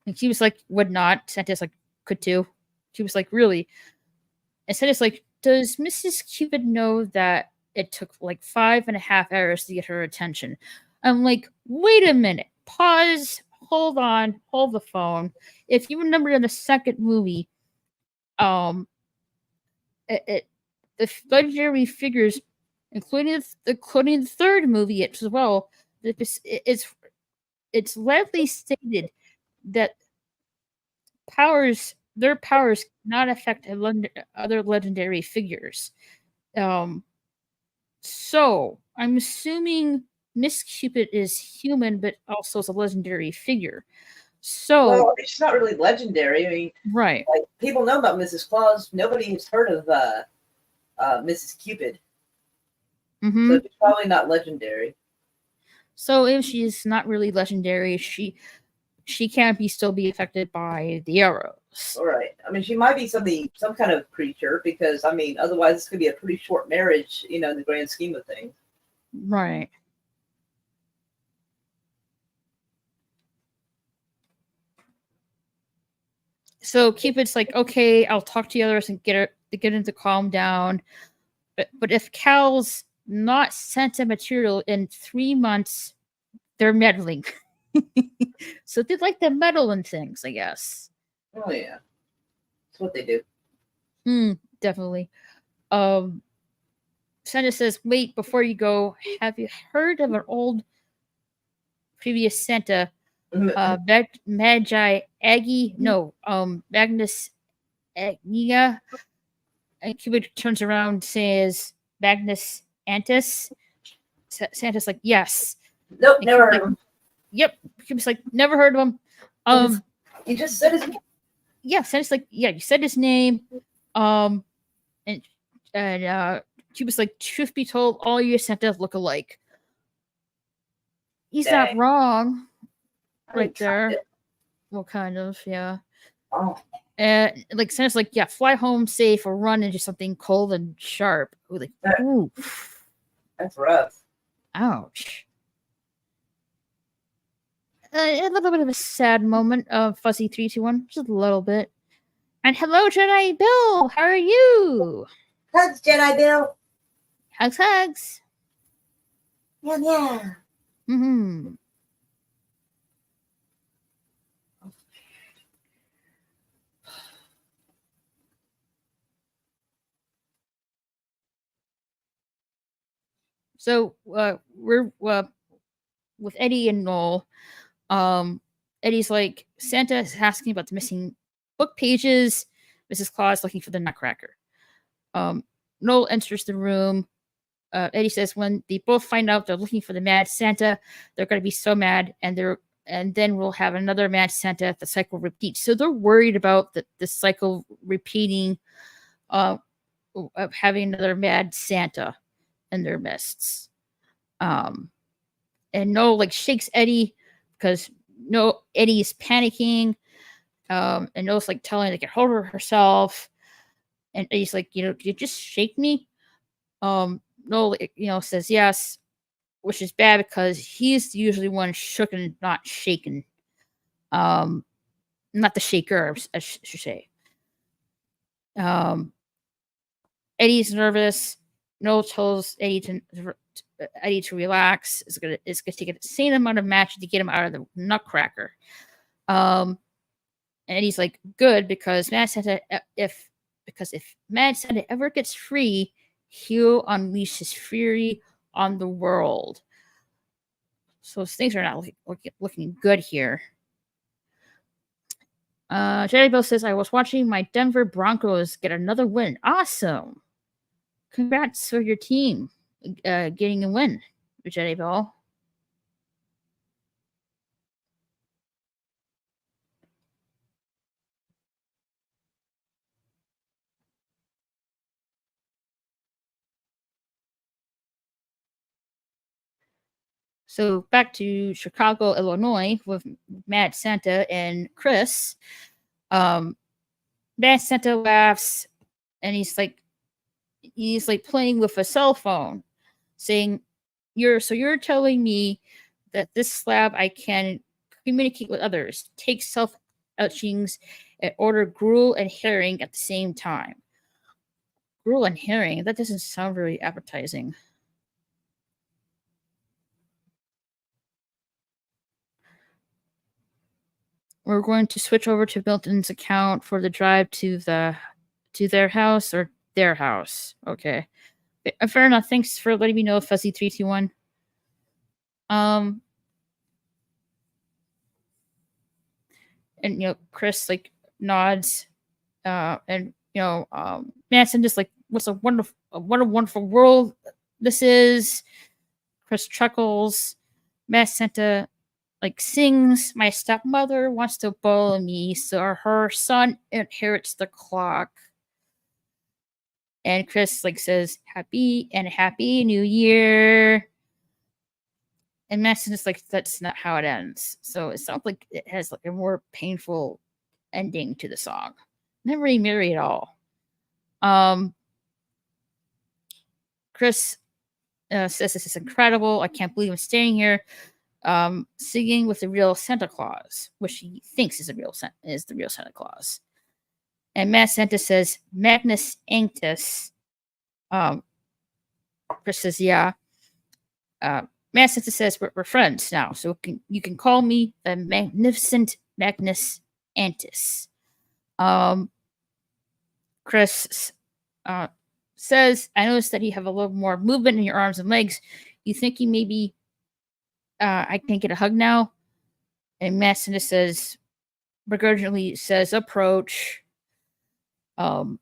And she was like, would not. Santa's like, could too. She was like, really? And Santa's like, does Mrs. Cupid know that it took 5.5 hours to get her attention? I'm like, wait a minute. Pause. Hold on. Hold the phone. If you remember in the second movie, the legendary figures, including the third movie as well, it's loudly stated that their powers cannot affect other legendary figures. So I'm assuming Miss Cupid is human, but also is a legendary figure. So well, it's not really legendary. I mean, right? People know about Mrs. Claus. Nobody has heard of Mrs. Cupid. Mm-hmm. So it's probably not legendary. So if she's not really legendary, she can't still be affected by the arrows. All right. I mean, she might be some kind of creature because otherwise this could be a pretty short marriage, in the grand scheme of things. Right. So Cupid's like, okay, I'll talk to the others and get him to calm down. But if Cal's not sent a material in 3 months, they're meddling. So they like to meddle in things, I guess. Oh yeah, that's what they do. Definitely. Santa says, wait, before you go, have you heard of an old previous Santa, Magi Aggie? No, Magnus Agnia. And Cupid turns around and says, Magnus Antis. Santa's like, yes. Nope, never heard of him. Yep. Cupid's like, never heard of him. You just said his name. Yeah, Santa's like, yeah, you said his name. And Cupid's like, truth be told, all you Santas look alike. He's not wrong. Right there. Well, kind of, yeah. Oh. And Santa's like, yeah, fly home safe or run into something cold and sharp. Ooh. That's rough. Ouch. A little bit of a sad moment of Fuzzy 321, just a little bit. And hello, Jedi Bill. How are you? Hugs, Jedi Bill. Hugs. Yeah. Mm-hmm. So we're with Eddie and Noel. Eddie's like, Santa is asking about the missing book pages. Mrs. Claus looking for the Nutcracker. Noel enters the room. Eddie says when they both find out they're looking for the Mad Santa, they're going to be so mad, and then we'll have another Mad Santa. The cycle repeats. So they're worried about the cycle repeating, of having another Mad Santa in their midst. And Noel like shakes Eddie because Eddie's panicking. And Noel's like telling her to get hold of herself. And Eddie's like, you just shake me. Noel, says yes, which is bad because he's usually one shook and not shaken. Not the shaker, I should say. Eddie's nervous. Noel tells Eddie to relax. It's gonna take an insane amount of magic to get him out of the Nutcracker. And Eddie's like, good, because if Mad Santa ever gets free, he'll unleash his fury on the world. So things are not looking good here. Jerry Bill says, I was watching my Denver Broncos get another win. Awesome. Congrats for your team getting a win, Jerry Bill. So back to Chicago, Illinois, with Mad Santa and Chris. Mad Santa laughs, and he's like playing with a cell phone, saying, "You're telling me that this slab I can communicate with others, take self etchings, and order gruel and herring at the same time." Gruel and herring? That doesn't sound very appetizing. We're going to switch over to Milton's account for the drive to their house or their house. Okay. Fair enough. Thanks for letting me know, Fuzzy321. And Chris like nods. And Manson just like, what a wonderful world this is. Chris chuckles. Mad Santa like sings, my stepmother wants to boil me so her son inherits the clock. And Chris like says, happy New Year. And Madison is like, that's not how it ends. So it sounds like it has like a more painful ending to the song. Not really merry at all. Chris says this is incredible. I can't believe I'm staying here. Singing with the real Santa Claus, which he thinks is the real Santa Claus. And Mad Santa says, Magnus Anctus. Chris says, yeah. Mad Santa says, we're friends now, so you can call me the Magnificent Magnus Antis. Chris says, I noticed that you have a little more movement in your arms and legs. You think you maybe I can get a hug now? And Mad Santa says, begrudgingly says, approach. And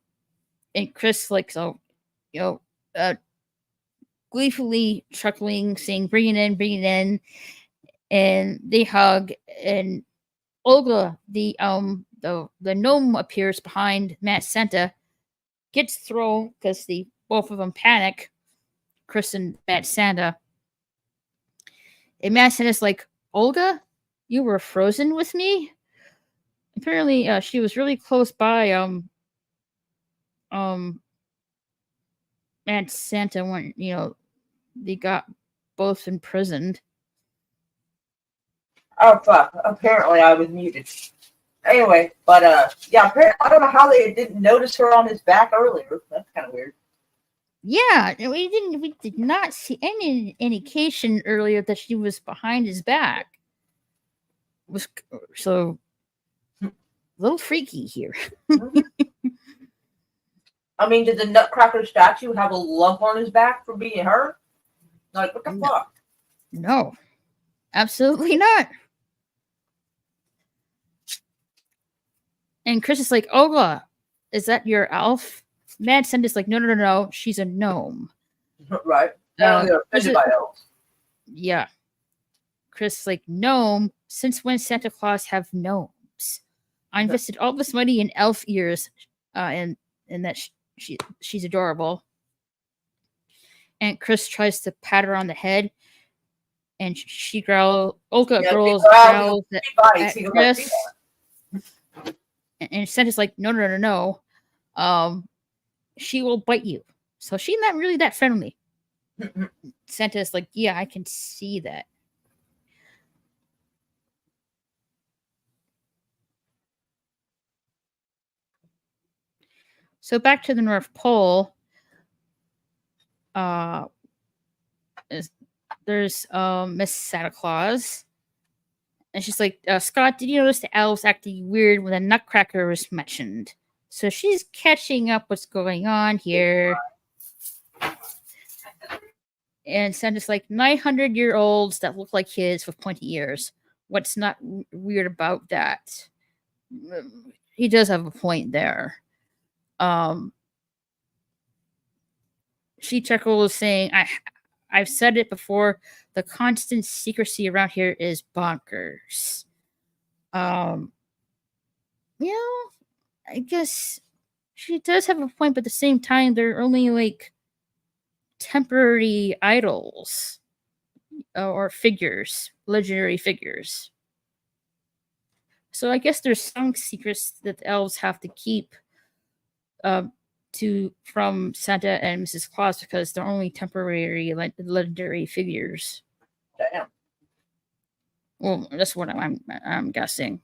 Chris gleefully chuckling, saying, bring it in. And they hug, and Olga, the gnome, appears behind Mad Santa, gets thrown because both of them panic, Chris and Mad Santa. And Mad Santa's like, Olga, you were frozen with me? Apparently, she was really close by Mad Santa when they got both imprisoned. Oh fuck! Apparently, I was muted. Anyway, but yeah, I don't know how they didn't notice her on his back earlier. That's kind of weird. Yeah, we did not see any indication earlier that she was behind his back. Was so a little freaky here. I mean, did the Nutcracker statue have a lump on his back for being her? Like, what the No. fuck? No, absolutely not. And Chris is like, Olga, is that your elf? Mad Santa's like, no, she's a gnome. Right. Now they're Chris offended is- by elves. yeah. Chris is like, gnome? Since when Santa Claus have gnomes? I invested all this money in elf ears, and that she's adorable. And Chris tries to pat her on the head, and Olga growls at Bites. He goes, Chris. And Santa's like, no. She will bite you. So she's not really that friendly. Santa's like, yeah, I can see that. So back to the North Pole. There's Miss Santa Claus. And she's like, Scott, did you notice the elves acting weird when the Nutcracker was mentioned? So she's catching up what's going on here. And Santa's like, 900-year-olds that look like kids with pointy ears. What's not weird about that? He does have a point there. She chuckles, saying, I've said it before, the constant secrecy around here is bonkers. I guess she does have a point, but at the same time, they're only like temporary idols or figures, legendary figures. So I guess there's some secrets that the elves have to keep from Santa and Mrs. Claus because they're only temporary legendary figures. Damn. Well, that's what I'm guessing.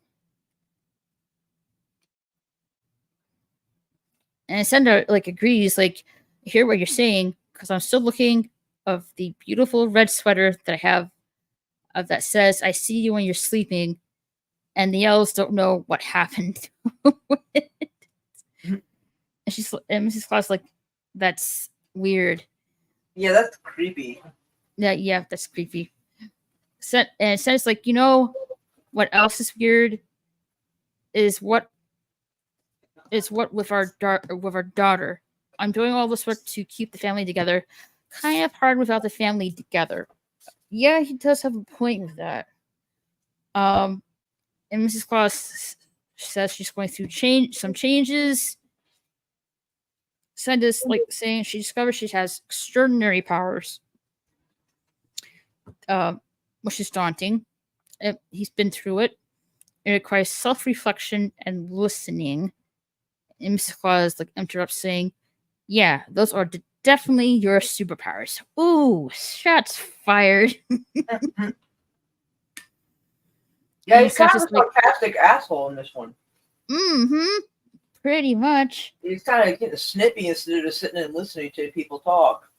And Santa agrees, I hear what you're saying because I'm still looking of the beautiful red sweater that I have that says "I see you when you're sleeping," and the elves don't know what happened. And Mrs. Claus that's weird. Yeah, that's creepy. Yeah, that's creepy. And it says what else is weird is what with our daughter. I'm doing all this work to keep the family together. Kind of hard without the family together. Yeah, he does have a point with that. And Mrs. Claus says she's going through some changes. Santa's saying she discovers she has extraordinary powers, which is daunting. He's been through it. It requires self-reflection and listening. And Mrs. Claus interrupts, saying, "Yeah, those are definitely your superpowers." Ooh, shots fired. Yeah, he's kind of a sarcastic asshole in this one. Mm-hmm. Pretty much. He's kind of getting snippy instead of just sitting and listening to people talk.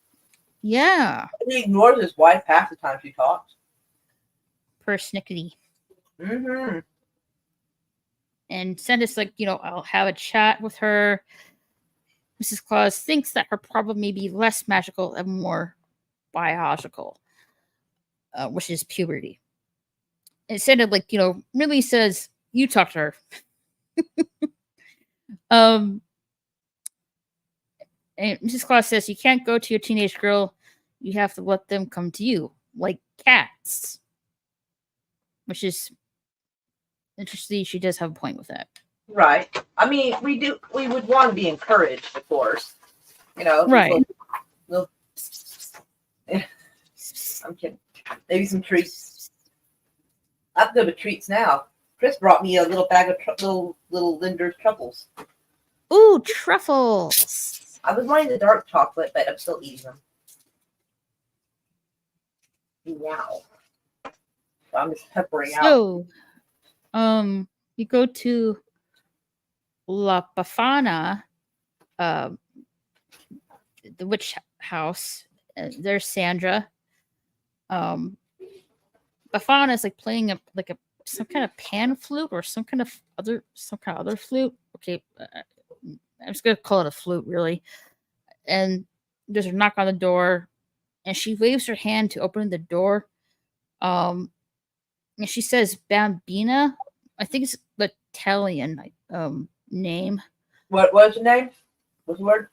Yeah. He ignores his wife half the time she talks. Persnickety. Mm-hmm. And Santa's I'll have a chat with her. Mrs. Claus thinks that her problem may be less magical and more biological, which is puberty. And Santa really says, you talk to her. And Mrs. Claus says you can't go to your teenage girl. You have to let them come to you, like cats. Which is interesting. She does have a point with that. Right. I mean, we would want to be encouraged, of course. Right. I'm kidding. Maybe some treats. I'm good with treats now. Chris brought me a little bag of little Linder's truffles. Ooh, truffles! I was wanting the dark chocolate, but I'm still eating them. Wow. So I'm just peppering out. So, you go to La Befana, the witch house. There's Sandra. Befana is playing some kind of pan flute or some kind of other flute. Okay, I'm just gonna call it a flute, really. And there's a knock on the door. and she waves her hand to open the door. And she says Bambina. I think it's the Italian name. What was the name? What's the word?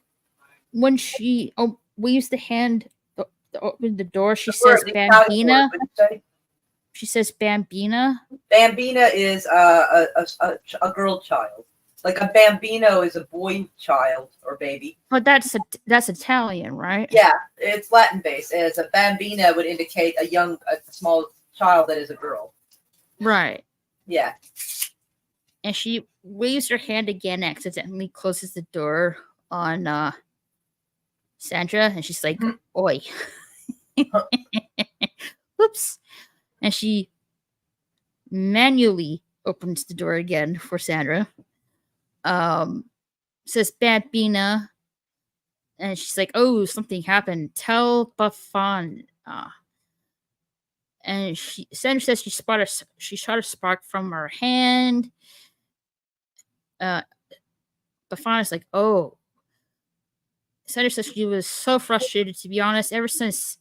When she waves the hand to open the door, she The says word, the Italian Bambina. word, what'd you say? She says Bambina. Bambina is a girl child. Like a bambino is a boy child or baby. But that's Italian, right? Yeah, it's Latin based. As a bambina would indicate a small child that is a girl. Right. Yeah. And she waves her hand again, accidentally closes the door on Sandra, and she's like, "Oi." Whoops. And she manually opens the door again for Sandra. Says Bambina, and she's like, "Oh, something happened. Tell Bafana." And Sandra says she shot a spark from her hand. Bafana's like, "Oh." Sandra says she was so frustrated, to be honest, ever since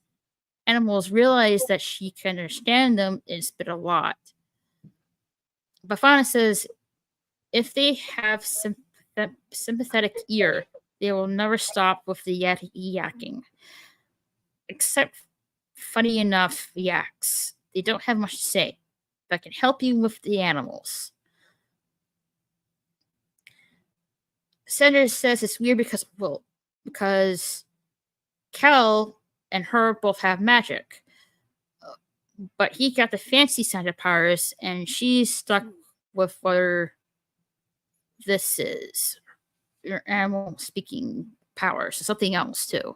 animals realized that she can understand them, it's been a lot. Bafana says if they have sympathetic ear, they will never stop with the yakking. Except, funny enough, yaks. They don't have much to say, but can help you with the animals. Sandra says it's weird because Kel and her both have magic. But he got the fancy Santa powers, and she's stuck with whether this is your animal speaking powers, something else too.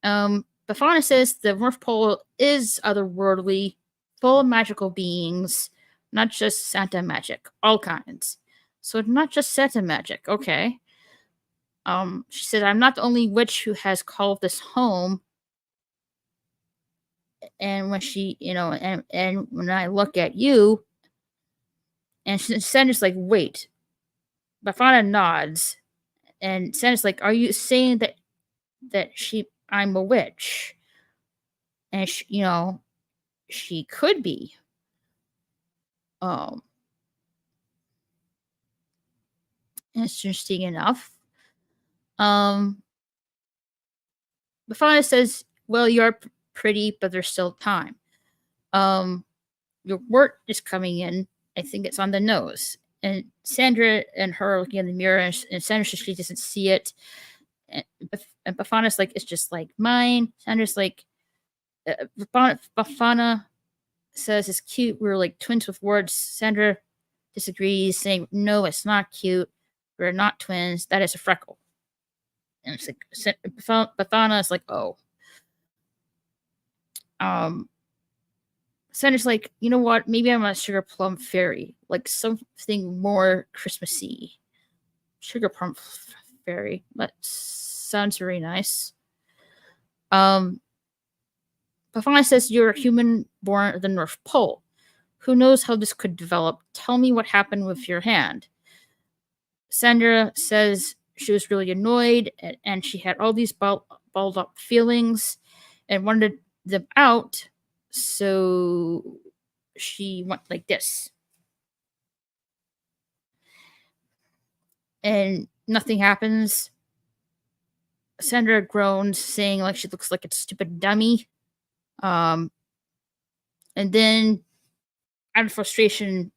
Bafana says the North Pole is otherworldly, full of magical beings, not just Santa magic, all kinds. So not just Santa magic, okay. She said, I'm not the only witch who has called this home. And when she, and when I look at you, and Sandra's like, wait. Bafana nods, and Sandra's like, are you saying that I'm a witch? And she could be. Interesting enough. Bafana says, well, you're pretty, but there's still time. Your wart is coming in. I think it's on the nose. And Sandra and her are looking in the mirror, and Sandra says she doesn't see it. And Bafana's like, it's just like mine. Sandra's like, Bafana says it's cute. We're like twins with warts. Sandra disagrees, saying, no, it's not cute. We're not twins. That is a freckle. And it's like, Bafana is like, oh. Sandra's like, you know what? Maybe I'm a sugar plum fairy, like something more Christmassy. Sugar plum fairy. That sounds very nice. Bafana says you're a human born at the North Pole. Who knows how this could develop? Tell me what happened with your hand. Sandra says she was really annoyed and she had all these balled up feelings and wanted them out. So she went like this. And nothing happens. Sandra groans, saying like she looks like a stupid dummy. And then, out of frustration,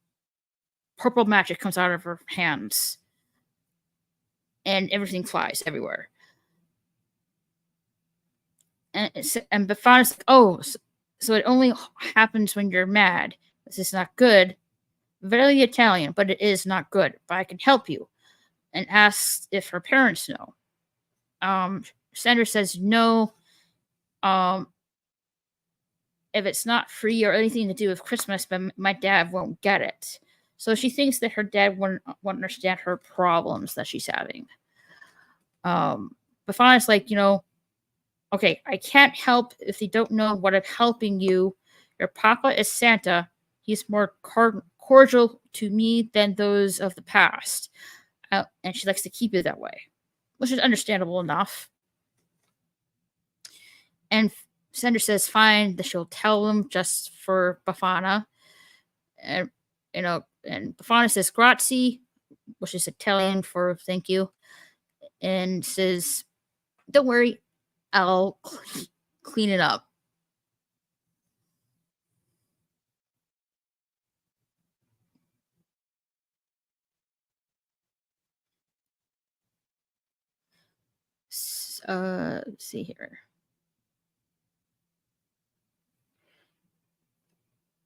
purple magic comes out of her hands. And everything flies everywhere. And Bafana's like, oh, so it only happens when you're mad. This is not good. Very Italian, but it is not good. But I can help you. And asks if her parents know. Sandra says no. If it's not free or anything to do with Christmas, but my dad won't get it. So she thinks that her dad won't understand her problems that she's having. Bafana's like, okay, I can't help if you don't know what I'm helping you. Your papa is Santa. He's more cordial to me than those of the past. And she likes to keep it that way, which is understandable enough. And Sandra says, fine, that she'll tell him just for Befana. And, and Befana says, grazie, which is Italian for thank you. And says, don't worry, I'll clean it up. Let's see here.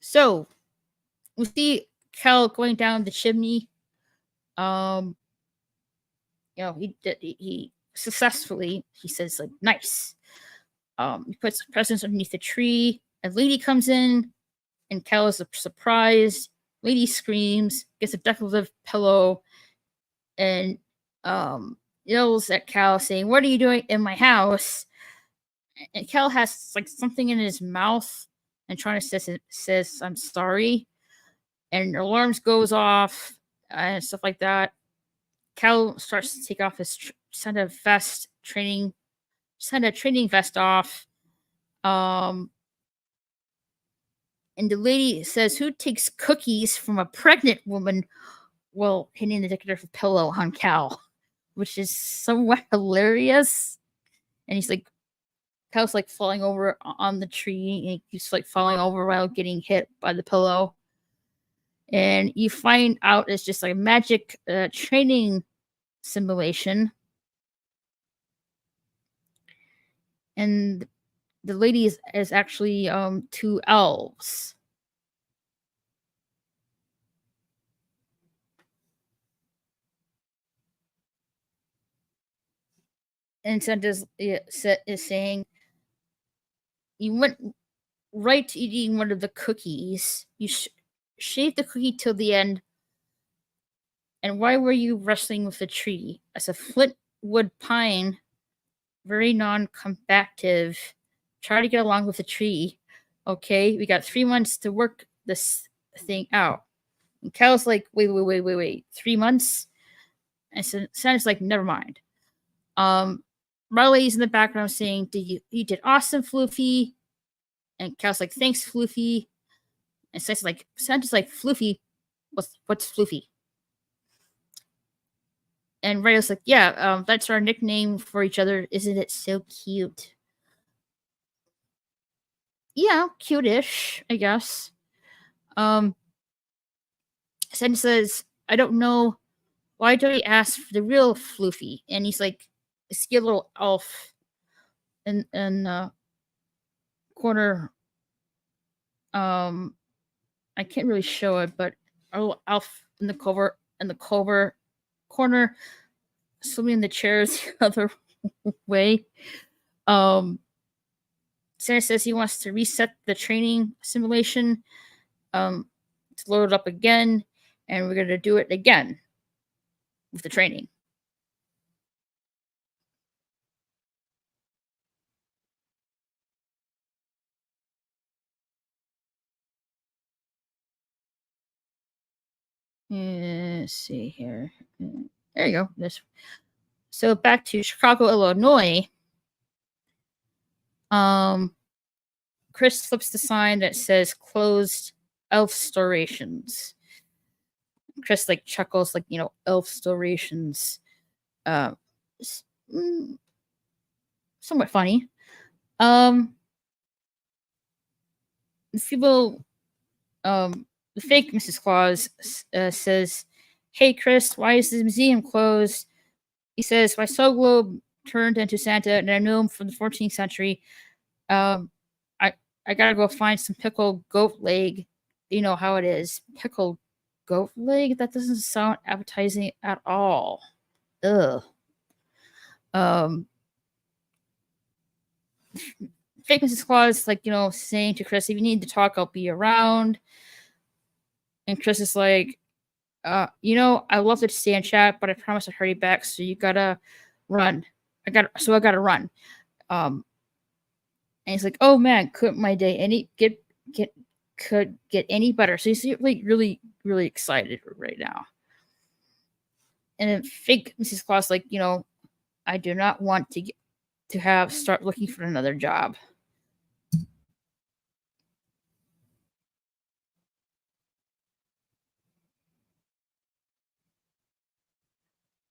So we see Kel going down the chimney. He successfully, he says, like, nice. He puts presents underneath the tree. A lady comes in, and Kel is surprised. Lady screams, gets a decorative pillow, and yells at Cal, saying, "What are you doing in my house?" And Cal has like something in his mouth, and trying to says, "I'm sorry," and alarms goes off and stuff like that. Cal starts to take off his training vest off. And the lady says, "Who takes cookies from a pregnant woman?" While hitting the decorative pillow on Cal, which is somewhat hilarious. And he's like, Cal's like falling over on the tree, and he keeps like falling over while getting hit by the pillow. And you find out it's just like a magic training simulation. And the lady is actually 2 elves. And Santa is saying, you went right to eating one of the cookies. You shaved the cookie till the end. And why were you wrestling with the tree? As a flint wood pine, very non-combative. Try to get along with the tree. Okay, we got 3 months to work this thing out. And Cal's like, wait. 3 months? And Santa's like, never mind. Riley's in the background saying, you did awesome, Floofy. And Cal's like, thanks, Floofy. And Santa's like, Floofy, what's Floofy? And Riley's like, yeah, that's our nickname for each other. Isn't it so cute? Yeah, cute-ish, I guess. Santa says, I don't know. Why don't you ask for the real Floofy? And he's like, I see a little elf in corner. I can't really show it, but a little elf in the corner, swimming in the chairs the other way. Santa says he wants to reset the training simulation, to load it up again, and we're gonna do it again with the training. Let's see here. There you go. So back to Chicago, Illinois. Chris flips the sign that says closed elf storations. Chris like chuckles, like, elf storations. Somewhat funny. People, the fake Mrs. Claus says, "Hey Chris, why is the museum closed?" He says, "My snow globe turned into Santa, and I know him from the 14th century. I gotta go find some pickled goat leg. You know how it is. Pickled goat leg? That doesn't sound appetizing at all. Ugh." Fake Mrs. Claus, like, saying to Chris, "If you need to talk, I'll be around." And Chris is like, "I love to stay and chat, but I promise I'll hurry back, so you gotta run. I gotta run." And he's like, "Oh man, couldn't my day could get any better?" So he's like really, really excited right now. And then fake Mrs. Claus, like, "I do not want to start looking for another job."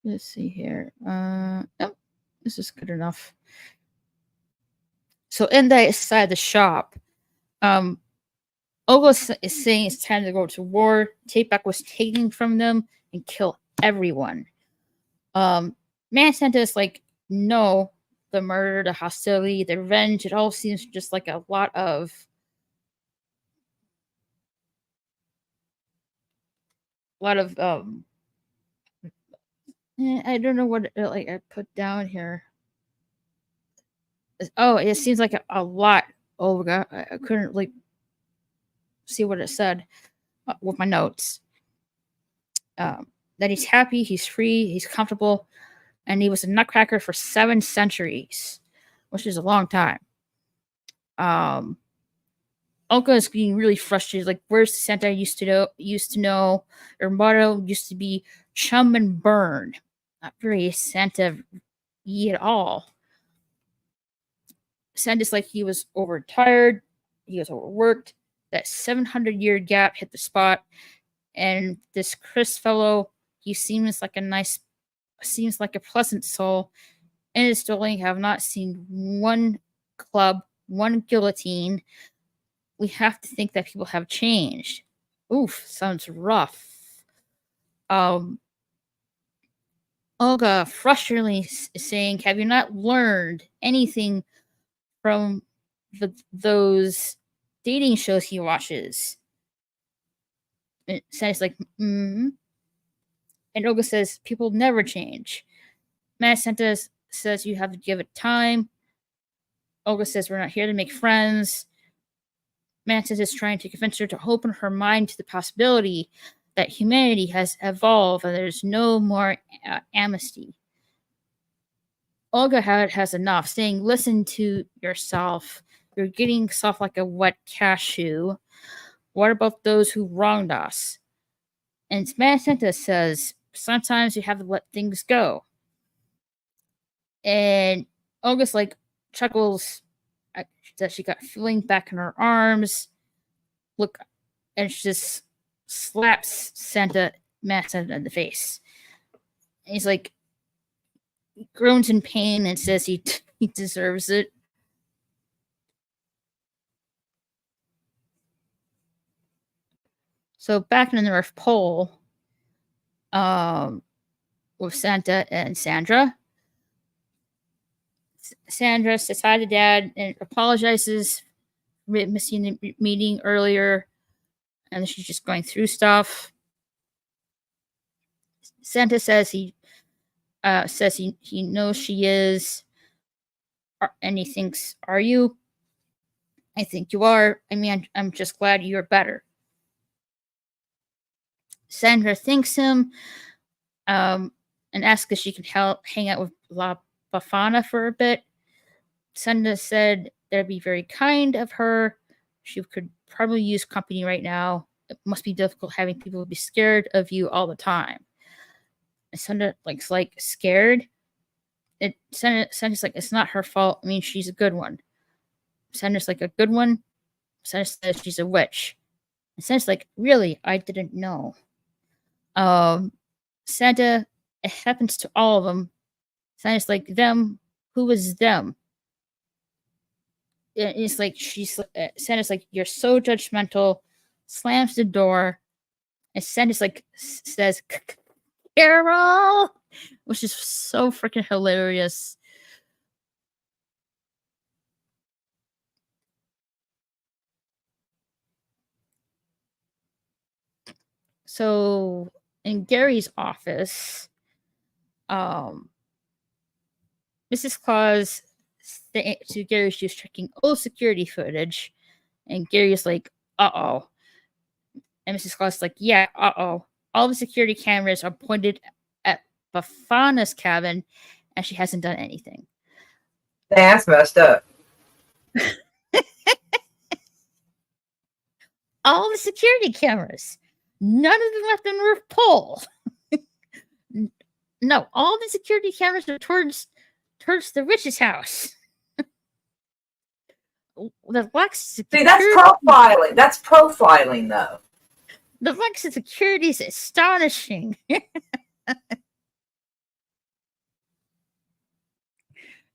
Let's see here. Oh, this is good enough. So inside the shop, Olga is saying it's time to go to war. Tapeback was taken from them and kill everyone. Man Santa is like, no, the murder, the hostility, the revenge, it all seems just like a lot of I don't know what like I put down here. Oh, it seems like a lot. Olga, I couldn't like see what it said with my notes. That he's happy, he's free, he's comfortable, and he was a nutcracker for 7 centuries, which is a long time. Olga is getting really frustrated. Like, where's the Santa I used to know? Her motto used to be "chum and burn." Not very Santa-y at all. Santa's like he was overtired, he was overworked. That 700-year gap hit the spot, and this Chris fellow, he seems like a pleasant soul. And his dwelling have not seen one club, one guillotine. We have to think that people have changed. Oof, sounds rough. Olga frustratingly is saying, have you not learned anything from those dating shows he watches? And Santa's like, And Olga says, people never change. Matt Santa says you have to give it time. Olga says, we're not here to make friends. Mantis is trying to convince her to open her mind to the possibility that humanity has evolved and there's no more amnesty. Olga has enough, saying, listen to yourself. You're getting soft like a wet cashew. What about those who wronged us? And Santa says, sometimes you have to let things go. And Olga's like, chuckles that she got feeling back in her arms. Look, and she just slaps Santa in the face. And he's like, he groans in pain and says he deserves it. So back in the North Pole, with Santa and Sandra. Sandra says hi to Dad and apologizes for missing the meeting earlier, and she's just going through stuff. Santa says he knows she is, and he thinks, "Are you?" I think you are. I mean, I'm just glad you're better. Sandra thanks him, and asks if she can hang out with La Bafana for a bit. Sandra said that'd be very kind of her. She could probably use company right now. It must be difficult having people be scared of you all the time. And Sandra like scared. Sandra's like, it's not her fault. I mean, she's a good one. Sandra's like, a good one? Sandra says she's a witch. And Sandra's like, really? I didn't know. Santa, it happens to all of them. Sandra's like, them? Who is them? It's like, Sandra's like, you're so judgmental, slams the door, and Sandra's like, says, Carol, which is so freaking hilarious. So in Gary's office, Mrs. Claus to Gary, she was checking old security footage, and Gary's like, uh-oh. And Mrs. Claus is like, yeah, uh-oh. All the security cameras are pointed at Bafana's cabin, and she hasn't done anything. That's messed up. All the security cameras. None of them left the North Pole. No, all the security cameras are towards the witch's house. The Lexus See, that's profiling. That's profiling, though. The Lexus security is astonishing.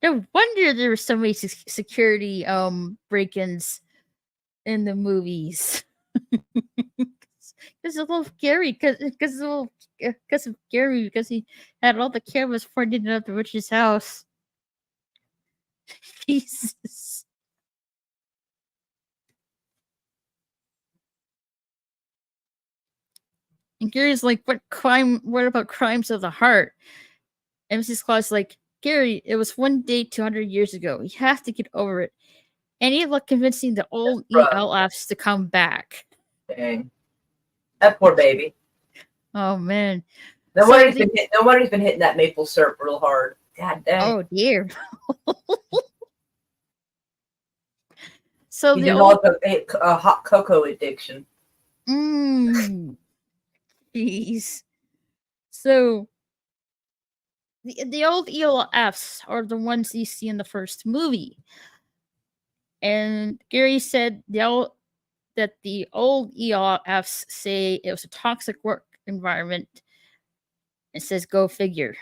No wonder there were so many security break-ins in the movies. Because of little Gary, because of Gary, because he had all the cameras pointed at the witch's house. Jesus. And Gary's like, what about crimes of the heart? And Mrs. Claus like, Gary, it was one day 200 years ago. You have to get over it. Any luck convincing the old ELFs to come back? Dang. That poor baby. Oh, man. No wonder he's been hitting that maple syrup real hard. God dang. Oh, dear. So he the developed a hot cocoa addiction. Jeez. So the old ELFs are the ones you see in the first movie. And Gary said that the old ELFs say it was a toxic work environment. It says go figure.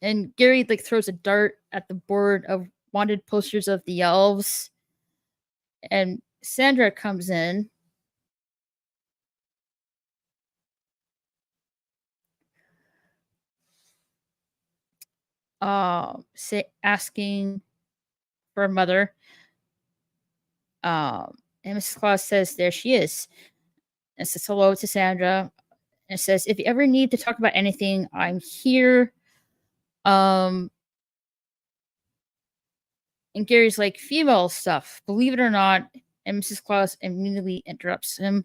And Gary like throws a dart at the board of wanted posters of the elves. And Sandra comes in. Asking for a mother. And Mrs. Claus says, there she is. And says hello to Sandra. And says, if you ever need to talk about anything, I'm here. And Gary's like, female stuff, believe it or not. And Mrs. Claus immediately interrupts him.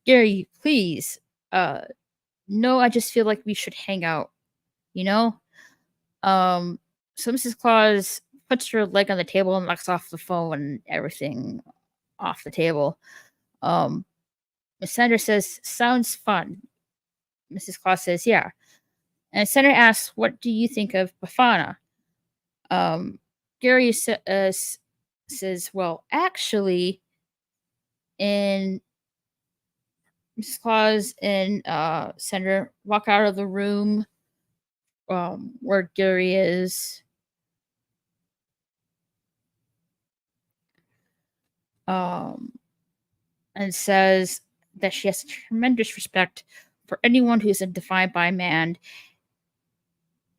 Gary, please. No, I just feel like we should hang out. You know? So Mrs. Claus puts her leg on the table and knocks off the phone and everything off the table. Miss Sandra says, sounds fun. Mrs. Claus says, yeah. And Sandra asks, what do you think of Bafana? Gary says, well, actually, and Mrs. Claus and Sandra walk out of the room where Gary is. And says that she has tremendous respect for anyone who isn't defined by man.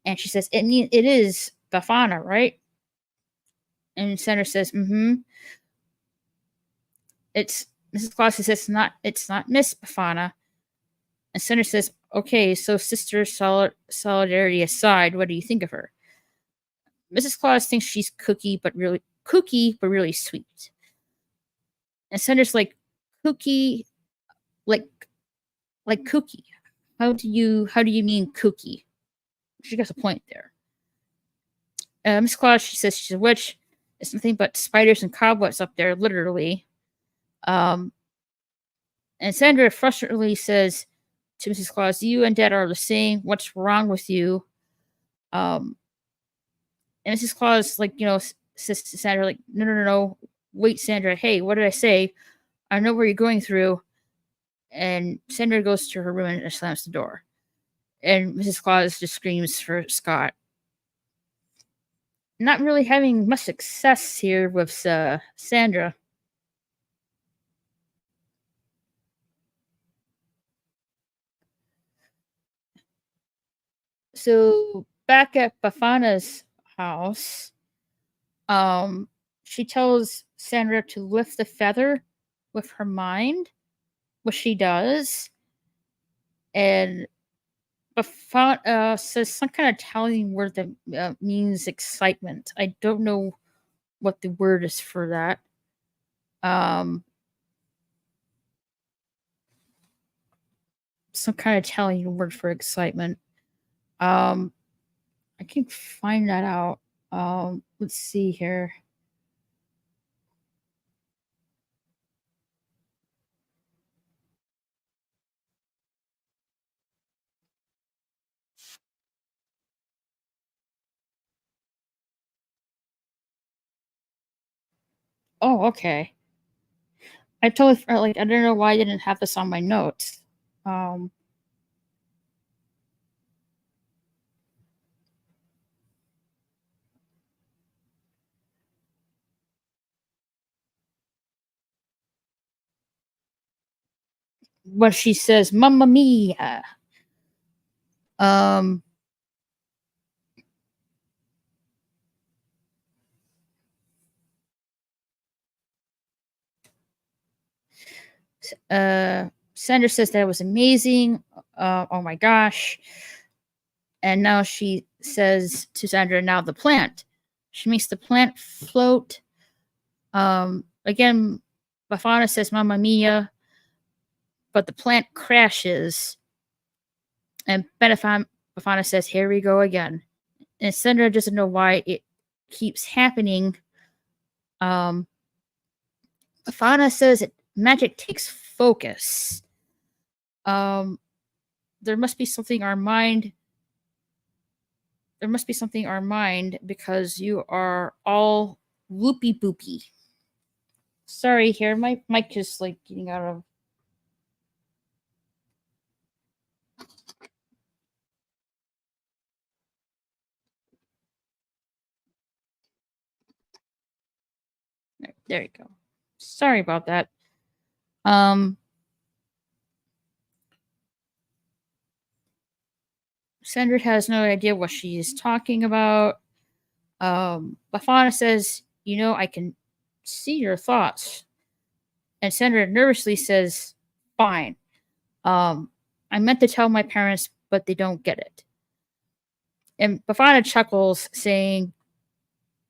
And she says, it is Bafana, right? And Sandra says, It's Mrs. Claus says it's not Miss Bafana. And Sandra says, okay, so sister solidarity aside, what do you think of her? Mrs. Claus thinks she's kooky, but really sweet. And Sandra's like, kooky, like kooky. How do you mean kooky? She gets a point there. Miss Claus, she says she's a witch. It's nothing but spiders and cobwebs up there, literally. And Sandra frustratedly says to Mrs. Claus, you and Dad are the same. What's wrong with you? And Mrs. Claus, like, says to Sandra, like, no. Wait, Sandra. Hey, what did I say? I know where you're going through. And Sandra goes to her room and slams the door. And Mrs. Claus just screams for Scott. Not really having much success here with Sandra. So back at Bafana's house, she tells Sandra to lift the feather with her mind, which she does. And Bafana says some kind of Italian word that means excitement. I don't know what the word is for that. Some kind of Italian word for excitement. I can find that out. Let's see here. Oh, okay. I totally like. I don't know why I didn't have this on my notes. But she says, "Mamma mia." Um, Sandra says that it was amazing. Oh my gosh. And now she says to Sandra, now the plant. She makes the plant float. Again, Bafana says, Mamma mia. But the plant crashes. And Bafana says, here we go again. And Sandra doesn't know why it keeps happening. Bafana says magic takes focus. There must be something our mind. There must be something our mind because you are all loopy boopy. Sorry, here my mic is like getting out of. There you go. Sorry about that. Sandra has no idea what she is talking about. Bafana says, you know, I can see your thoughts. And Sandra nervously says, fine. I meant to tell my parents, but they don't get it. And Bafana chuckles, saying,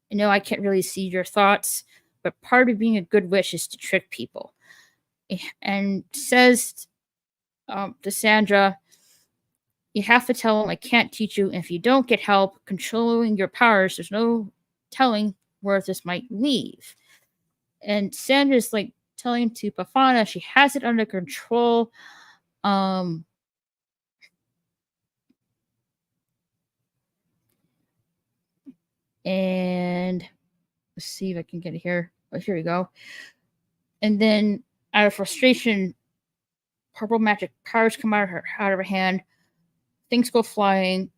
you know, I can't really see your thoughts, but part of being a good witch is to trick people. And says to Sandra, you have to tell them I can't teach you. And if you don't get help controlling your powers, there's no telling where this might leave. And Sandra's like telling to Bafana she has it under control. And let's see if I can get it here. Oh, here we go. And then out of frustration, purple magic powers come out of her hand. Things go flying.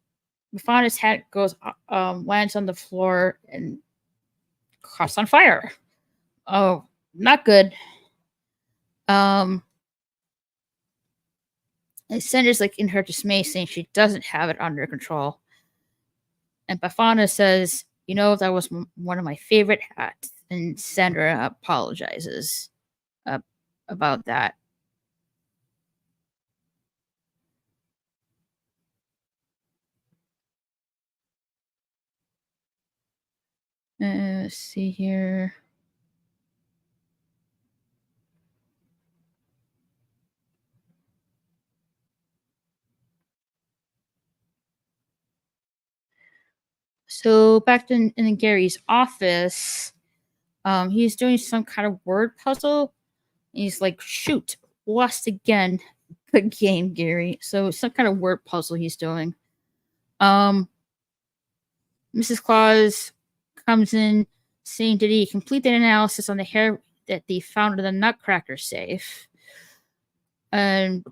Bafana's hat goes lands on the floor and caught on fire. Oh, not good. And Sandra's like in her dismay, saying she doesn't have it under control. And Bafana says, you know, that was one of my favorite hats. And Sandra apologizes about that. Let's see here. So back in Gary's office, he's doing some kind of word puzzle. He's like, shoot, lost again. Good game, Gary. So some kind of word puzzle he's doing. Mrs. Claus comes in saying, did he complete the analysis on the hair that they found in the Nutcracker safe? And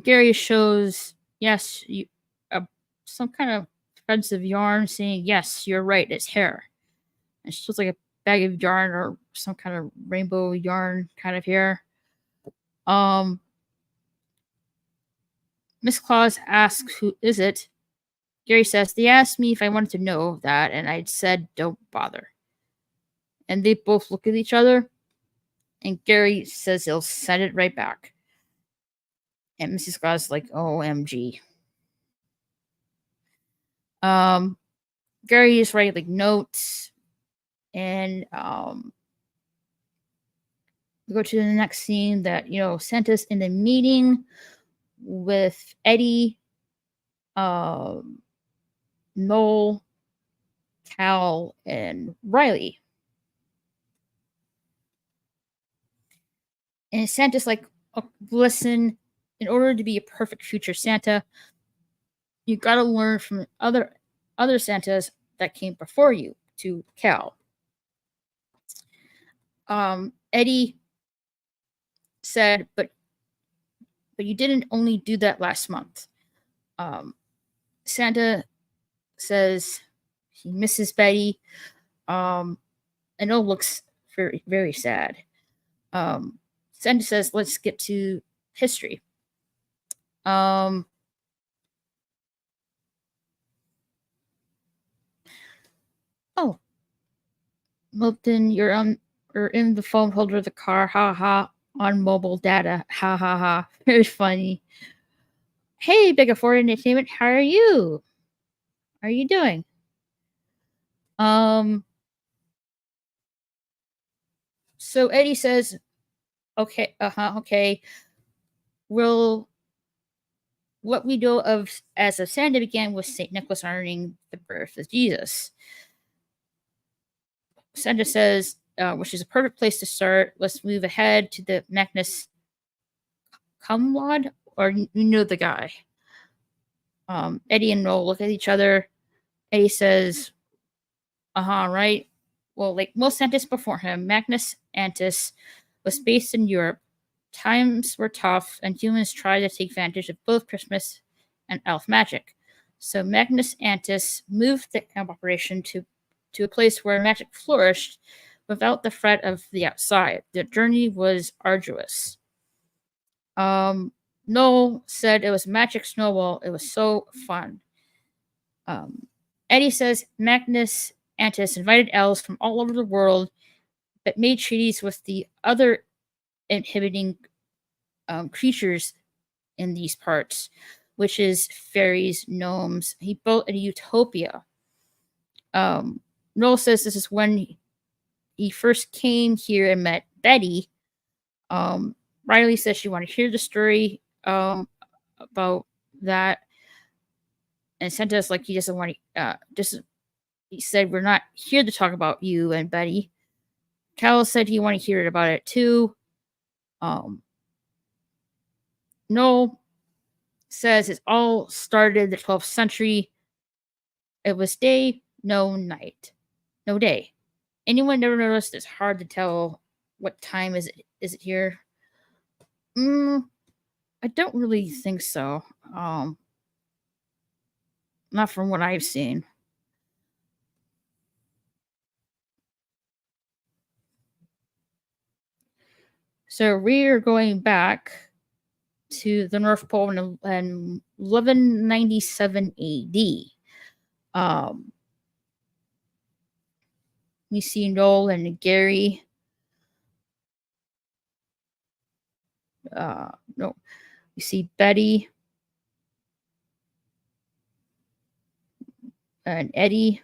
Gary shows, yes, some kind of threads of yarn saying, yes, you're right, it's hair. And she shows like a bag of yarn or some kind of rainbow yarn kind of hair. Miss Claus asks, who is it? Gary says, they asked me if I wanted to know that, and I said, don't bother. And they both look at each other, and Gary says he'll send it right back. And Mrs. Claus is like, OMG. Gary is writing like notes, and we go to the next scene that, you know, Santa's in the meeting with Eddie, Noel, Cal, and Riley. And Santa's like, oh, listen, in order to be a perfect future Santa, you gotta learn from other Santas that came before you, to Cal. Eddie said, but you didn't only do that last month. Santa says he misses Betty. And Noel looks very, very sad. Santa says, let's get to history. Oh, Milton, you're in the phone holder of the car. Ha ha. On mobile data. Ha ha ha. Very funny. Hey, Big Afford Entertainment, how are you? How are you doing? So Eddie says, okay, okay. What we know of as of Santa began with St. Nicholas honoring the birth of Jesus. Santa says, which is a perfect place to start. Let's move ahead to the Magnus Cumlad, or you know the guy. Eddie and Noel look at each other. Eddie says, right. Well, like most Santas before him, Magnus Antis was based in Europe. Times were tough, and humans tried to take advantage of both Christmas and elf magic. So Magnus Antis moved the camp operation to a place where magic flourished without the threat of the outside. The journey was arduous. Noel said it was magic snowball. It was so fun. Eddie says Magnus Antis invited elves from all over the world, but made treaties with the other inhibiting creatures in these parts, which is fairies, gnomes. He built a utopia. Noel says this is when he first came here and met Betty. Riley says she wanted to hear the story about that. And Santa's like, he doesn't want to, he said, we're not here to talk about you and Betty. Cal said he wanted to hear about it too. Noel says it all started in the 12th century. It was day, no night. No day. Anyone never noticed it's hard to tell what time is it here? I don't really think so. Not from what I've seen. So we are going back to the North Pole in 1197 AD. We see Noel and Gary. No, we see Betty and Eddie.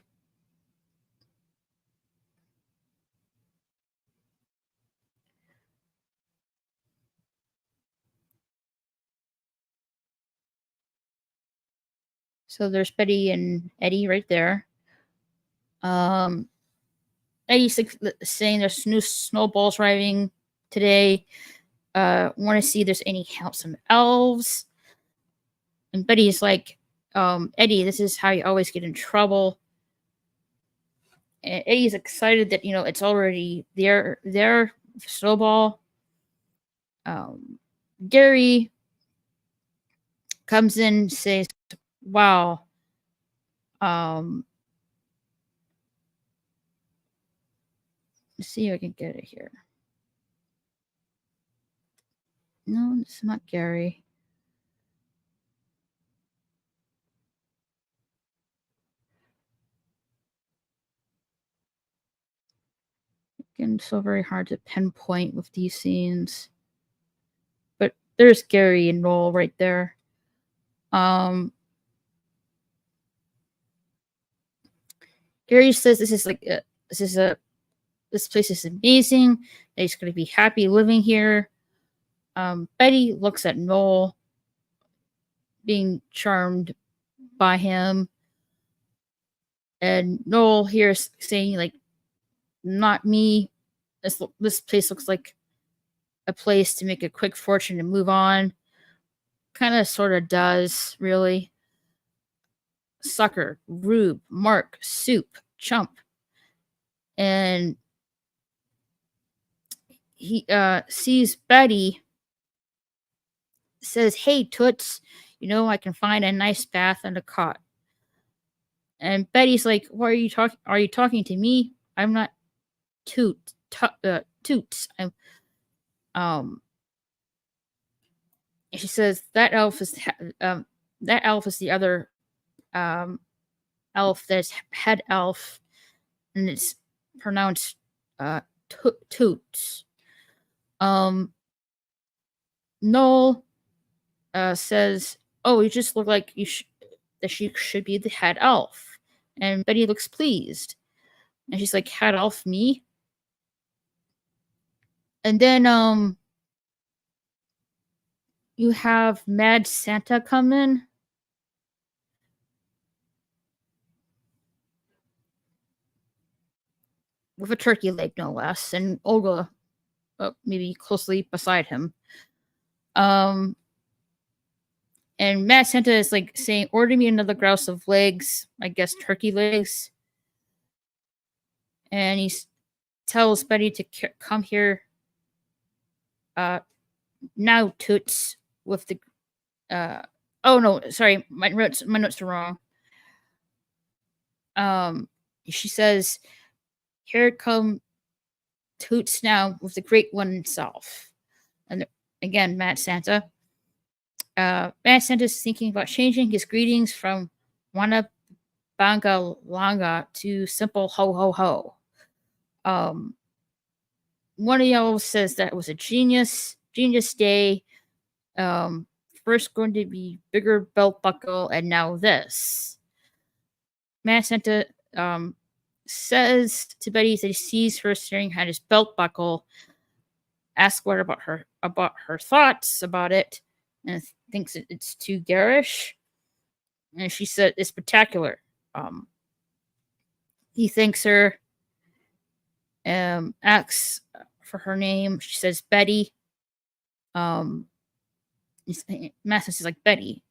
So there's Betty and Eddie right there. Eddie's saying there's new snowballs arriving today. Want to see if there's any handsome elves. And Betty's like, Eddie, this is how you always get in trouble. And Eddie's excited that, it's already there, snowball. Gary comes in, says, wow. Let's see if I can get it here. No, it's not Gary. Again, so very hard to pinpoint with these scenes. But there's Gary and Noel right there. Gary says this place is amazing. That he's going to be happy living here. Betty looks at Noel, being charmed by him. And Noel hears saying, like, not me. This place looks like a place to make a quick fortune and move on. Kind of sort of does, really. Sucker, rube, mark, soup, chump. And he sees Betty, says, "Hey, Toots, I can find a nice bath and a cot." And Betty's like, "Why are you talking? Are you talking to me? I'm not Toots. I'm um." And she says that elf is the other elf that's head elf, and it's pronounced Toots. Noel says, "Oh, you just look like that she should be the head elf." And Betty looks pleased. And she's like, "Head elf, me?" And then you have Mad Santa come in. With a turkey leg, no less, and Olga maybe closely beside him. And Mad Santa is like saying, "Order me another grouse of legs," I guess turkey legs. And he tells Betty to come here now, Toots, with the oh no, sorry, my notes are wrong. She says, "Here come Toots now with the great one himself." And again, Mad Santa. Mad Santa's thinking about changing his greetings from Wana Banga Langa to simple ho ho ho. One of y'all says that was a genius day. First going to be bigger belt buckle, and now this. Mad Santa says to Betty that he sees her staring at his belt buckle, asks what about her thoughts about it, and thinks it's too garish. And she said it's spectacular. He thanks her, asks for her name. She says Betty. Master says like, "Betty."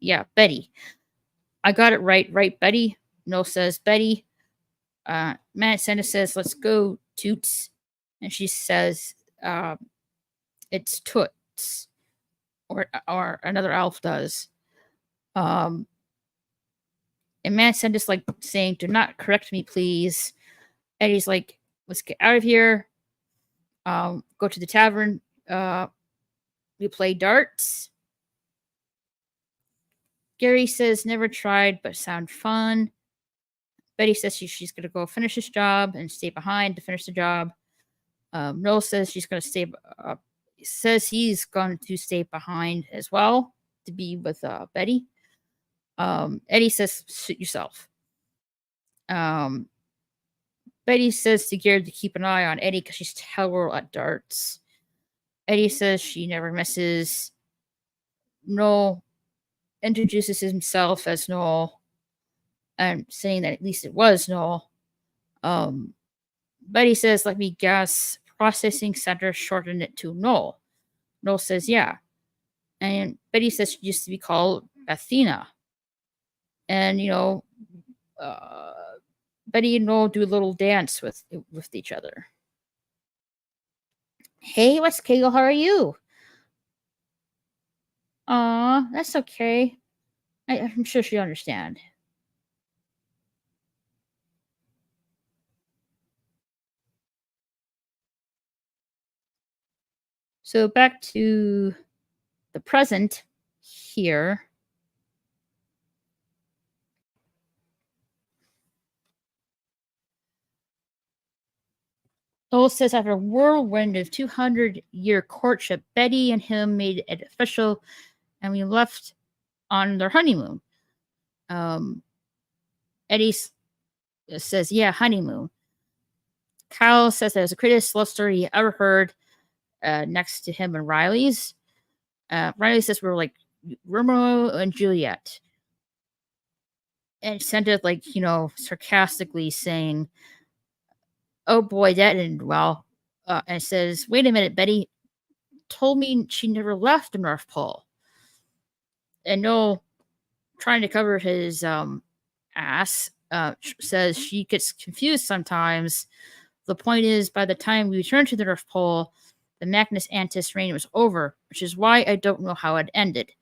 "Yeah, Betty. I got it right, Betty." No says Betty. Mad Santa says, "Let's go, Toots." And she says, "It's Toots," or another elf does. And Mad Santa's like saying, "Do not correct me, please." Eddie's like, "Let's get out of here. Go to the tavern. We play darts." Gary says, "Never tried, but sound fun." Betty says she's going to go finish this job and stay behind to finish the job. Noel says she's going to stay. Says he's going to stay behind as well to be with Betty. Eddie says, "Suit yourself." Betty says to Gary to keep an eye on Eddie because she's terrible at darts. Eddie says she never misses. Noel introduces himself as Noel, and saying that at least it was Noel. Betty says, "Let me guess, processing center shortened it to Noel." Noel says, "Yeah." And Betty says she used to be called Athena. And, Betty and Noel do a little dance with each other. "Hey, what's Kegel? How are you?" "Aw, that's okay. I'm sure she'll understand." So back to the present here. Noel says after a whirlwind of 200-year courtship, Betty and him made it official, and we left on their honeymoon. Eddie says, "Yeah, honeymoon." Kyle says that was the greatest love story he ever heard, next to him and Riley's. Riley says we're like Romeo and Juliet. And Santa, like, sarcastically saying, "Oh boy, that ended well." And says, "Wait a minute, Betty told me she never left the North Pole." And Noel, trying to cover his ass, says she gets confused sometimes The point is, by the time we return to the North Pole, the Magnus Antis reign was over, which is why I don't know how it ended.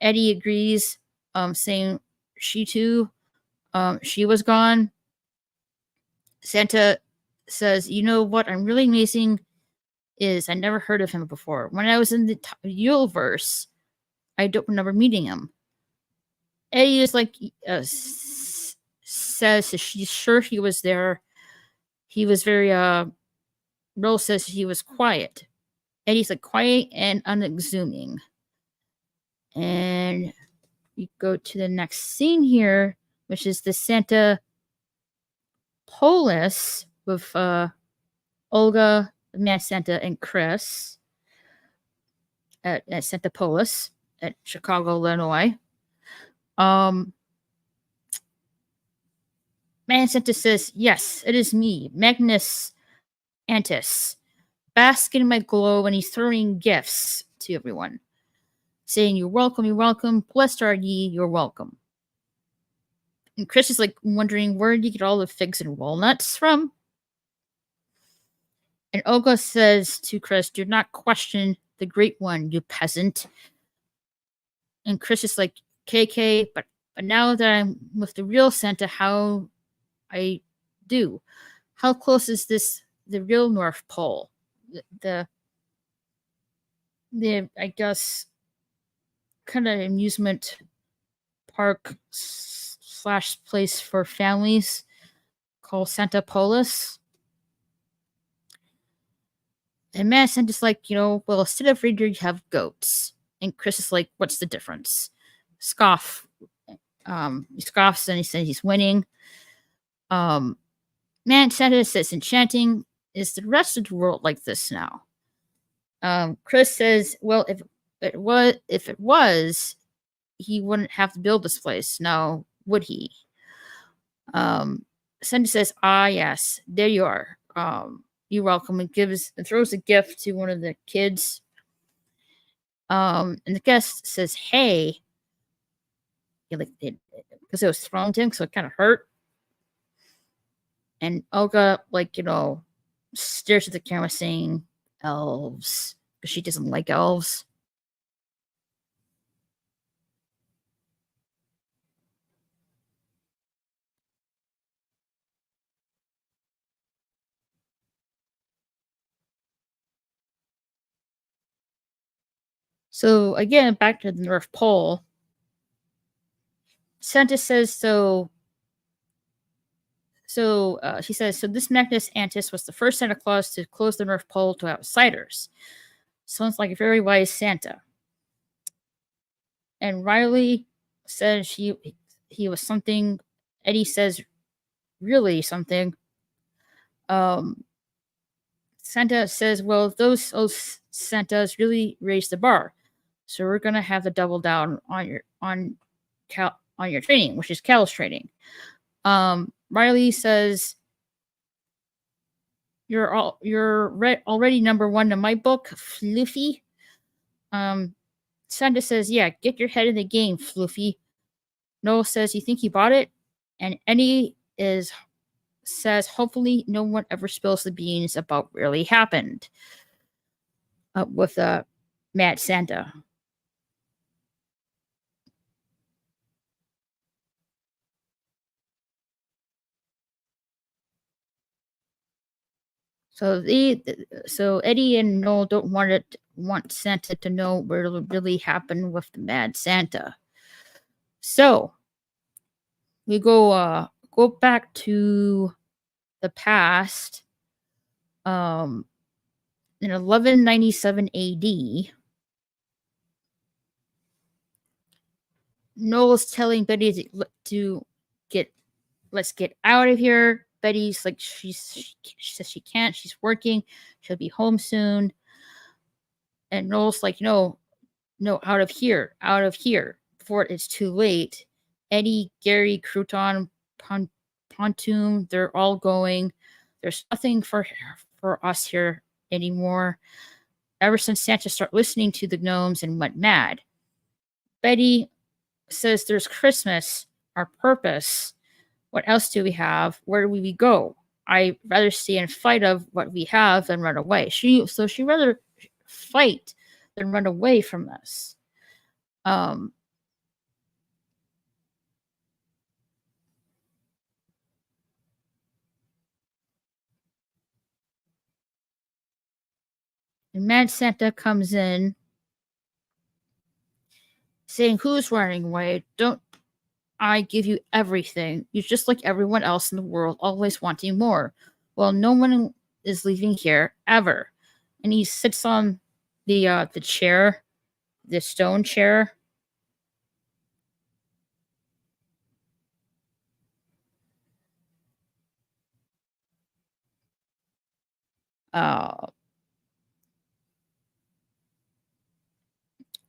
Eddie agrees, saying she too, she was gone. Santa says, you know what I'm really amazing is I never heard of him before. When I was in the Yuleverse, I don't remember meeting him. Eddie is like, says she's sure he was there. He was very, Rose says he was quiet. Eddie's like quiet and unassuming. And you go to the next scene here, which is the Santa Polis with Olga, Mad Santa, and Chris at Santa Polis at Chicago, Illinois. Mad Santa says, yes, it is me, Magnus Antis. Bask in my glow, and he's throwing gifts to everyone, saying, you're welcome, blessed are ye, you're welcome. And Chris is like wondering, where did you get all the figs and walnuts from? And Olga says to Chris, do not question the great one, you peasant. And Chris is like, KK, but now that I'm with the real Santa, how I do? How close is this, the real North Pole? The I guess, kind of amusement park / place for families called Santa Polis. And Mad Santa's like, well, instead of reindeer, you have goats. And Chris is like, what's the difference? Scoff. He scoffs and he says he's winning. Mad Santa says enchanting. Is the rest of the world like this now? Chris says, well, if it was, he wouldn't have to build this place now, would he? Santa says, yes, there you are. You're welcome, and throws a gift to one of the kids. And the guest says, hey, because it was thrown to him, so it kind of hurt. And Olga, stares at the camera saying, elves, because she doesn't like elves. So again, back to the North Pole. Santa says she says, so this Magnus Antis was the first Santa Claus to close the North Pole to outsiders. Sounds like a very wise Santa. And Riley says he was something. Eddie says, really something. Santa says, well, those Santas really raised the bar. So we're going to have to double down on your training, which is Cal's training. Riley says, you're already number 1 in my book, Floofy. Santa says, yeah, get your head in the game, Floofy. Noel says, you think he bought it? And Eddie says, hopefully no one ever spills the beans about what really happened with Mad Santa. So Eddie and Noel don't want Santa to know what really happened with the Mad Santa. So we go back to the past. In 1197 AD, Noel's telling Betty let's get out of here. Betty's like, she says she can't. She's working. She'll be home soon. And Noel's like, no, out of here, before it's too late. Eddie, Gary, Crouton, Pontoon, they're all going. There's nothing for us here anymore. Ever since Santa started listening to the gnomes and went mad. Betty says there's Christmas, our purpose. What else do we have? Where do we go? I rather stay and fight of what we have than run away. She rather fight than run away from this. And Mad Santa comes in saying, "Who's running away? Don't I give you everything? You're just like everyone else in the world, always wanting more. Well, no one is leaving here ever." And he sits on the chair, the stone chair.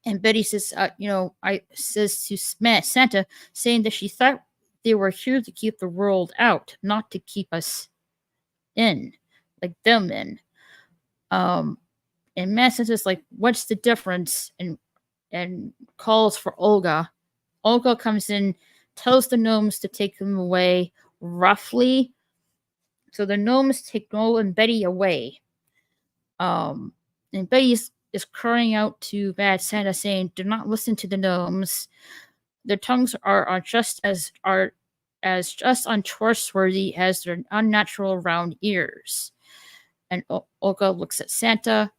And Betty says, I says to Santa, saying that she thought they were here to keep the world out, not to keep us in, like them in. And Matt Santa's like, "What's the difference?" And calls for Olga. Olga comes in, tells the gnomes to take them away roughly. So the gnomes take Noel and Betty away. And Betty is crying out to Bad Santa, saying, "Do not listen to the gnomes. Their tongues are just just untrustworthy as their unnatural round ears." And Olga looks at Santa,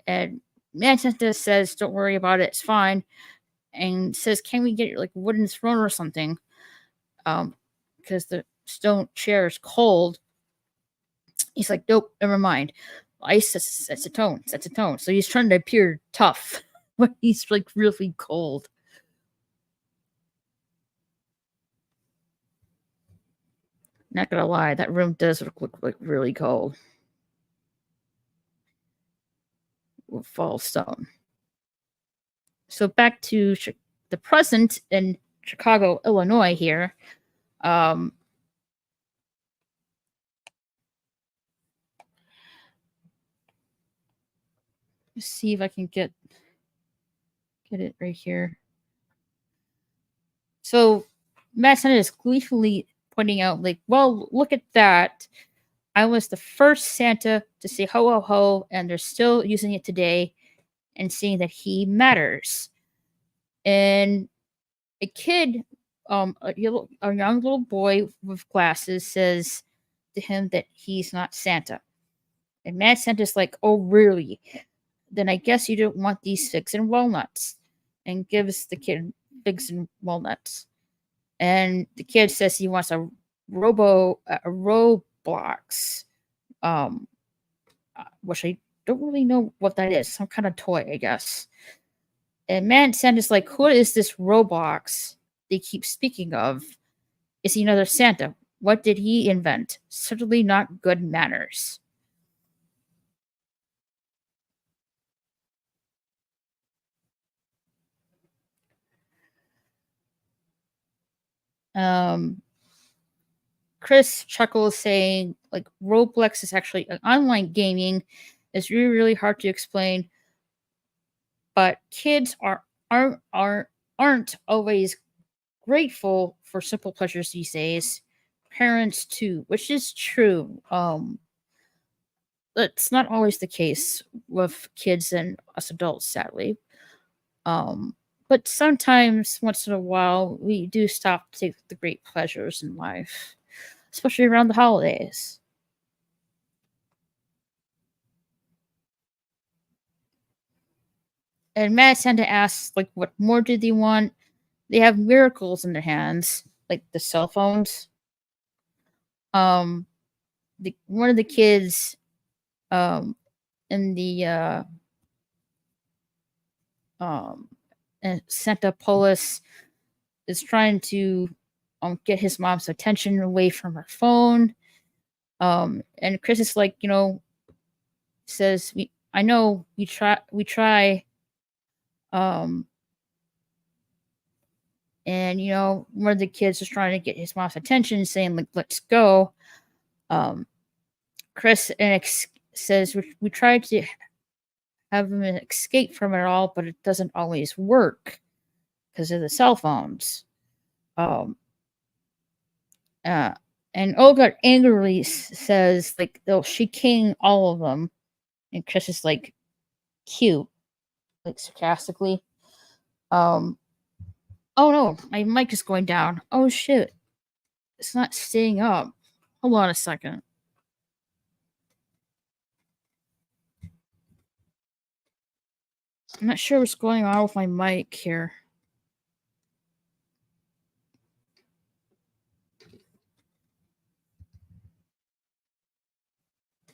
and Mad Santa says, "Don't worry about it. It's fine." And says, "Can we get like a wooden throne or something?" Because the stone chair is cold. He's like, "Nope, never mind. Ice sets a tone. So he's trying to appear tough, but he's like really cold. Not gonna lie, that room does look like really cold. With fall stone. So back to the present in Chicago, Illinois here. Let's see if I can get it right here. So Matt Santa is gleefully pointing out, like, "Well, look at that. I was the first Santa to say ho ho ho, and they're still using it today and saying that he matters." And a kid, a young little boy with glasses, says to him that he's not Santa. And Mad Santa's like, "Oh, really? Then I guess you don't want these figs and walnuts," and gives the kid figs and walnuts. And the kid says he wants a Roblox, which I don't really know what that is. Some kind of toy, I guess. And Mad Santa's like, "Who is this Roblox they keep speaking of? Is he another Santa? What did he invent? Certainly not good manners." Chris chuckles, saying, like, Roblox is actually an online gaming. It's really, really hard to explain. But kids aren't always grateful for simple pleasures these days. Parents too, which is true. That's not always the case with kids and us adults, sadly. But sometimes, once in a while, we do stop to take the great pleasures in life, especially around the holidays. And Mad Santa asks, like, what more do they want? They have miracles in their hands, like the cell phones. One of the kids, in the Santa Polis is trying to get his mom's attention away from her phone. And Chris is like, says, "I know we try. And one of the kids is trying to get his mom's attention, saying, like, let's go." Chris says, "We tried to have him escape from it all, but it doesn't always work because of the cell phones." And And Olga angrily says, like, they'll she king all of them. And Chris is like, cute, like sarcastically. Oh no, my mic is going down. Oh shit. It's not staying up. Hold on a second. I'm not sure what's going on with my mic here.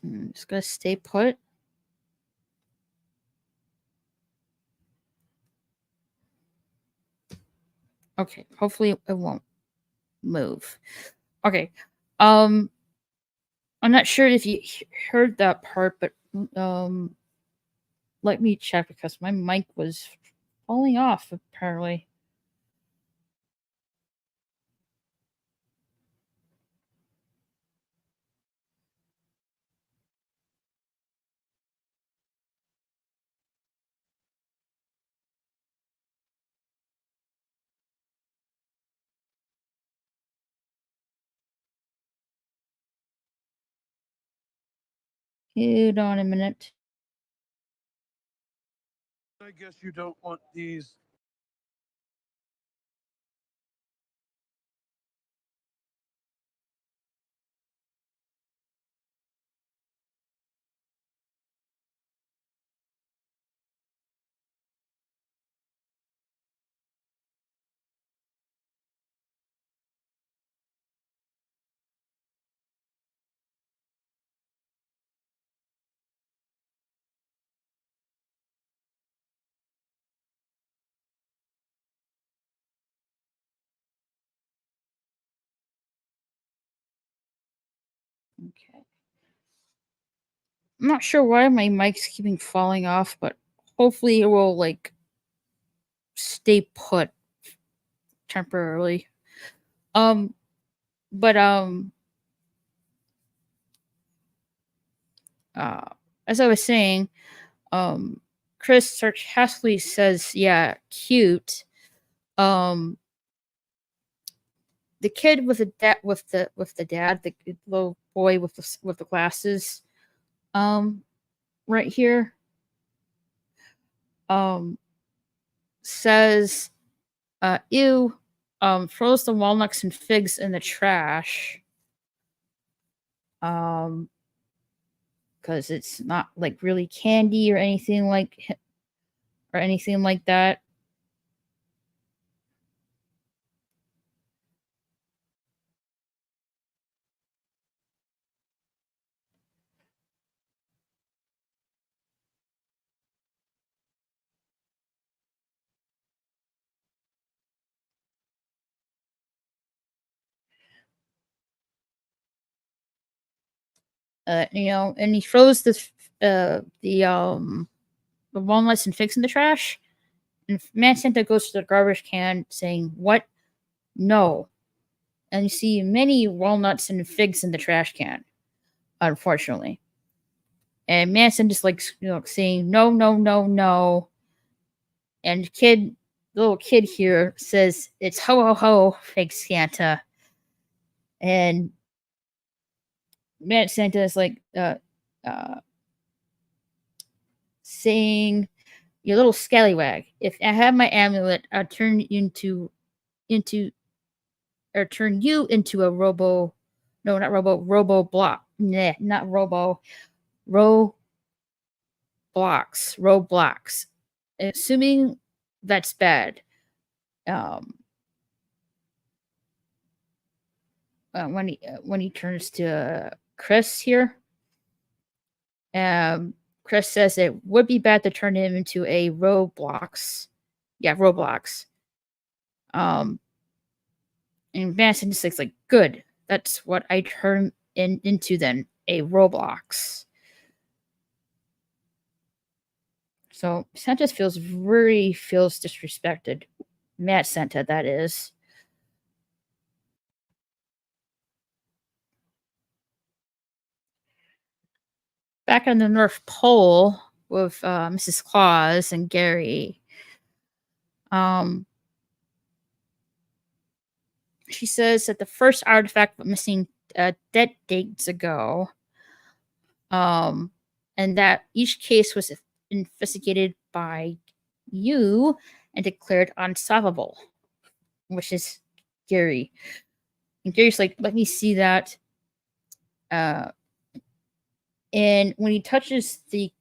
I'm just gonna stay put. Okay, hopefully it won't move. Okay. I'm not sure if you heard that part, but let me check because my mic was falling off apparently. Hold on a minute. I guess you don't want these. Okay. I'm not sure why my mic's keeping falling off, but hopefully it will like stay put temporarily. But as I was saying, Chris sarcastically says, "Yeah, cute." The kid with the dad, the little boy with the glasses, right here, says, "Ew." Throws the walnuts and figs in the trash. Because it's not like really candy or anything like that. And he throws the walnuts and figs in the trash. And Man Santa goes to the garbage can saying, "What? No." And you see many walnuts and figs in the trash can, unfortunately. And Man Santa's like, saying, "No, no, no, no." And the little kid here says, "It's ho, ho, ho, fake Santa." And Man Santa is like, saying, "You little scallywag, if I had my amulet, I'd turn you into a robo block. Nah, not Roblox. Assuming that's bad. When he turns to Chris here, Chris says it would be bad to turn him into a Roblox. Yeah, Roblox. And Vance and just like, good. That's what I turn into then, a Roblox. So Santa feels disrespected. Matt Santa, that is. Back on the North Pole with Mrs. Claus and Gary. She says that the first artifact went missing decades ago. And that each case was investigated by you and declared unsolvable, which is Gary. And Gary's like, let me see that. And when he touches the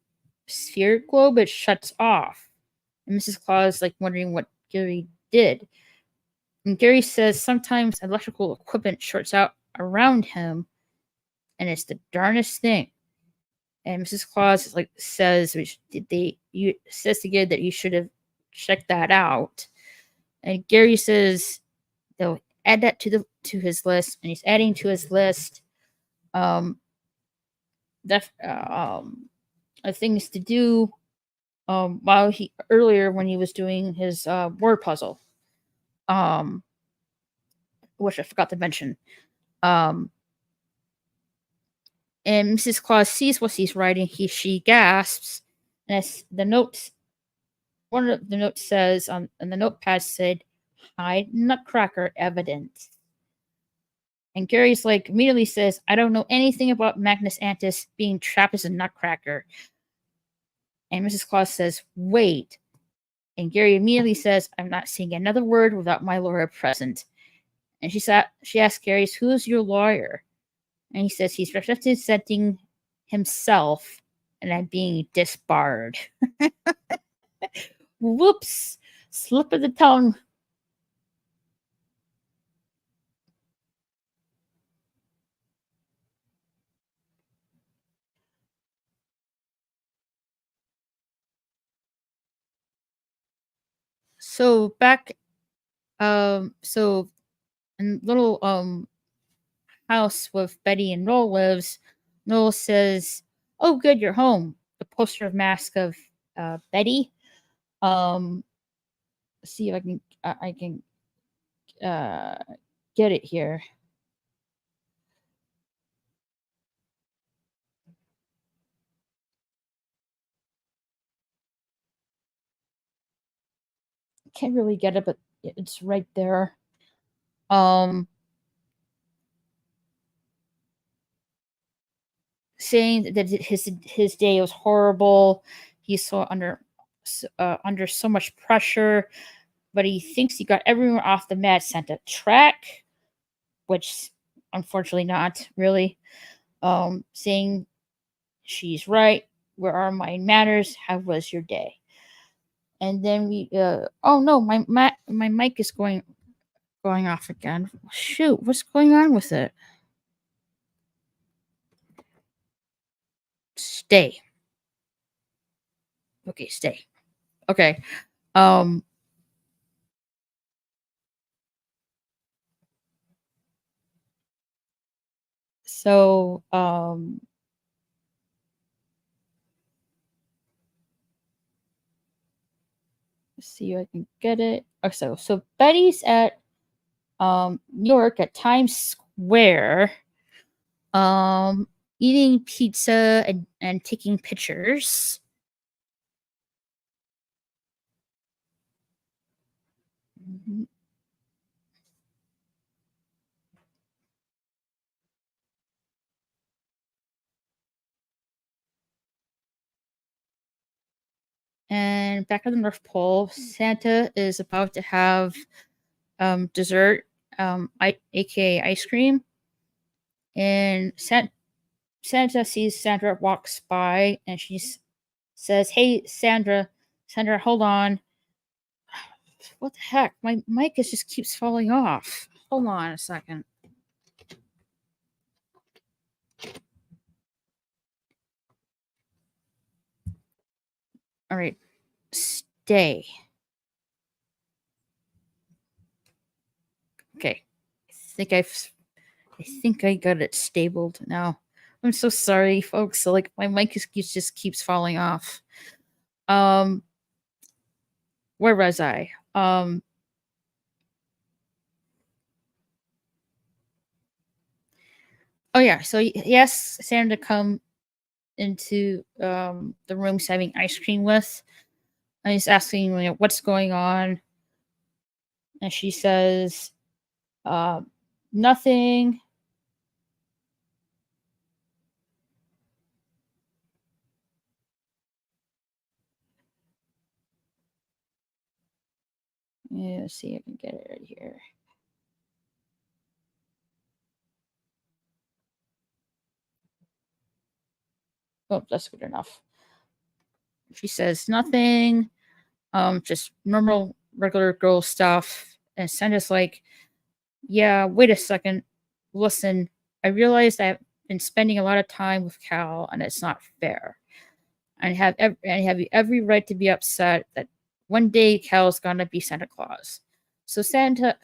sphere globe, it shuts off. And Mrs. Claus is like wondering what Gary did. And Gary says sometimes electrical equipment shorts out around him, and it's the darnest thing. And Mrs. Claus like says says to Gary that you should have checked that out. And Gary says they'll add that to his list, and he's adding to his list things to do while earlier when he was doing his word puzzle, which I forgot to mention. And Mrs. Claus sees what he's writing. She gasps, and as the notes, one of the notes says on the notepad said, "Hide Nutcracker evidence." And Gary's like immediately says, "I don't know anything about Magnus Antis being trapped as a Nutcracker." And Mrs. Claus says, "Wait." And Gary immediately says, "I'm not saying another word without my lawyer present." And she asks Gary, "Who's your lawyer?" And he says he's representing himself, and I'm being disbarred. Whoops! Slip of the tongue. So back, so in little house with Betty and Noel lives, Noel says, "Oh, good, you're home." The poster of mask of Betty. See if I can get it here. Can't really get it, but it's right there. Saying that his day was horrible. He's so under so much pressure, but he thinks he got everyone off the Mad Santa track, which unfortunately not really. Saying she's right. Where are my manners? How was your day? And then we oh no, my mic is going off again. Shoot, what's going on with it? Stay. Okay, stay. Okay. So let's see if I can get it. Oh, so Betty's at New York at Times Square, eating pizza and taking pictures. Mhm. And back at the North Pole, Santa is about to have dessert, aka ice cream. And Santa sees Sandra walks by, and she says, "Hey, Sandra, hold on." What the heck? My mic just keeps falling off. Hold on a second. All right, stay. Okay, I think I got it stabled now. I'm so sorry, folks. So like my mic just keeps falling off. Where was I? Oh yeah. So he asks Sandra to come into the room he's having ice cream with, and he's asking what's going on, and she says, "Nothing." Yeah, let's see if I can get it right here. Oh, that's good enough. She says nothing. Just normal, regular girl stuff. And Sandra's like, yeah, wait a second. Listen, I realized I've been spending a lot of time with Cal, and it's not fair. I have every right to be upset that one day Cal's gonna be Santa Claus. So Sandra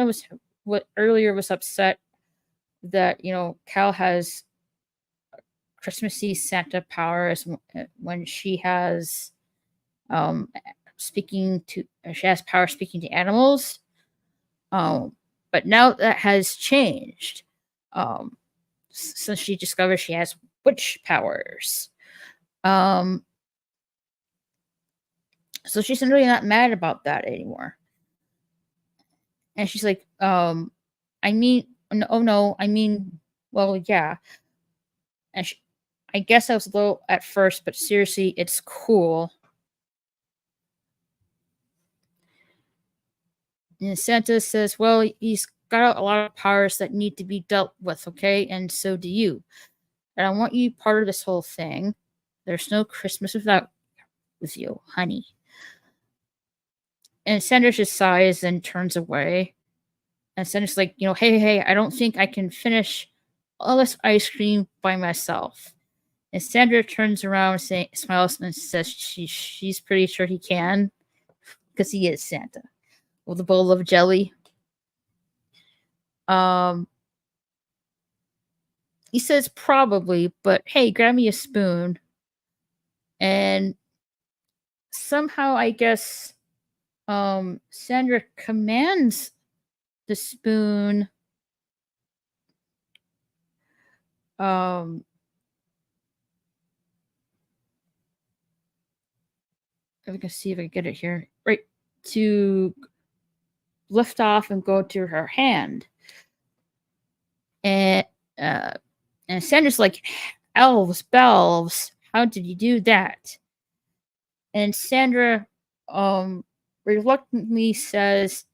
was what earlier was upset that Cal has Christmassy Santa powers when she has she has power speaking to animals. But now that has changed. Since she discovers she has witch powers. So she's really not mad about that anymore. And she's like, I mean, oh no, I mean, well, yeah. And I guess I was low at first, but seriously, it's cool. And Santa says, well, he's got a lot of powers that need to be dealt with, okay? And so do you. And I want you part of this whole thing. There's no Christmas without with you, honey. And Sandra just sighs and turns away. And Sandra's like, hey, I don't think I can finish all this ice cream by myself. And Sandra turns around, smiles, and says she's pretty sure he can, because he is Santa with a bowl of jelly. He says probably, but hey, grab me a spoon. And somehow, I guess, Sandra commands the spoon. I can see if I can get it here. Right, to lift off and go to her hand. And Sandra's like, elves, belves, how did you do that? And Sandra reluctantly says,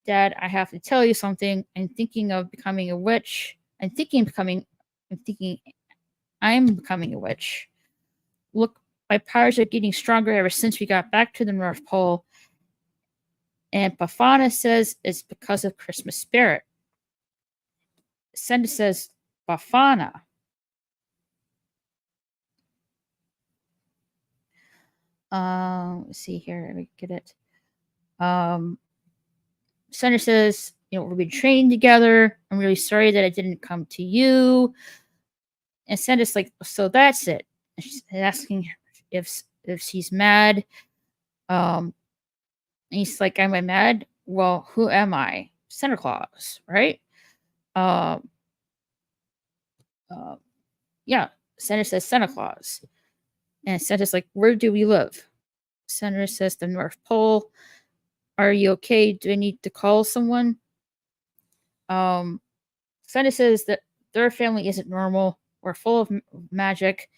Dad, I have to tell you something. I'm thinking of becoming a witch. I'm thinking I'm becoming a witch. Look, my powers are getting stronger ever since we got back to the North Pole. And Bafana says it's because of Christmas spirit. Sandra says, Bafana. Let's see here. Let me get it. Sandra says, we'll be training together. I'm really sorry that I didn't come to you. And Sandra's like, so that's it. And she's asking if she's mad. And he's like, am I mad? Well, who am I? Santa Claus, right? Yeah. Sandra says Santa Claus. And Santa's like, where do we live? Sandra says the North Pole. Are you okay? Do I need to call someone? Santa says that their family isn't normal. We're full of magic.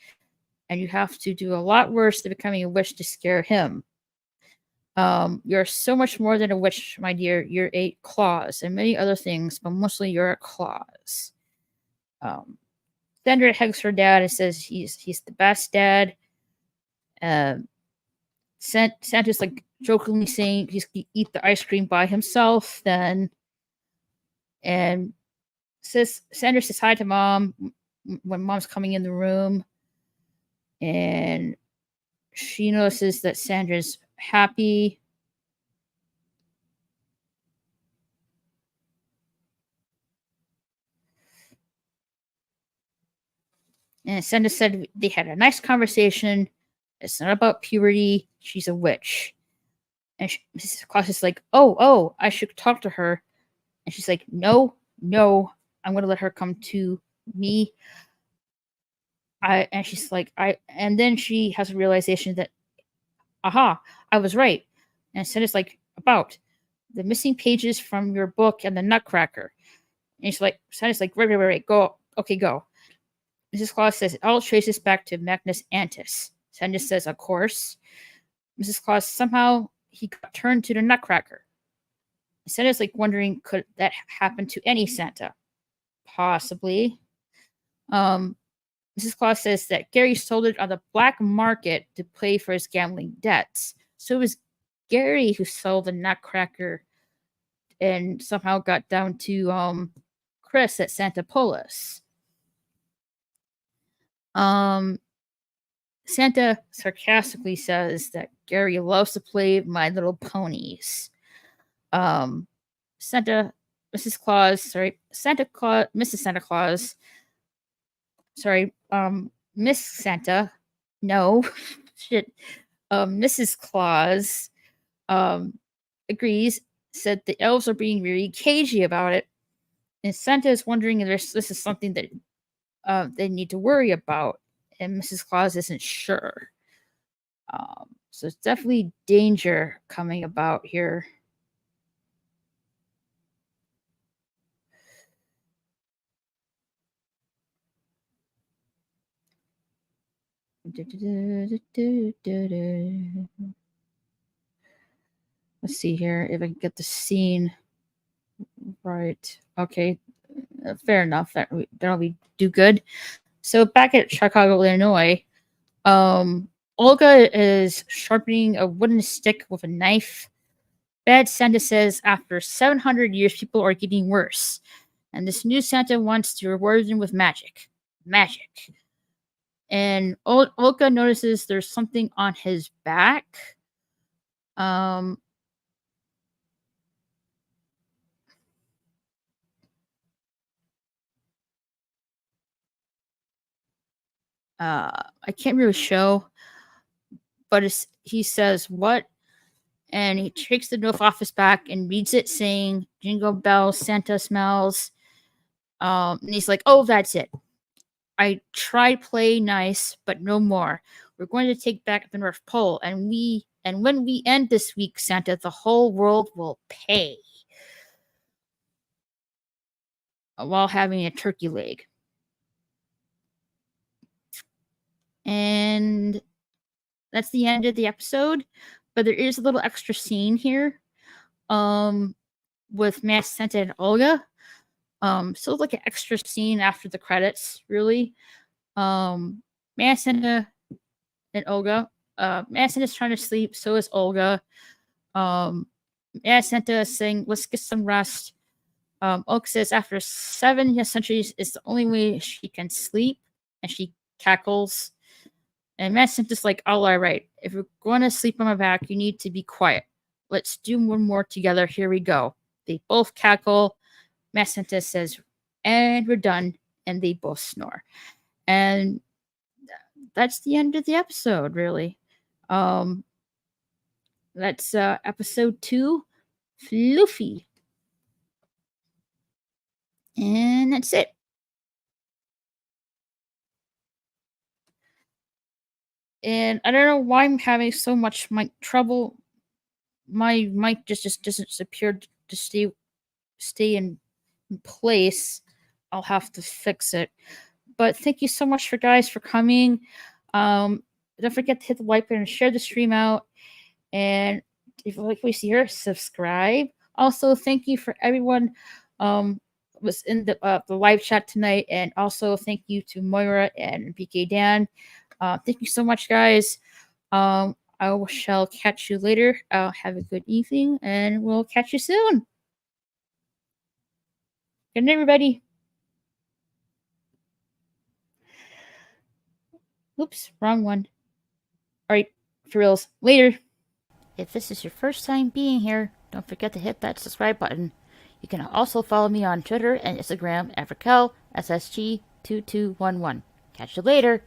And you have to do a lot worse than becoming a witch to scare him. You're so much more than a witch, my dear. You're a Claus and many other things, but mostly you're a Claus. Sandra hugs her dad and says he's the best dad. Santa's like jokingly saying he's gonna eat the ice cream by himself then. And Sandra says hi to Mom when Mom's coming in the room. And she notices that Sandra's happy. And Sandra said they had a nice conversation. It's not about puberty. She's a witch. And Mrs. Claus is like, oh, I should talk to her. And she's like, no, I'm going to let her come to me. And she's like, and then she has a realization that, aha, I was right. And Sandra's like, about the missing pages from your book and the Nutcracker. And Sandra's like, right, go. Okay, go. Mrs. Claus says, it all traces back to Magnus Antis. Sandra says, of course. Mrs. Claus, somehow he got turned to the Nutcracker. Santa's like wondering, could that happen to any Santa? Possibly. Mrs. Claus says that Gary sold it on the black market to pay for his gambling debts. So it was Gary who sold the Nutcracker and somehow got down to Chris at Santa Polis. Santa sarcastically says that Gary loves to play My Little Ponies. Mrs. Santa Claus, Miss Santa, no, shit, Mrs. Claus, agrees, said the elves are being really cagey about it, and Santa is wondering if this is something that they need to worry about, and Mrs. Claus isn't sure. So it's definitely danger coming about here. Let's see here if I can get the scene right. Okay, fair enough. That'll do good. So back at Chicago, Illinois, Olga is sharpening a wooden stick with a knife. Bad Santa says after 700 years, people are getting worse, and this new Santa wants to reward them with magic. And Olga notices there's something on his back. I can't really show, but he says, "What?" And he takes the knife off his back and reads it, saying, "Jingle bells, Santa smells." And he's like, "Oh, that's it. I tried play nice, but no more. We're going to take back the North Pole, and when we end this week, Santa, the whole world will pay." While having a turkey leg. And that's the end of the episode. But there is a little extra scene here with Mass Santa and Olga. So like an extra scene after the credits, really. Mass Santa and Olga. Mass Santa's trying to sleep, so is Olga. Mass Santa is saying, "Let's get some rest." Olga says after 7 centuries, it's the only way she can sleep, and she cackles. And Matt Santa's like, "All right. If we're going to sleep on my back, you need to be quiet. Let's do one more together. Here we go." They both cackle. Matt Santa says, "And we're done." And they both snore. And that's the end of the episode, really. That's episode 2, Fluffy. And that's it. And I don't know why I'm having so much mic trouble. My mic just doesn't appear to stay in place. I'll have to fix it. But thank you so much for coming. Don't forget to hit the like button and share the stream out. And if you like what you see here, subscribe. Also, thank you for everyone was in the live chat tonight, and also thank you to Moira and BK Dan. Thank you so much, guys. I shall catch you later. Have a good evening, and we'll catch you soon. Good night, everybody. Oops, wrong one. All right, for reals. Later. If this is your first time being here, don't forget to hit that subscribe button. You can also follow me on Twitter and Instagram at RaquelSSG2211. Catch you later.